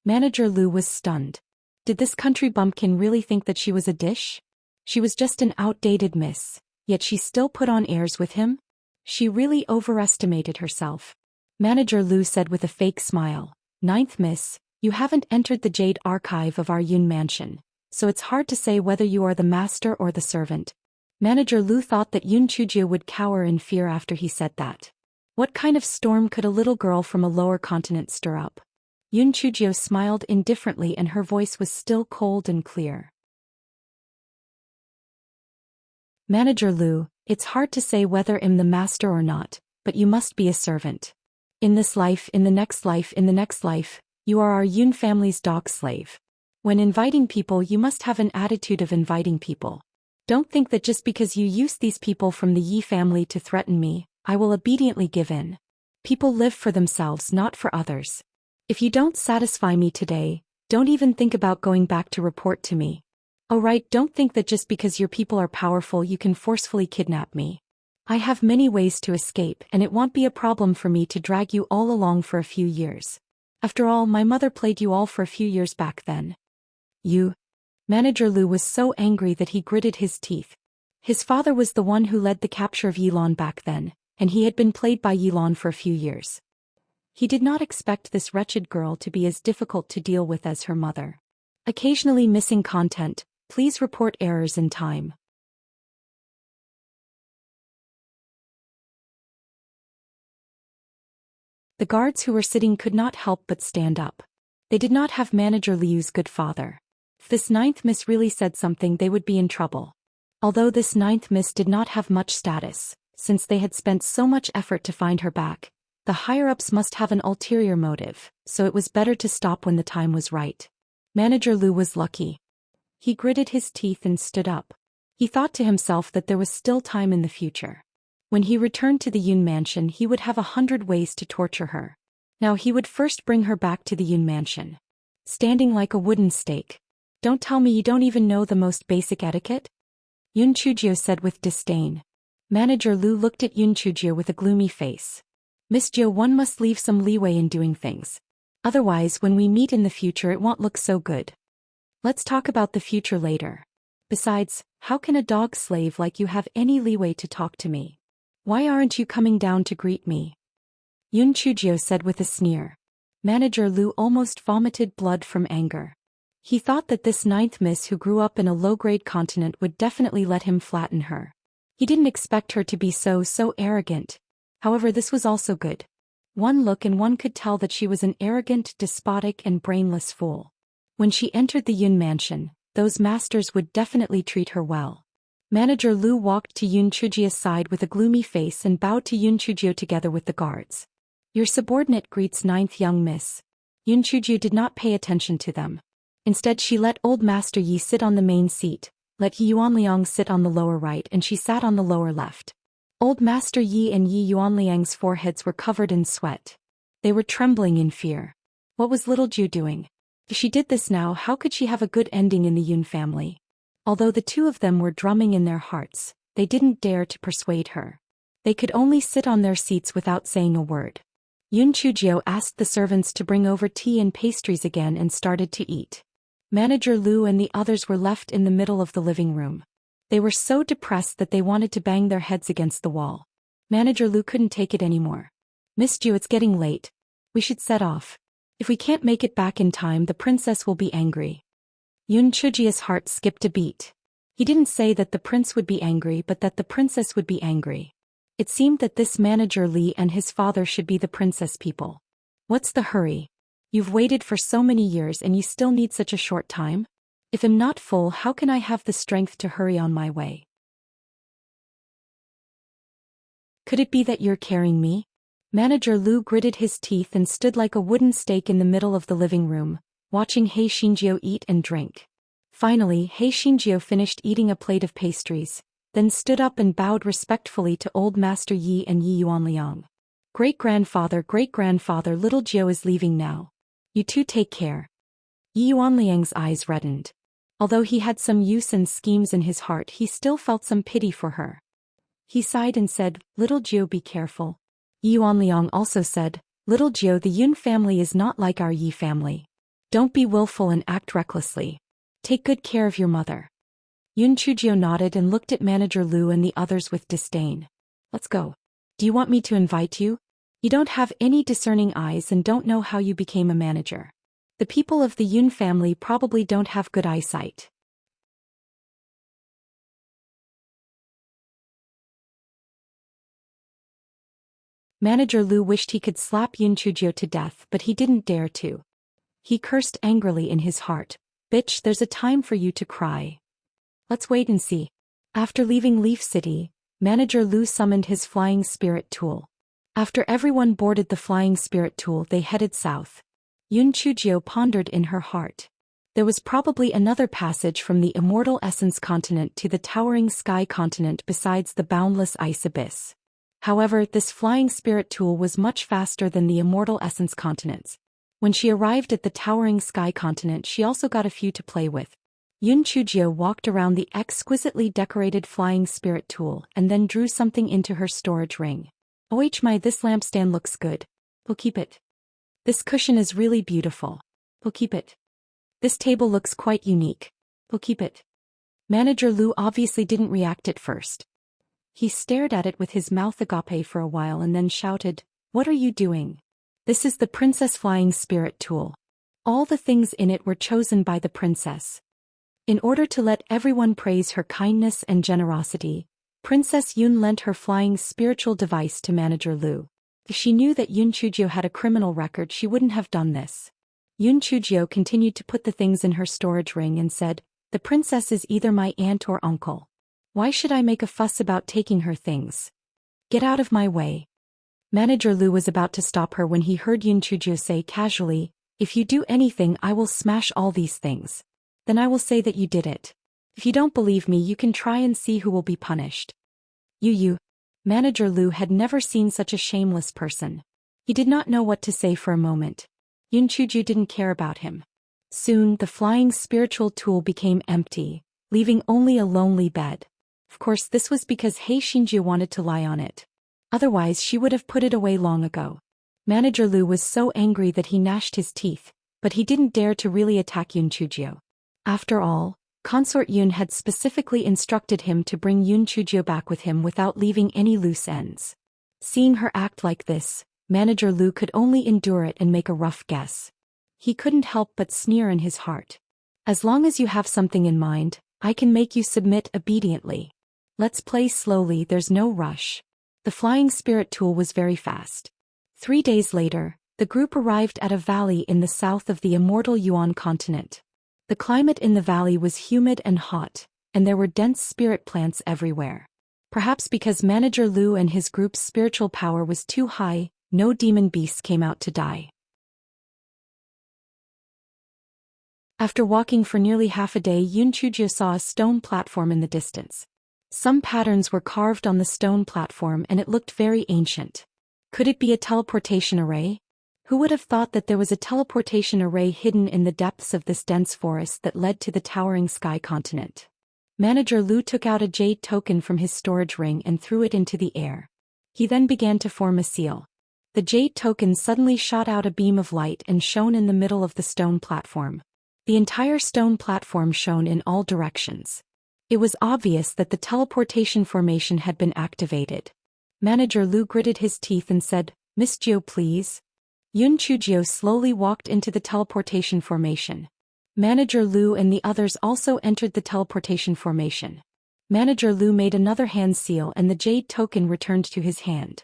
Manager Lu was stunned. Did this country bumpkin really think that she was a dish? She was just an outdated miss, yet she still put on airs with him? She really overestimated herself. Manager Lu said with a fake smile, "Ninth miss, you haven't entered the jade archive of our Yun mansion, so it's hard to say whether you are the master or the servant." Manager Lu thought that Yun Chujio would cower in fear after he said that. What kind of storm could a little girl from a lower continent stir up? Yun Chujio smiled indifferently and her voice was still cold and clear. "Manager Lu, it's hard to say whether I'm the master or not, but you must be a servant. In this life, in the next life, in the next life, you are our Yun family's dog slave. When inviting people, you must have an attitude of inviting people. Don't think that just because you use these people from the Yi family to threaten me, I will obediently give in. People live for themselves, not for others. If you don't satisfy me today, don't even think about going back to report to me. Oh right, don't think that just because your people are powerful you can forcefully kidnap me. I have many ways to escape and it won't be a problem for me to drag you all along for a few years. After all, my mother played you all for a few years back then." "You?" Manager Lu was so angry that he gritted his teeth. His father was the one who led the capture of Yilan back then, and he had been played by Yilan for a few years. He did not expect this wretched girl to be as difficult to deal with as her mother. Occasionally missing content, please report errors in time. The guards who were sitting could not help but stand up. They did not have Manager Liu's good father. If this ninth miss really said something, they would be in trouble. Although this ninth miss did not have much status, since they had spent so much effort to find her back, the higher-ups must have an ulterior motive, so it was better to stop when the time was right. Manager Lu was lucky. He gritted his teeth and stood up. He thought to himself that there was still time in the future. When he returned to the Yun mansion, he would have 100 ways to torture her. Now he would first bring her back to the Yun mansion. Standing like a wooden stake. Don't tell me you don't even know the most basic etiquette? Yun Chujio said with disdain. Manager Lu looked at Yun Chujio with a gloomy face. Miss Jio, one must leave some leeway in doing things. Otherwise, when we meet in the future, it won't look so good. Let's talk about the future later. Besides, how can a dog slave like you have any leeway to talk to me? Why aren't you coming down to greet me? Yun Chujio said with a sneer. Manager Lu almost vomited blood from anger. He thought that this ninth miss who grew up in a low-grade continent would definitely let him flatten her. He didn't expect her to be so arrogant. However, this was also good. One look and one could tell that she was an arrogant, despotic and brainless fool. When she entered the Yun mansion, those masters would definitely treat her well. Manager Lu walked to Yun Chujio's side with a gloomy face and bowed to Yun Chujio together with the guards. Your subordinate greets ninth young miss. Yun Chujio did not pay attention to them. Instead, she let old Master Yi sit on the main seat, let Yi Yuanliang sit on the lower right, and she sat on the lower left. Old Master Yi and Yi Yuanliang's foreheads were covered in sweat. They were trembling in fear. What was little Ju doing? If she did this now, how could she have a good ending in the Yun family? Although the two of them were drumming in their hearts, they didn't dare to persuade her. They could only sit on their seats without saying a word. Yun Chujio asked the servants to bring over tea and pastries again and started to eat. Manager Lu and the others were left in the middle of the living room. They were so depressed that they wanted to bang their heads against the wall. Manager Lu couldn't take it anymore. Miss Ju, it's getting late. We should set off. If we can't make it back in time, the princess will be angry. Yun Chujio's heart skipped a beat. He didn't say that the prince would be angry, but that the princess would be angry. It seemed that this Manager Li and his father should be the princess people. What's the hurry? You've waited for so many years and you still need such a short time? If I'm not full, how can I have the strength to hurry on my way? Could it be that you're carrying me? Manager Lu gritted his teeth and stood like a wooden stake in the middle of the living room, watching He Xinjiu eat and drink. Finally, He Xinjiu finished eating a plate of pastries, then stood up and bowed respectfully to old Master Yi and Yi Yuanliang. Great-grandfather, little Jiu is leaving now. You two take care. Yi Yuanliang's eyes reddened. Although he had some use and schemes in his heart, he still felt some pity for her. He sighed and said, Little Jiu, be careful. Yi Yuanliang also said, Little Jiu, the Yun family is not like our Yi family. Don't be willful and act recklessly. Take good care of your mother. Yun Chujio nodded and looked at Manager Lu and the others with disdain. Let's go. Do you want me to invite you? You don't have any discerning eyes and don't know how you became a manager. The people of the Yun family probably don't have good eyesight. Manager Lu wished he could slap Yun Chujio to death, but he didn't dare to. He cursed angrily in his heart. Bitch, there's a time for you to cry. Let's wait and see. After leaving Leaf City, Manager Lu summoned his flying spirit tool. After everyone boarded the flying spirit tool, they headed south. Yun Chujio pondered in her heart. There was probably another passage from the immortal essence continent to the towering sky continent besides the boundless ice abyss. However, this flying spirit tool was much faster than the immortal essence continents. When she arrived at the towering sky continent, she also got a few to play with. Yun Chujio walked around the exquisitely decorated flying spirit tool and then drew something into her storage ring. Oh my, this lampstand looks good. We'll keep it. This cushion is really beautiful. We'll keep it. This table looks quite unique. We'll keep it. Manager Lu obviously didn't react at first. He stared at it with his mouth agape for a while and then shouted, What are you doing? This is the Princess Flying Spirit Tool. All the things in it were chosen by the princess. In order to let everyone praise her kindness and generosity, Princess Yun lent her flying spiritual device to Manager Lu. If she knew that Yun Chujio had a criminal record, she wouldn't have done this. Yun Chujio continued to put the things in her storage ring and said, The princess is either my aunt or uncle. Why should I make a fuss about taking her things? Get out of my way. Manager Lu was about to stop her when he heard Yun Chujio say casually, If you do anything, I will smash all these things. Then I will say that you did it. If you don't believe me, you can try and see who will be punished. You. Manager Lu had never seen such a shameless person. He did not know what to say for a moment. Yun Chujio didn't care about him. Soon, the flying spiritual tool became empty, leaving only a lonely bed. Of course, this was because He Xinjiu wanted to lie on it. Otherwise, she would have put it away long ago. Manager Lu was so angry that he gnashed his teeth, but he didn't dare to really attack Yun Chujio. After all, Consort Yun had specifically instructed him to bring Yun Chujio back with him without leaving any loose ends. Seeing her act like this, Manager Lu could only endure it and make a rough guess. He couldn't help but sneer in his heart. As long as you have something in mind, I can make you submit obediently. Let's play slowly, there's no rush. The flying spirit tool was very fast. 3 days later, the group arrived at a valley in the south of the immortal Yuan continent. The climate in the valley was humid and hot, and there were dense spirit plants everywhere. Perhaps because Manager Lu and his group's spiritual power was too high, no demon beasts came out to die. After walking for nearly half a day, Yun Chujio saw a stone platform in the distance. Some patterns were carved on the stone platform and it looked very ancient. Could it be a teleportation array? Who would have thought that there was a teleportation array hidden in the depths of this dense forest that led to the towering sky continent? Manager Lu took out a jade token from his storage ring and threw it into the air. He then began to form a seal. The jade token suddenly shot out a beam of light and shone in the middle of the stone platform. The entire stone platform shone in all directions. It was obvious that the teleportation formation had been activated. Manager Lu gritted his teeth and said, "Miss Jio, please." Yun Chujio slowly walked into the teleportation formation. Manager Lu and the others also entered the teleportation formation. Manager Lu made another hand seal and the jade token returned to his hand.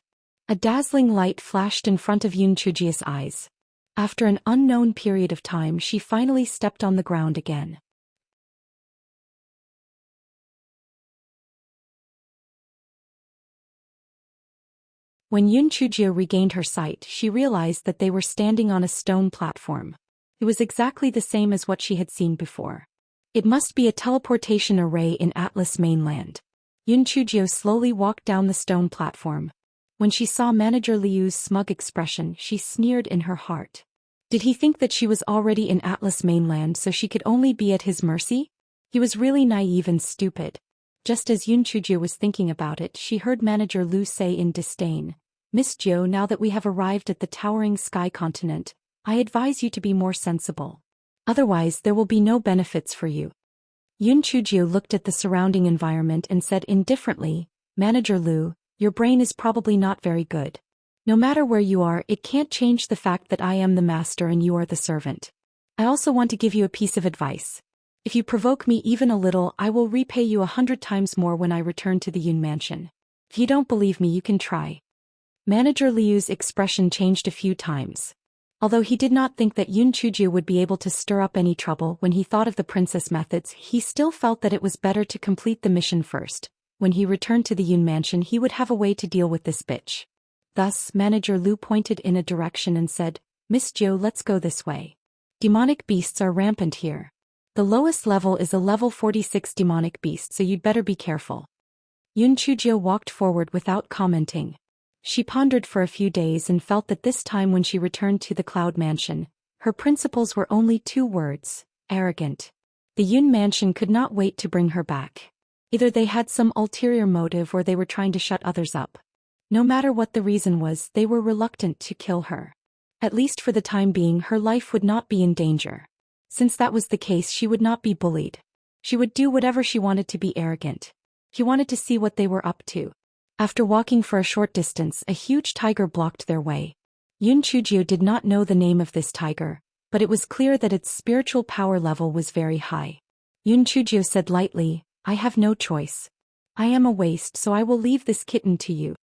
A dazzling light flashed in front of Yun Chujio's eyes. After an unknown period of time, she finally stepped on the ground again. When Yun Chujio regained her sight, she realized that they were standing on a stone platform. It was exactly the same as what she had seen before. It must be a teleportation array in Atlas mainland. Yun Chujio slowly walked down the stone platform. When she saw Manager Liu's smug expression, she sneered in her heart. Did he think that she was already in Atlas mainland so she could only be at his mercy? He was really naive and stupid. Just as Yun Chujio was thinking about it, she heard Manager Lu say in disdain, "Miss Jio, now that we have arrived at the towering sky continent, I advise you to be more sensible. Otherwise there will be no benefits for you." Yun Chujio looked at the surrounding environment and said indifferently, "Manager Lu, your brain is probably not very good. No matter where you are, it can't change the fact that I am the master and you are the servant. I also want to give you a piece of advice. If you provoke me even a little, I will repay you 100 times more when I return to the Yun mansion. If you don't believe me, you can try." Manager Liu's expression changed a few times. Although he did not think that Yun Chujio would be able to stir up any trouble when he thought of the princess methods, he still felt that it was better to complete the mission first. When he returned to the Yun mansion, he would have a way to deal with this bitch. Thus, Manager Lu pointed in a direction and said, "Miss Jio, let's go this way. Demonic beasts are rampant here. The lowest level is a level 46 demonic beast, so you'd better be careful." Yun Chujio walked forward without commenting. She pondered for a few days and felt that this time when she returned to the Cloud Mansion, her principles were only 2 words: arrogant. The Yun Mansion could not wait to bring her back. Either they had some ulterior motive or they were trying to shut others up. No matter what the reason was, they were reluctant to kill her. At least for the time being, her life would not be in danger. Since that was the case, she would not be bullied. She would do whatever she wanted to be arrogant. He wanted to see what they were up to. After walking for a short distance, a huge tiger blocked their way. Yun Chujio did not know the name of this tiger, but it was clear that its spiritual power level was very high. Yun Chujio said lightly, "I have no choice. I am a waste, so I will leave this kitten to you."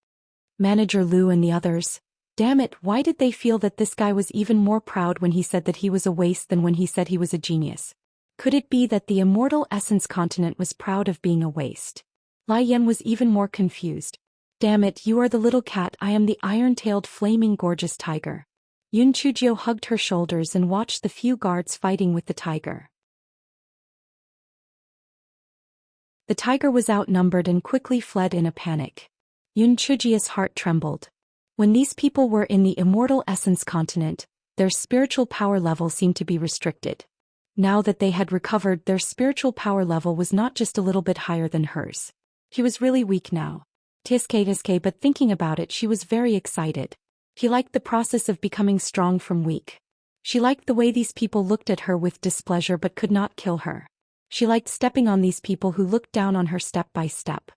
Manager Lu and the others, damn it, why did they feel that this guy was even more proud when he said that he was a waste than when he said he was a genius? Could it be that the immortal essence continent was proud of being a waste? Lai Yan was even more confused. "Damn it, you are the little cat, I am the iron-tailed flaming gorgeous tiger." Yun Chujio hugged her shoulders and watched the few guards fighting with the tiger. The tiger was outnumbered and quickly fled in a panic. Yun Chujio's heart trembled. When these people were in the immortal essence continent, their spiritual power level seemed to be restricted. Now that they had recovered, their spiritual power level was not just a little bit higher than hers. She was really weak now. Tiske, but thinking about it, she was very excited. He liked the process of becoming strong from weak. She liked the way these people looked at her with displeasure but could not kill her. She liked stepping on these people who looked down on her step by step.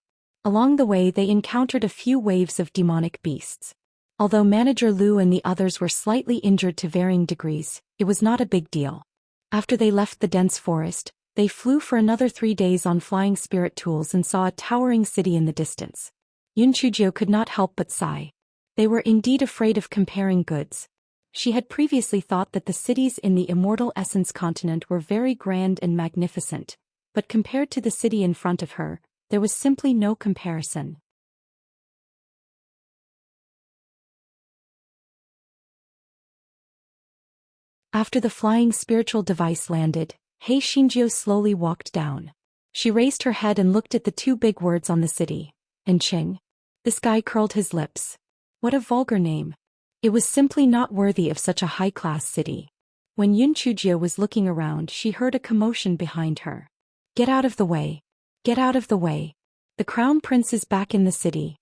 Along the way they encountered a few waves of demonic beasts. Although Manager Lu and the others were slightly injured to varying degrees, it was not a big deal. After they left the dense forest, they flew for another 3 days on flying spirit tools and saw a towering city in the distance. Yun Chujio could not help but sigh. They were indeed afraid of comparing goods. She had previously thought that the cities in the Immortal Essence continent were very grand and magnificent, but compared to the city in front of her, there was simply no comparison. After the flying spiritual device landed, Hei Shinjio slowly walked down. She raised her head and looked at the 2 big words on the city. Enching. This guy curled his lips. What a vulgar name. It was simply not worthy of such a high-class city. When Yun Chujio was looking around, she heard a commotion behind her. Get out of the way. Get out of the way. The crown prince is back in the city.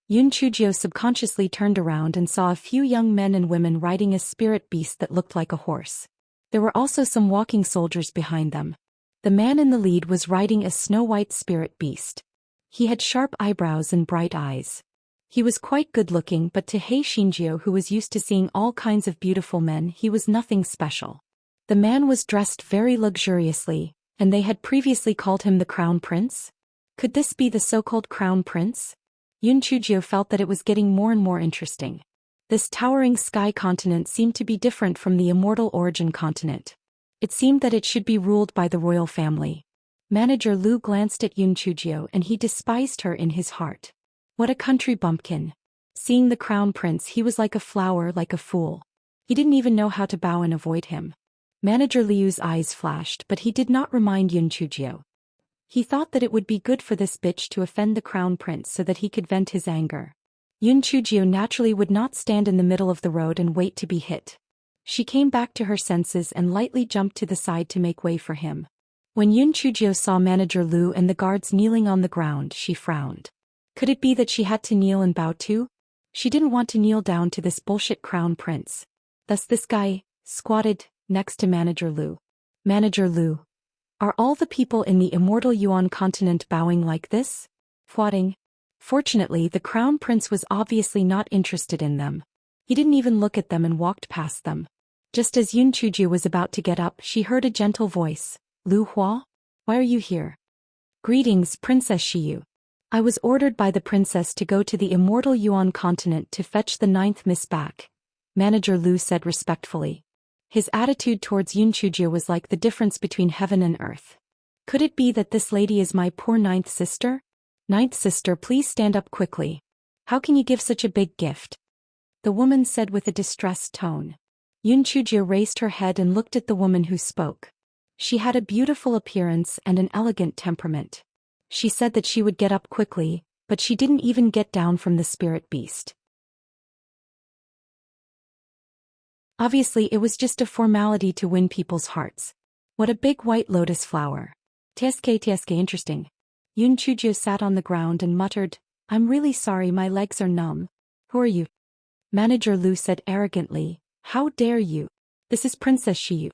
Yun Chujio subconsciously turned around and saw a few young men and women riding a spirit beast that looked like a horse. There were also some walking soldiers behind them. The man in the lead was riding a snow-white spirit beast. He had sharp eyebrows and bright eyes. He was quite good-looking, but to Hei Shinjio, who was used to seeing all kinds of beautiful men, he was nothing special. The man was dressed very luxuriously, and they had previously called him the Crown Prince? Could this be the so-called Crown Prince? Yun Chujio felt that it was getting more and more interesting. This towering sky continent seemed to be different from the Immortal Origin continent. It seemed that it should be ruled by the royal family. Manager Lu glanced at Yun Chujio and he despised her in his heart. What a country bumpkin. Seeing the crown prince, he was like a flower, like a fool. He didn't even know how to bow and avoid him. Manager Liu's eyes flashed, but he did not remind Yun Chujio. He thought that it would be good for this bitch to offend the crown prince so that he could vent his anger. Yun Chujio naturally would not stand in the middle of the road and wait to be hit. She came back to her senses and lightly jumped to the side to make way for him. When Yun Chujio saw Manager Lu and the guards kneeling on the ground, she frowned. Could it be that she had to kneel and bow too? She didn't want to kneel down to this bullshit crown prince. Thus this guy squatted next to Manager Lu. Manager Lu. Are all the people in the Immortal Yuan continent bowing like this? Squatting. Fortunately, the crown prince was obviously not interested in them. He didn't even look at them and walked past them. Just as Yun Chujio was about to get up, she heard a gentle voice. Lu Hua? Why are you here? Greetings, Princess Shiyu. I was ordered by the princess to go to the Immortal Yuan continent to fetch the 9th miss back, Manager Lu said respectfully. His attitude towards Yun Chujio was like the difference between heaven and earth. Could it be that this lady is my poor 9th sister? 9th sister, please stand up quickly. How can you give such a big gift? The woman said with a distressed tone. Yun Chujio raised her head and looked at the woman who spoke. She had a beautiful appearance and an elegant temperament. She said that she would get up quickly, but she didn't even get down from the spirit beast. Obviously, it was just a formality to win people's hearts. What a big white lotus flower. TSK interesting. Yun Chujio sat on the ground and muttered, I'm really sorry, my legs are numb. Who are you? Manager Lu said arrogantly, How dare you? This is Princess Shiyu.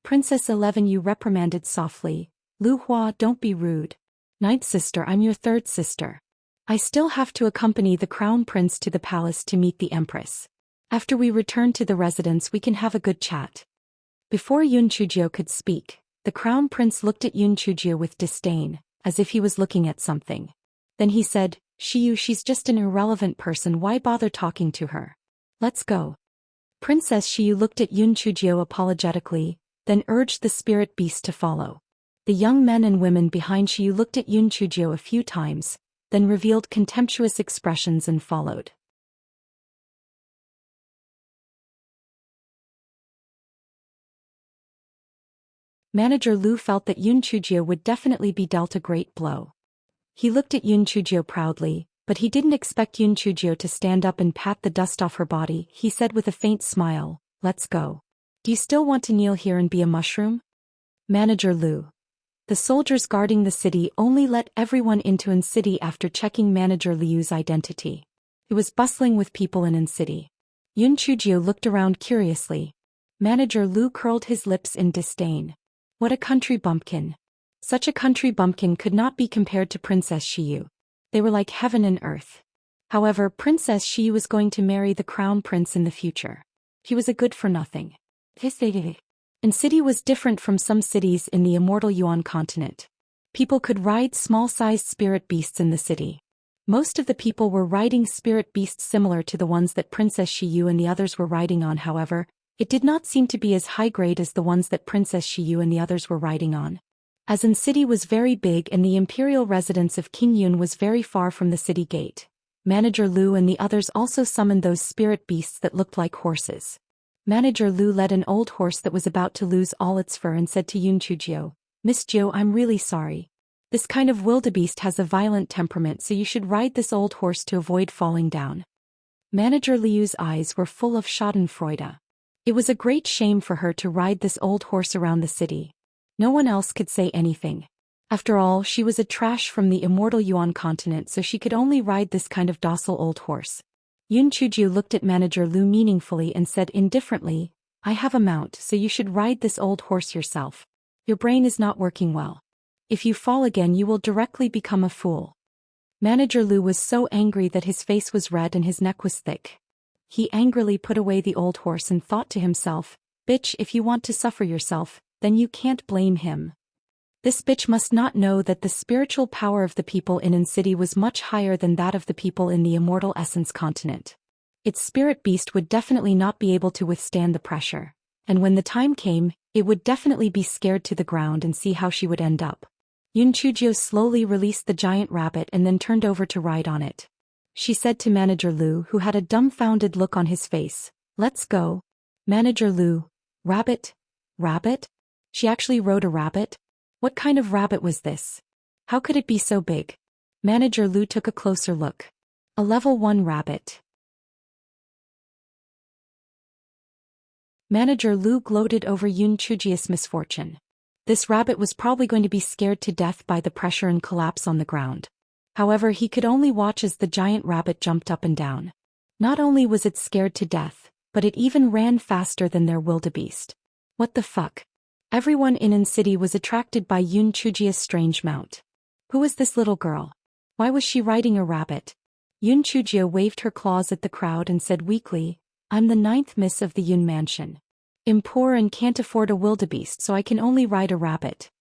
Princess 11, you reprimanded softly. Lu Hua, don't be rude. 9th sister, I'm your 3rd sister. I still have to accompany the crown prince to the palace to meet the empress. After we return to the residence we can have a good chat. Before Yun Chujio could speak, the crown prince looked at Yun Chujio with disdain, as if he was looking at something. Then he said, Shiyu, she's just an irrelevant person, why bother talking to her? Let's go. Princess Shiyu looked at Yun Chujio apologetically, then urged the spirit beast to follow. The young men and women behind Shiyu looked at Yun Chujio a few times, then revealed contemptuous expressions and followed. Manager Lu felt that Yun Chujio would definitely be dealt a great blow. He looked at Yun Chujio proudly, but he didn't expect Yun Chujio to stand up and pat the dust off her body. He said with a faint smile, Let's go. Do you still want to kneel here and be a mushroom? Manager Lu. The soldiers guarding the city only let everyone into An City after checking Manager Liu's identity. It was bustling with people in An City. Yun Chujio looked around curiously. Manager Lu curled his lips in disdain. What a country bumpkin. Such a country bumpkin could not be compared to Princess Shiyu. They were like heaven and earth. However, Princess Shiyu was going to marry the crown prince in the future. He was a good-for-nothing. And city was different from some cities in the immortal Yuan continent. People could ride small-sized spirit beasts in the city. Most of the people were riding spirit beasts similar to the ones that Princess Shiyu and the others were riding on. However, it did not seem to be as high-grade as the ones that Princess Shiyu and the others were riding on. As in city was very big and the imperial residence of King Yun was very far from the city gate. Manager Lu and the others also summoned those spirit beasts that looked like horses. Manager Lu led an old horse that was about to lose all its fur and said to Yun Chujio, Miss Jiu, I'm really sorry. This kind of wildebeest has a violent temperament, so you should ride this old horse to avoid falling down. Manager Liu's eyes were full of schadenfreude. It was a great shame for her to ride this old horse around the city. No one else could say anything. After all, she was a trash from the immortal Yuan continent, so she could only ride this kind of docile old horse. Yun Chujio looked at Manager Lu meaningfully and said indifferently, I have a mount, so you should ride this old horse yourself. Your brain is not working well. If you fall again, you will directly become a fool. Manager Lu was so angry that his face was red and his neck was thick. He angrily put away the old horse and thought to himself, bitch, if you want to suffer yourself, then you can't blame him. This bitch must not know that the spiritual power of the people in city was much higher than that of the people in the immortal essence continent. Its spirit beast would definitely not be able to withstand the pressure. And when the time came, it would definitely be scared to the ground and see how she would end up. Yun Chujio slowly released the giant rabbit and then turned over to ride on it. She said to Manager Lu, who had a dumbfounded look on his face, let's go. Manager Lu, rabbit? Rabbit? She actually rode a rabbit? What kind of rabbit was this? How could it be so big? Manager Lu took a closer look. A level 1 rabbit. Manager Lu gloated over Yun Chujio's misfortune. This rabbit was probably going to be scared to death by the pressure and collapse on the ground. However, he could only watch as the giant rabbit jumped up and down. Not only was it scared to death, but it even ran faster than their wildebeest. What the fuck? Everyone in city was attracted by Yun Chujio's strange mount. Who was this little girl? Why was she riding a rabbit? Yun Chujio waved her claws at the crowd and said weakly, I'm the 9th miss of the Yun mansion. I'm poor and can't afford a wildebeest, so I can only ride a rabbit.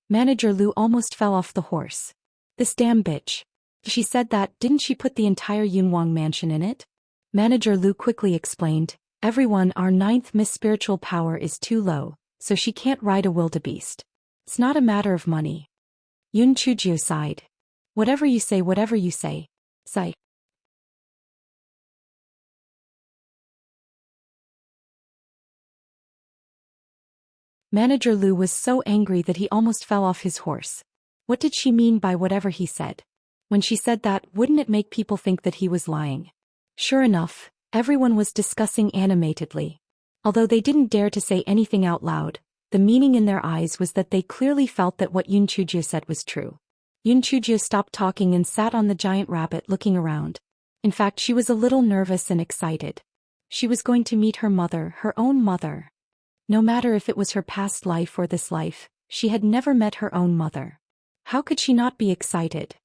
Manager Lu almost fell off the horse. This damn bitch. She said that, didn't she put the entire Yunwang mansion in it? Manager Lu quickly explained, everyone, our 9th miss spiritual power is too low, so she can't ride a wildebeest. It's not a matter of money. Yun Chujio sighed. Whatever you say, whatever you say. Sigh. Manager Lu was so angry that he almost fell off his horse. What did she mean by whatever he said? When she said that, wouldn't it make people think that he was lying? Sure enough, everyone was discussing animatedly. Although they didn't dare to say anything out loud, the meaning in their eyes was that they clearly felt that what Yun Chujio said was true. Yun Chujio stopped talking and sat on the giant rabbit looking around. In fact, she was a little nervous and excited. She was going to meet her mother, her own mother. No matter if it was her past life or this life, she had never met her own mother. How could she not be excited?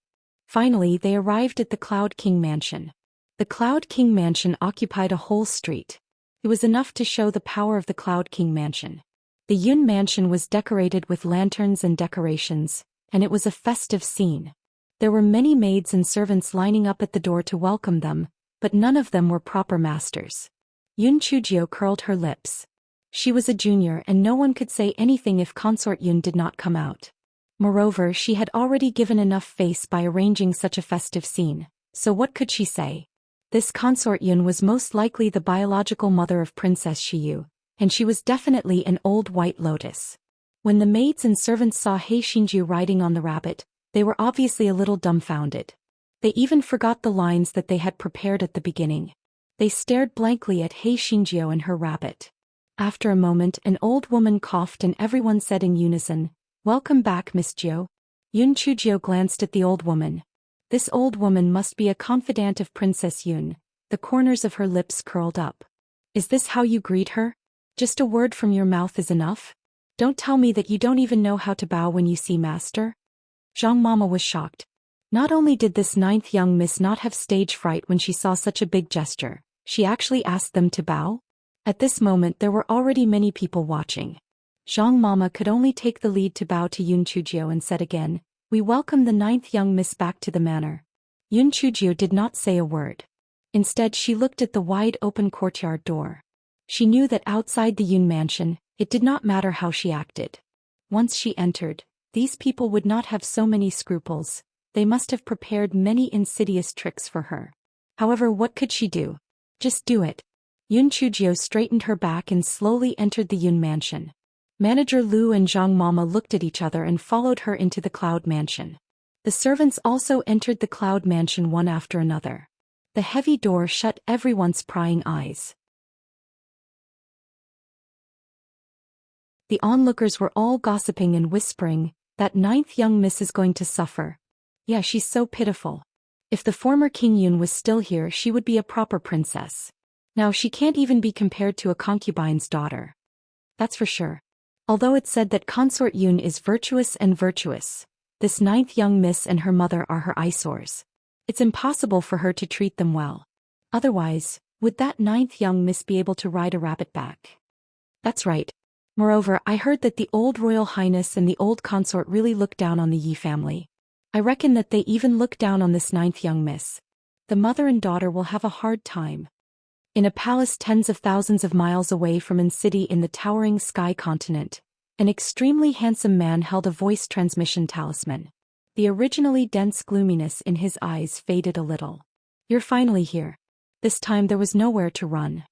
Finally, they arrived at the Cloud King Mansion. The Cloud King Mansion occupied a whole street. It was enough to show the power of the Cloud King Mansion. The Yun Mansion was decorated with lanterns and decorations, and it was a festive scene. There were many maids and servants lining up at the door to welcome them, but none of them were proper masters. Yun Chujio curled her lips. She was a junior and no one could say anything if Consort Yun did not come out. Moreover, she had already given enough face by arranging such a festive scene, so what could she say? This Consort Yun was most likely the biological mother of Princess Shiyu, and she was definitely an old white lotus. When the maids and servants saw Hei Xinju riding on the rabbit, they were obviously a little dumbfounded. They even forgot the lines that they had prepared at the beginning. They stared blankly at Hei Xinju and her rabbit. After a moment, an old woman coughed and everyone said in unison, "Welcome back, Miss Jiu." Yun Chujio glanced at the old woman. This old woman must be a confidant of Princess Yun. The corners of her lips curled up. Is this how you greet her? Just a word from your mouth is enough? Don't tell me that you don't even know how to bow when you see master? Zhang Mama was shocked. Not only did this ninth young miss not have stage fright when she saw such a big gesture, she actually asked them to bow? At this moment there were already many people watching. Zhang Mama could only take the lead to bow to Yun Chujio and said again, "We welcome the ninth young miss back to the manor." Yun Chujio did not say a word. Instead she looked at the wide open courtyard door. She knew that outside the Yun mansion, it did not matter how she acted. Once she entered, these people would not have so many scruples. They must have prepared many insidious tricks for her. However, what could she do? Just do it. Yun Chujio straightened her back and slowly entered the Yun mansion. Manager Lu and Zhang Mama looked at each other and followed her into the Cloud Mansion. The servants also entered the Cloud Mansion one after another. The heavy door shut everyone's prying eyes. The onlookers were all gossiping and whispering, "That ninth young miss is going to suffer. Yeah, she's so pitiful. If the former King Yun was still here, she would be a proper princess. Now she can't even be compared to a concubine's daughter. That's for sure." Although it's said that Consort Yun is virtuous and virtuous, this ninth young miss and her mother are her eyesores. It's impossible for her to treat them well. Otherwise, would that ninth young miss be able to ride a rabbit back? That's right. Moreover, I heard that the old royal highness and the old consort really look down on the Yi family. I reckon that they even look down on this ninth young miss. The mother and daughter will have a hard time. In a palace tens of thousands of miles away from an city in the towering sky continent, an extremely handsome man held a voice transmission talisman. The originally dense gloominess in his eyes faded a little. "You're finally here." This time there was nowhere to run.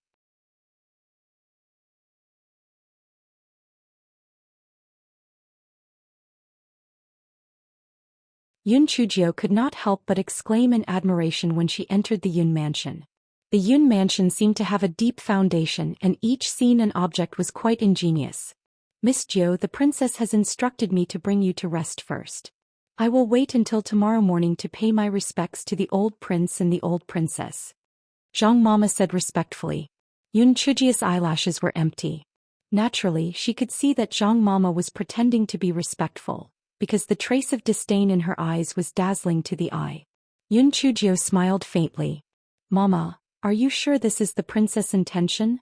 Yun Chujio could not help but exclaim in admiration when she entered the Yun mansion. The Yun mansion seemed to have a deep foundation and each scene and object was quite ingenious. "Miss Jiu, the princess has instructed me to bring you to rest first. I will wait until tomorrow morning to pay my respects to the old prince and the old princess." Zhang Mama said respectfully. Yun Chujio's eyelashes were empty. Naturally, she could see that Zhang Mama was pretending to be respectful, because the trace of disdain in her eyes was dazzling to the eye. Yun Chujio smiled faintly. "Mama, are you sure this is the princess' intention?"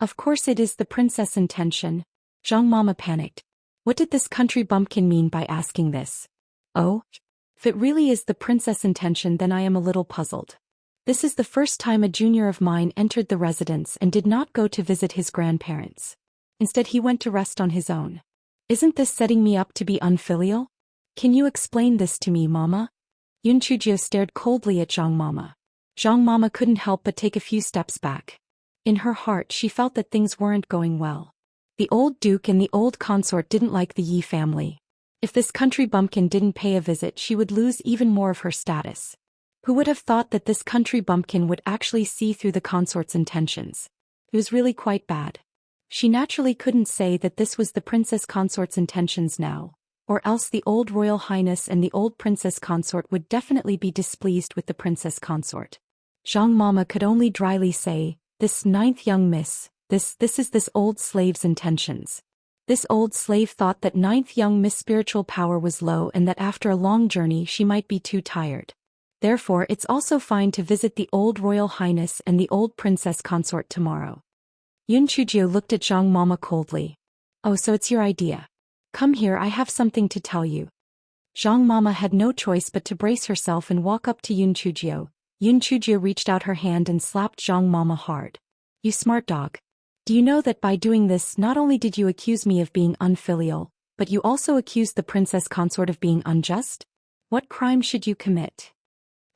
"Of course it is the princess' intention." Zhang Mama panicked. What did this country bumpkin mean by asking this? Oh? If it really is the princess' intention, then I am a little puzzled. This is the first time a junior of mine entered the residence and did not go to visit his grandparents. Instead he went to rest on his own. Isn't this setting me up to be unfilial? Can you explain this to me, Mama? Yun Chujio stared coldly at Zhang Mama. Zhang Mama couldn't help but take a few steps back. In her heart she felt that things weren't going well. The old duke and the old consort didn't like the Yi family. If this country bumpkin didn't pay a visit, she would lose even more of her status. Who would have thought that this country bumpkin would actually see through the consort's intentions? It was really quite bad. She naturally couldn't say that this was the princess consort's intentions now, or else the old royal highness and the old princess consort would definitely be displeased with the princess consort. Zhang Mama could only dryly say, "This ninth young miss, this is this old slave's intentions." This old slave thought that ninth young miss' spiritual power was low and that after a long journey she might be too tired. Therefore it's also fine to visit the old royal highness and the old princess consort tomorrow. Yun Chujio looked at Zhang Mama coldly. "Oh, so it's your idea. Come here, I have something to tell you." Zhang Mama had no choice but to brace herself and walk up to Yun Chujio. Yun Chujio reached out her hand and slapped Zhang Mama hard. "You smart dog. Do you know that by doing this not only did you accuse me of being unfilial, but you also accused the princess consort of being unjust? What crime should you commit?"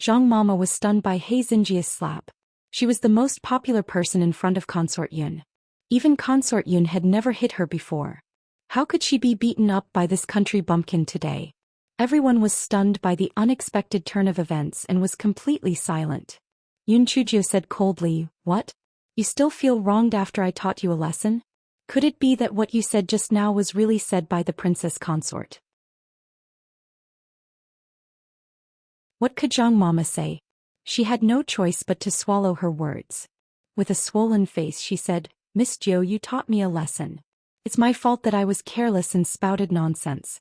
Zhang Mama was stunned by He Xinjia's slap. She was the most popular person in front of Consort Yun. Even Consort Yun had never hit her before. How could she be beaten up by this country bumpkin today? Everyone was stunned by the unexpected turn of events and was completely silent. Yun Chujio said coldly, "What? You still feel wronged after I taught you a lesson? Could it be that what you said just now was really said by the princess consort?" What could Zhang Mama say? She had no choice but to swallow her words. With a swollen face she said, "Miss Jo, you taught me a lesson. It's my fault that I was careless and spouted nonsense."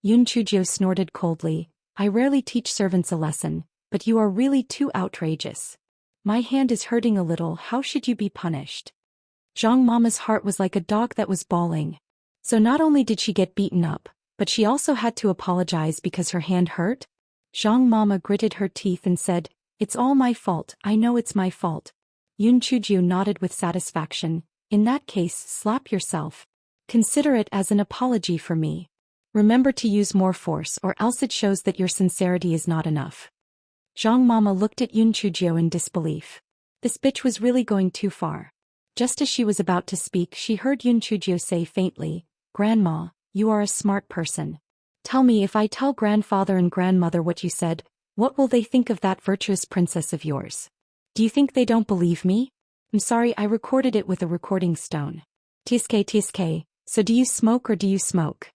Yun Chujio snorted coldly, "I rarely teach servants a lesson, but you are really too outrageous. My hand is hurting a little, how should you be punished?" Zhang Mama's heart was like a dog that was bawling. So not only did she get beaten up, but she also had to apologize because her hand hurt? Zhang Mama gritted her teeth and said, "It's all my fault, I know it's my fault." Yun Chujio nodded with satisfaction, "In that case, slap yourself. Consider it as an apology for me. Remember to use more force or else it shows that your sincerity is not enough." Zhang Mama looked at Yun Chujio in disbelief. This bitch was really going too far. Just as she was about to speak, she heard Yun Chujio say faintly, "Grandma, you are a smart person. Tell me, if I tell grandfather and grandmother what you said, what will they think of that virtuous princess of yours? Do you think they don't believe me? I'm sorry, I recorded it with a recording stone. Tiske, so do you smoke or do you smoke?"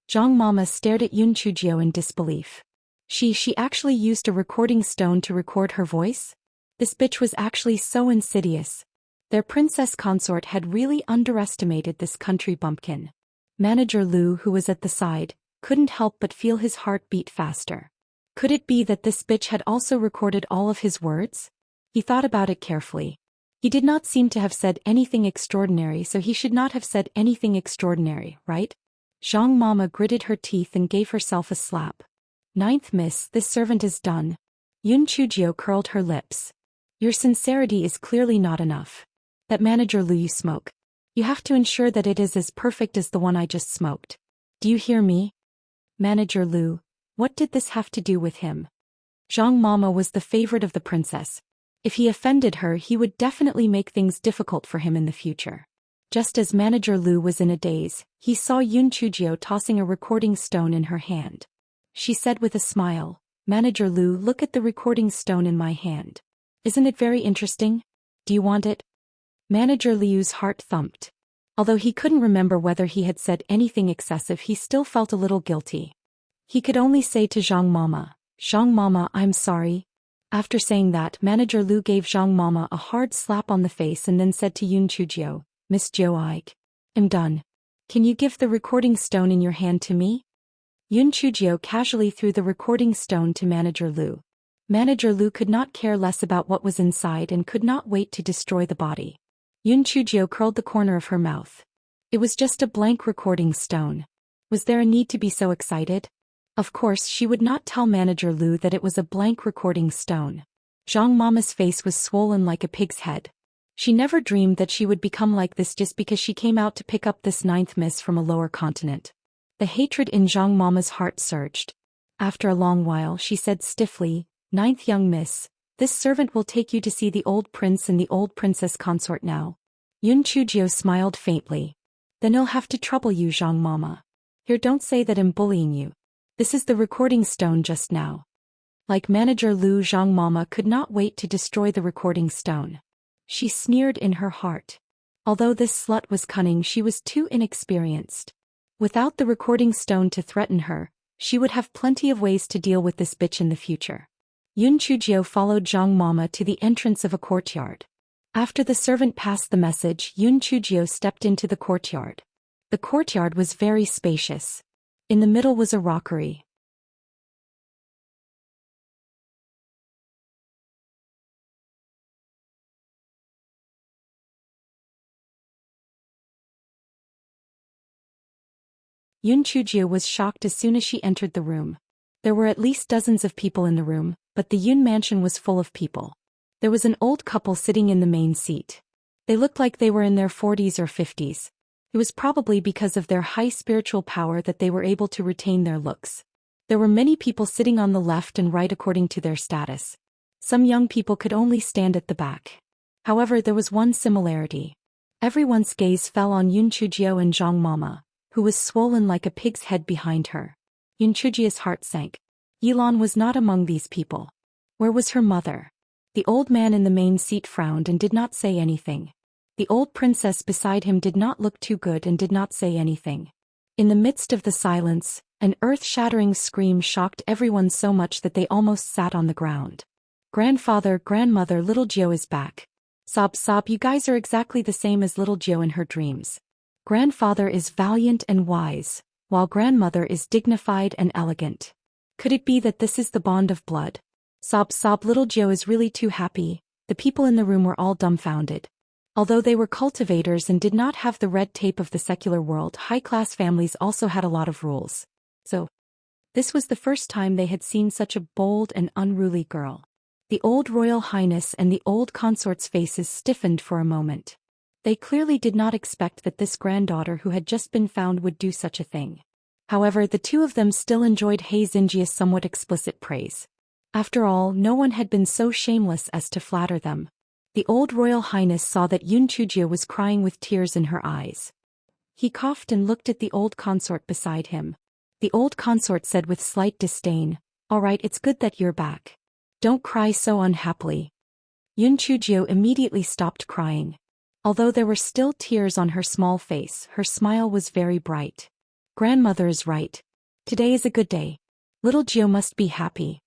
Zhang Mama stared at Yun Chujio in disbelief. She actually used a recording stone to record her voice? This bitch was actually so insidious. Their princess consort had really underestimated this country bumpkin. Manager Lu, who was at the side, couldn't help but feel his heart beat faster. Could it be that this bitch had also recorded all of his words? He thought about it carefully. He did not seem to have said anything extraordinary, so he should not have said anything extraordinary, right? Zhang Mama gritted her teeth and gave herself a slap. "Ninth miss, this servant is done." Yun Chujio curled her lips. "Your sincerity is clearly not enough. That Manager Lu you smoke. You have to ensure that it is as perfect as the one I just smoked. Do you hear me?" Manager Lu, what did this have to do with him? Zhang Mama was the favorite of the princess. If he offended her, he would definitely make things difficult for him in the future. Just as Manager Lu was in a daze, he saw Yun Chujio tossing a recording stone in her hand. She said with a smile, "Manager Lu, look at the recording stone in my hand. Isn't it very interesting? Do you want it?" Manager Liu's heart thumped. Although he couldn't remember whether he had said anything excessive, he still felt a little guilty. He could only say to Zhang Mama, "Zhang Mama, I'm sorry." After saying that, Manager Lu gave Zhang Mama a hard slap on the face and then said to Yun Chujio, "Miss Jo, I'm done. Can you give the recording stone in your hand to me?" Yun Chujio casually threw the recording stone to Manager Lu. Manager Lu could not care less about what was inside and could not wait to destroy the body. Yun Chujio curled the corner of her mouth. It was just a blank recording stone. Was there a need to be so excited? Of course, she would not tell Manager Lu that it was a blank recording stone. Zhang Mama's face was swollen like a pig's head. She never dreamed that she would become like this just because she came out to pick up this ninth miss from a lower continent. The hatred in Zhang Mama's heart surged. After a long while, she said stiffly, "Ninth young miss, this servant will take you to see the old prince and the old princess consort now." Yun Chujio smiled faintly. "Then he'll have to trouble you, Zhang Mama. Here, don't say that I'm bullying you. This is the recording stone just now." Like Manager Lu, Zhang Mama could not wait to destroy the recording stone. She sneered in her heart. Although this slut was cunning, she was too inexperienced. Without the recording stone to threaten her, she would have plenty of ways to deal with this bitch in the future. Yun Chujio followed Zhang Mama to the entrance of a courtyard. After the servant passed the message, Yun Chujio stepped into the courtyard. The courtyard was very spacious. In the middle was a rockery. Yun Chujio was shocked as soon as she entered the room. There were at least dozens of people in the room, but the Yun mansion was full of people. There was an old couple sitting in the main seat. They looked like they were in their 40s or 50s. It was probably because of their high spiritual power that they were able to retain their looks. There were many people sitting on the left and right according to their status. Some young people could only stand at the back. However, there was one similarity. Everyone's gaze fell on Yun Chujio and Zhang Mama, who was swollen like a pig's head behind her. Yun Chujio's heart sank. Yilan was not among these people. Where was her mother? The old man in the main seat frowned and did not say anything. The old princess beside him did not look too good and did not say anything. In the midst of the silence, An earth-shattering scream shocked everyone so much that they almost sat on the ground. Grandfather, grandmother, little Gio is back. Sob, sob, you guys are exactly the same as little Gio in her dreams. Grandfather is valiant and wise, while grandmother is dignified and elegant. Could it be that this is the bond of blood? Sob, sob, little Gio is really too happy. The people in the room were all dumbfounded. Although they were cultivators and did not have the red tape of the secular world, high-class families also had a lot of rules. So, this was the first time they had seen such a bold and unruly girl. The old royal highness and the old consort's faces stiffened for a moment. They clearly did not expect that this granddaughter who had just been found would do such a thing. However, the two of them still enjoyed Zinjia's somewhat explicit praise. After all, no one had been so shameless as to flatter them. The old royal highness saw that Chujia was crying with tears in her eyes. He coughed and looked at the old consort beside him. The old consort said with slight disdain, "All right, it's good that you're back. Don't cry so unhappily." Chujio immediately stopped crying. Although there were still tears on her small face, her smile was very bright. Grandmother is right. Today is a good day. Little Gio must be happy.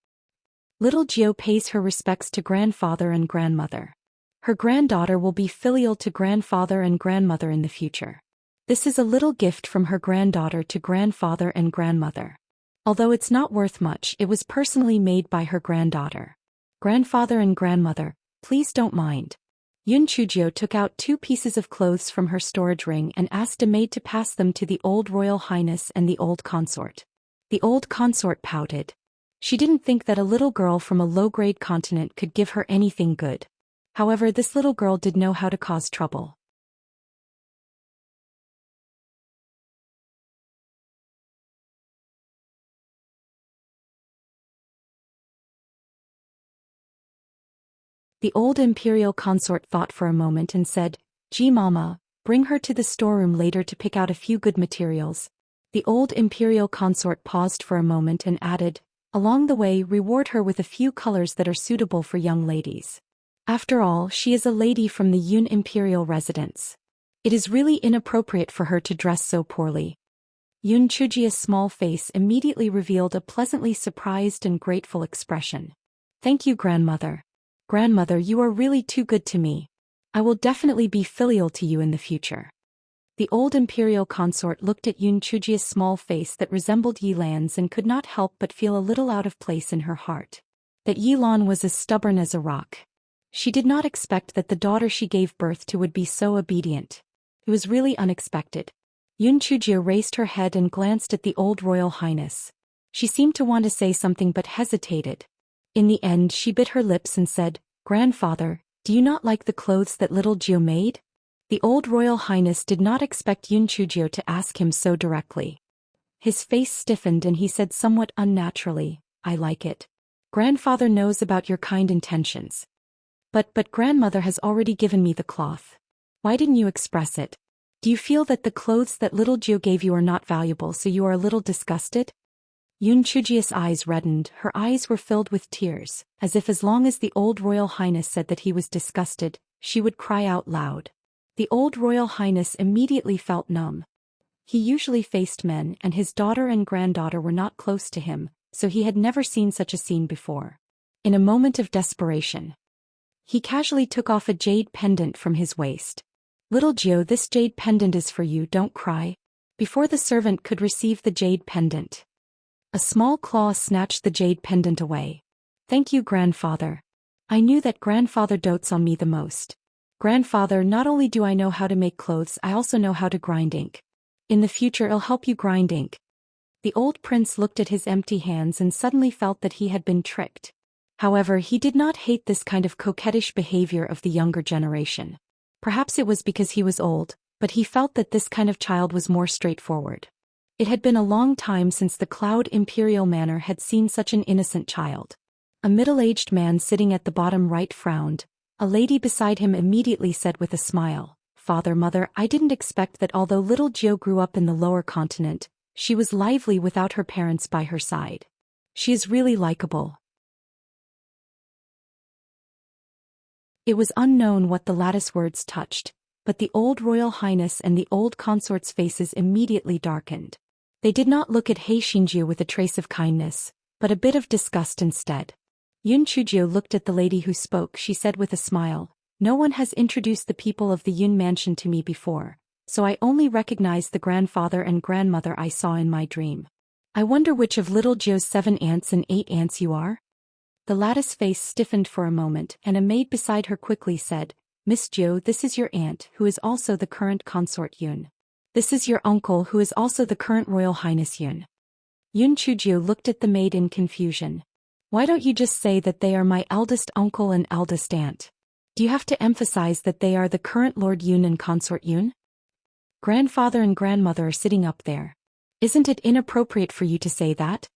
Little Gio pays her respects to grandfather and grandmother. Her granddaughter will be filial to grandfather and grandmother in the future. This is a little gift from her granddaughter to grandfather and grandmother. Although it's not worth much, it was personally made by her granddaughter. Grandfather and grandmother, please don't mind. Chujio took out 2 pieces of clothes from her storage ring and asked a maid to pass them to the old royal highness and the old consort. The old consort pouted. She didn't think that a little girl from a low-grade continent could give her anything good. However, this little girl did know how to cause trouble. The old imperial consort thought for a moment and said, "Gee mama, bring her to the storeroom later to pick out a few good materials." The old imperial consort paused for a moment and added, "Along the way, reward her with a few colors that are suitable for young ladies. After all, she is a lady from the imperial residence. It is really inappropriate for her to dress so poorly." Chujia's small face immediately revealed a pleasantly surprised and grateful expression. "Thank you, grandmother. Grandmother, you are really too good to me. I will definitely be filial to you in the future." The old imperial consort looked at Chujia's small face that resembled Yilan's and could not help but feel a little out of place in her heart. That Yilan was as stubborn as a rock. She did not expect that the daughter she gave birth to would be so obedient. It was really unexpected. Chujia raised her head and glanced at the old royal highness. She seemed to want to say something but hesitated. In the end, she bit her lips and said, "Grandfather, do you not like the clothes that little Gio made?" The old royal highness did not expect Chujio to ask him so directly. His face stiffened and he said somewhat unnaturally, "I like it. Grandfather knows about your kind intentions. But grandmother has already given me the cloth. Why didn't you express it? Do you feel that the clothes that little Gio gave you are not valuable, so you are a little disgusted?" Chujia's eyes reddened, her eyes were filled with tears, as if as long as the old royal highness said that he was disgusted, she would cry out loud. The old royal highness immediately felt numb. He usually faced men, and his daughter and granddaughter were not close to him, so he had never seen such a scene before. In a moment of desperation, he casually took off a jade pendant from his waist. "Little Gio, this jade pendant is for you, don't cry." Before the servant could receive the jade pendant, a small claw snatched the jade pendant away. "Thank you, grandfather. I knew that grandfather dotes on me the most. Grandfather, not only do I know how to make clothes, I also know how to grind ink. In the future I'll help you grind ink." The old prince looked at his empty hands and suddenly felt that he had been tricked. However, he did not hate this kind of coquettish behavior of the younger generation. Perhaps it was because he was old, but he felt that this kind of child was more straightforward. It had been a long time since the Cloud Imperial Manor had seen such an innocent child. A middle-aged man sitting at the bottom right frowned. A lady beside him immediately said with a smile, "Father, mother, I didn't expect that although little Gio grew up in the lower continent, she was lively without her parents by her side. She is really likable." It was unknown what the lattice words touched, but the old royal highness and the old consort's faces immediately darkened. They did not look at He Xinjiu with a trace of kindness, but a bit of disgust instead. Yun Chujiu looked at the lady who spoke. She said with a smile, "No one has introduced the people of the Yun mansion to me before, so I only recognize the grandfather and grandmother I saw in my dream. I wonder which of little Jiu's 7 aunts and 8 aunts you are?" The lattice face stiffened for a moment, and a maid beside her quickly said, "Miss Jiu, this is your aunt, who is also the current consort Yun. This is your uncle, who is also the current Royal Highness Yun." Yun Chujiu looked at the maid in confusion. "Why don't you just say that they are my eldest uncle and eldest aunt? Do you have to emphasize that they are the current Lord Yun and consort Yun? Grandfather and grandmother are sitting up there. Isn't it inappropriate for you to say that?"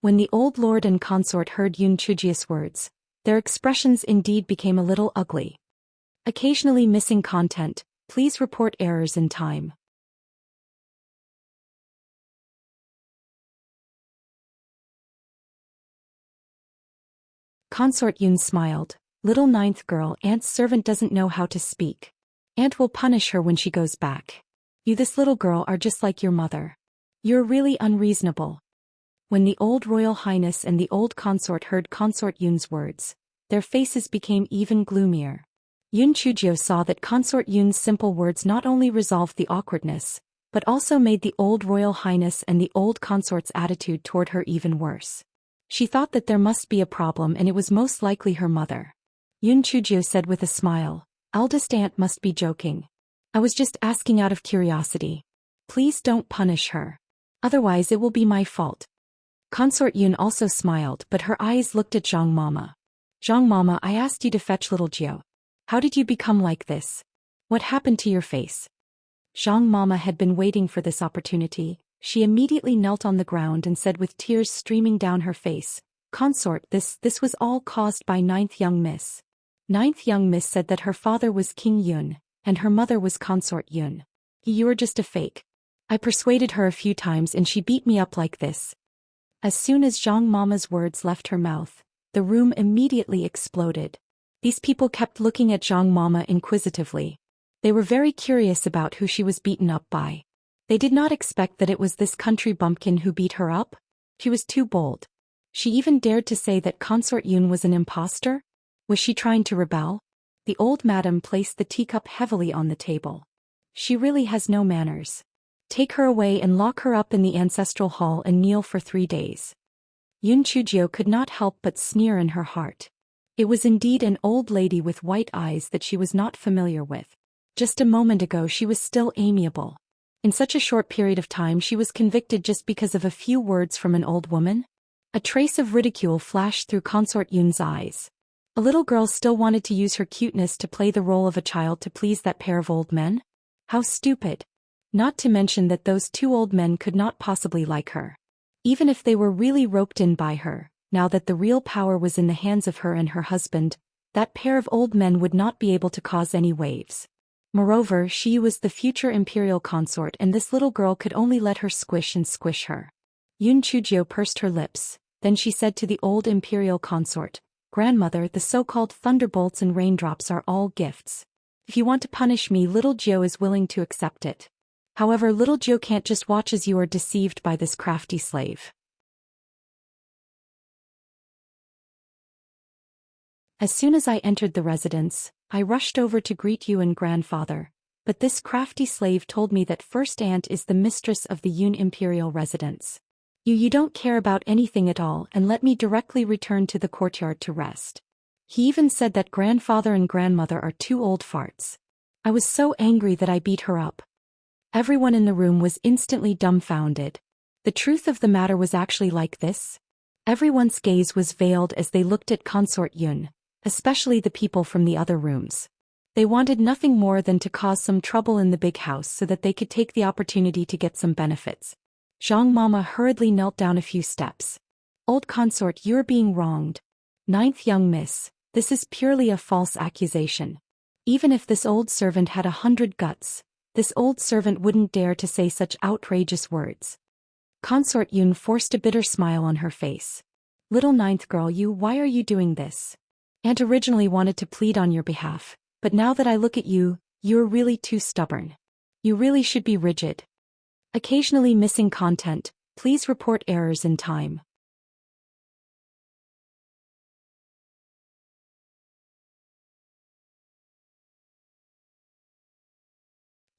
When the old lord and consort heard Yun Chujiu's words, their expressions indeed became a little ugly. Occasionally missing content, please report errors in time. Consort Yun smiled. "Little 9th girl, aunt's servant doesn't know how to speak. Aunt will punish her when she goes back. You, this little girl, are just like your mother. You're really unreasonable." When the old royal highness and the old consort heard consort Yun's words, their faces became even gloomier. Yun Chujiu saw that consort Yun's simple words not only resolved the awkwardness, but also made the old royal highness and the old consort's attitude toward her even worse. She thought that there must be a problem, and it was most likely her mother. Yun Chujiu said with a smile, "Eldest aunt must be joking. I was just asking out of curiosity. Please don't punish her. Otherwise it will be my fault." Consort Yun also smiled, but her eyes looked at Zhang Mama. "Zhang Mama, I asked you to fetch little Jiu. How did you become like this? What happened to your face?" Zhang Mama had been waiting for this opportunity. She immediately knelt on the ground and said with tears streaming down her face, "Consort, this was all caused by 9th young miss. 9th young miss said that her father was King Yun, and her mother was consort Yun. You are just a fake. I persuaded her a few times and she beat me up like this." As soon as Zhang Mama's words left her mouth, the room immediately exploded. These people kept looking at Zhang Mama inquisitively. They were very curious about who she was beaten up by. They did not expect that it was this country bumpkin who beat her up. She was too bold. She even dared to say that consort Yun was an imposter? Was she trying to rebel? The old madam placed the teacup heavily on the table. "She really has no manners. Take her away and lock her up in the ancestral hall and kneel for 3 days." Yun Chujiu could not help but sneer in her heart. It was indeed an old lady with white eyes that she was not familiar with. Just a moment ago she was still amiable. In such a short period of time she was convicted just because of a few words from an old woman? A trace of ridicule flashed through consort Yun's eyes. A little girl still wanted to use her cuteness to play the role of a child to please that pair of old men? How stupid. Not to mention that those 2 old men could not possibly like her. Even if they were really roped in by her, now that the real power was in the hands of her and her husband, that pair of old men would not be able to cause any waves. Moreover, she was the future imperial consort, and this little girl could only let her squish and squish her. Yun Chujiu pursed her lips, then she said to the old imperial consort, "Grandmother, the so-called thunderbolts and raindrops are all gifts. If you want to punish me, little Jiu is willing to accept it. However, little Jiu can't just watch as you are deceived by this crafty slave." As soon as I entered the residence, I rushed over to greet you and grandfather, but this crafty slave told me that first aunt is the mistress of the Yun imperial residence. You don't care about anything at all and let me directly return to the courtyard to rest. He even said that grandfather and grandmother are 2 old farts. I was so angry that I beat her up. Everyone in the room was instantly dumbfounded. The truth of the matter was actually like this. Everyone's gaze was veiled as they looked at consort Yun, especially the people from the other rooms. They wanted nothing more than to cause some trouble in the big house so that they could take the opportunity to get some benefits. Zhang Mama hurriedly knelt down a few steps. "Old consort, you're being wronged. 9th young miss, this is purely a false accusation. Even if this old servant had 100 guts, this old servant wouldn't dare to say such outrageous words." Consort Yun forced a bitter smile on her face. "Little 9th girl, why are you doing this? Aunt originally wanted to plead on your behalf, but now that I look at you, you're really too stubborn. You really should be rigid." Occasionally missing content. Please report errors in time.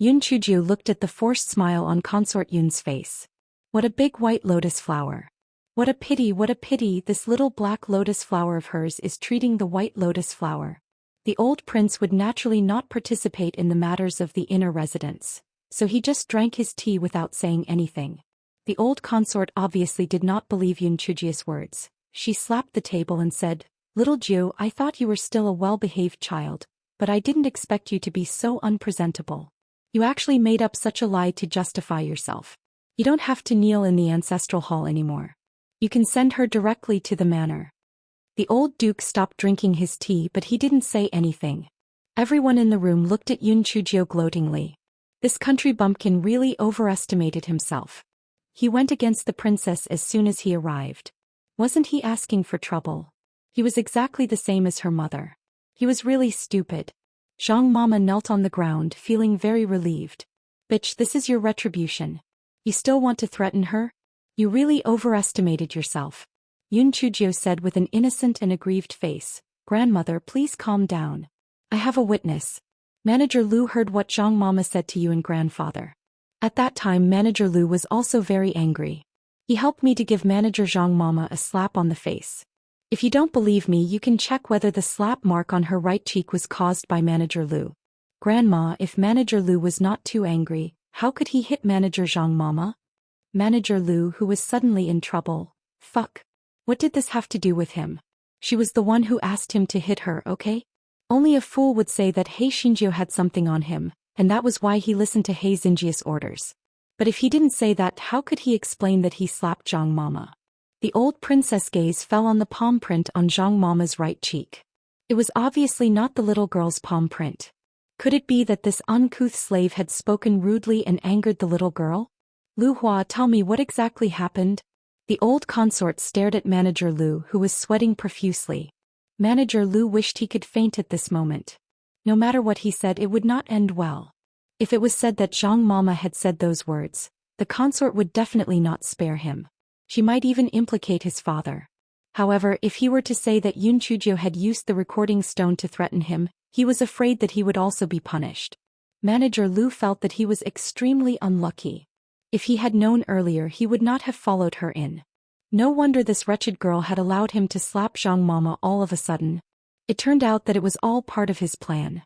Yoon Chujio looked at the forced smile on consort Yoon's face. What a big white lotus flower. What a pity, this little black lotus flower of hers is treating the white lotus flower. The old prince would naturally not participate in the matters of the inner residence, so he just drank his tea without saying anything. The old consort obviously did not believe Yoon Chujio's words. She slapped the table and said, "Little Ju, I thought you were still a well-behaved child, but I didn't expect you to be so unpresentable. You actually made up such a lie to justify yourself. You don't have to kneel in the ancestral hall anymore. You can send her directly to the manor." The old duke stopped drinking his tea, but he didn't say anything. Everyone in the room looked at Yoon Chujio gloatingly. This country bumpkin really overestimated himself. He went against the princess as soon as he arrived. Wasn't he asking for trouble? He was exactly the same as her mother. He was really stupid. Zhang Mama knelt on the ground, feeling very relieved. "Bitch, this is your retribution. You still want to threaten her? You really overestimated yourself," Yoon Chujio said with an innocent and aggrieved face. "Grandmother, please calm down. I have a witness. Manager Lu heard what Zhang Mama said to you and grandfather." At that time Manager Lu was also very angry. He helped me to give Manager Zhang Mama a slap on the face. If you don't believe me, you can check whether the slap mark on her right cheek was caused by Manager Lu. Grandma, if Manager Lu was not too angry, how could he hit Manager Zhang Mama? Manager Lu, who was suddenly in trouble. Fuck. What did this have to do with him? She was the one who asked him to hit her, okay? Only a fool would say that He Xinjiu had something on him, and that was why he listened to He Xinjiu's orders. But if he didn't say that, how could he explain that he slapped Zhang Mama? The old princess gaze fell on the palm print on Zhang Mama's right cheek. It was obviously not the little girl's palm print. Could it be that this uncouth slave had spoken rudely and angered the little girl? "Lu Hua, tell me what exactly happened?" The old consort stared at Manager Lu, who was sweating profusely. Manager Lu wished he could faint at this moment. No matter what he said, it would not end well. If it was said that Zhang Mama had said those words, the consort would definitely not spare him. She might even implicate his father. However, if he were to say that Yoon Chujio had used the recording stone to threaten him, he was afraid that he would also be punished. Manager Lu felt that he was extremely unlucky. If he had known earlier, he would not have followed her in. No wonder this wretched girl had allowed him to slap Zhang Mama all of a sudden. It turned out that it was all part of his plan.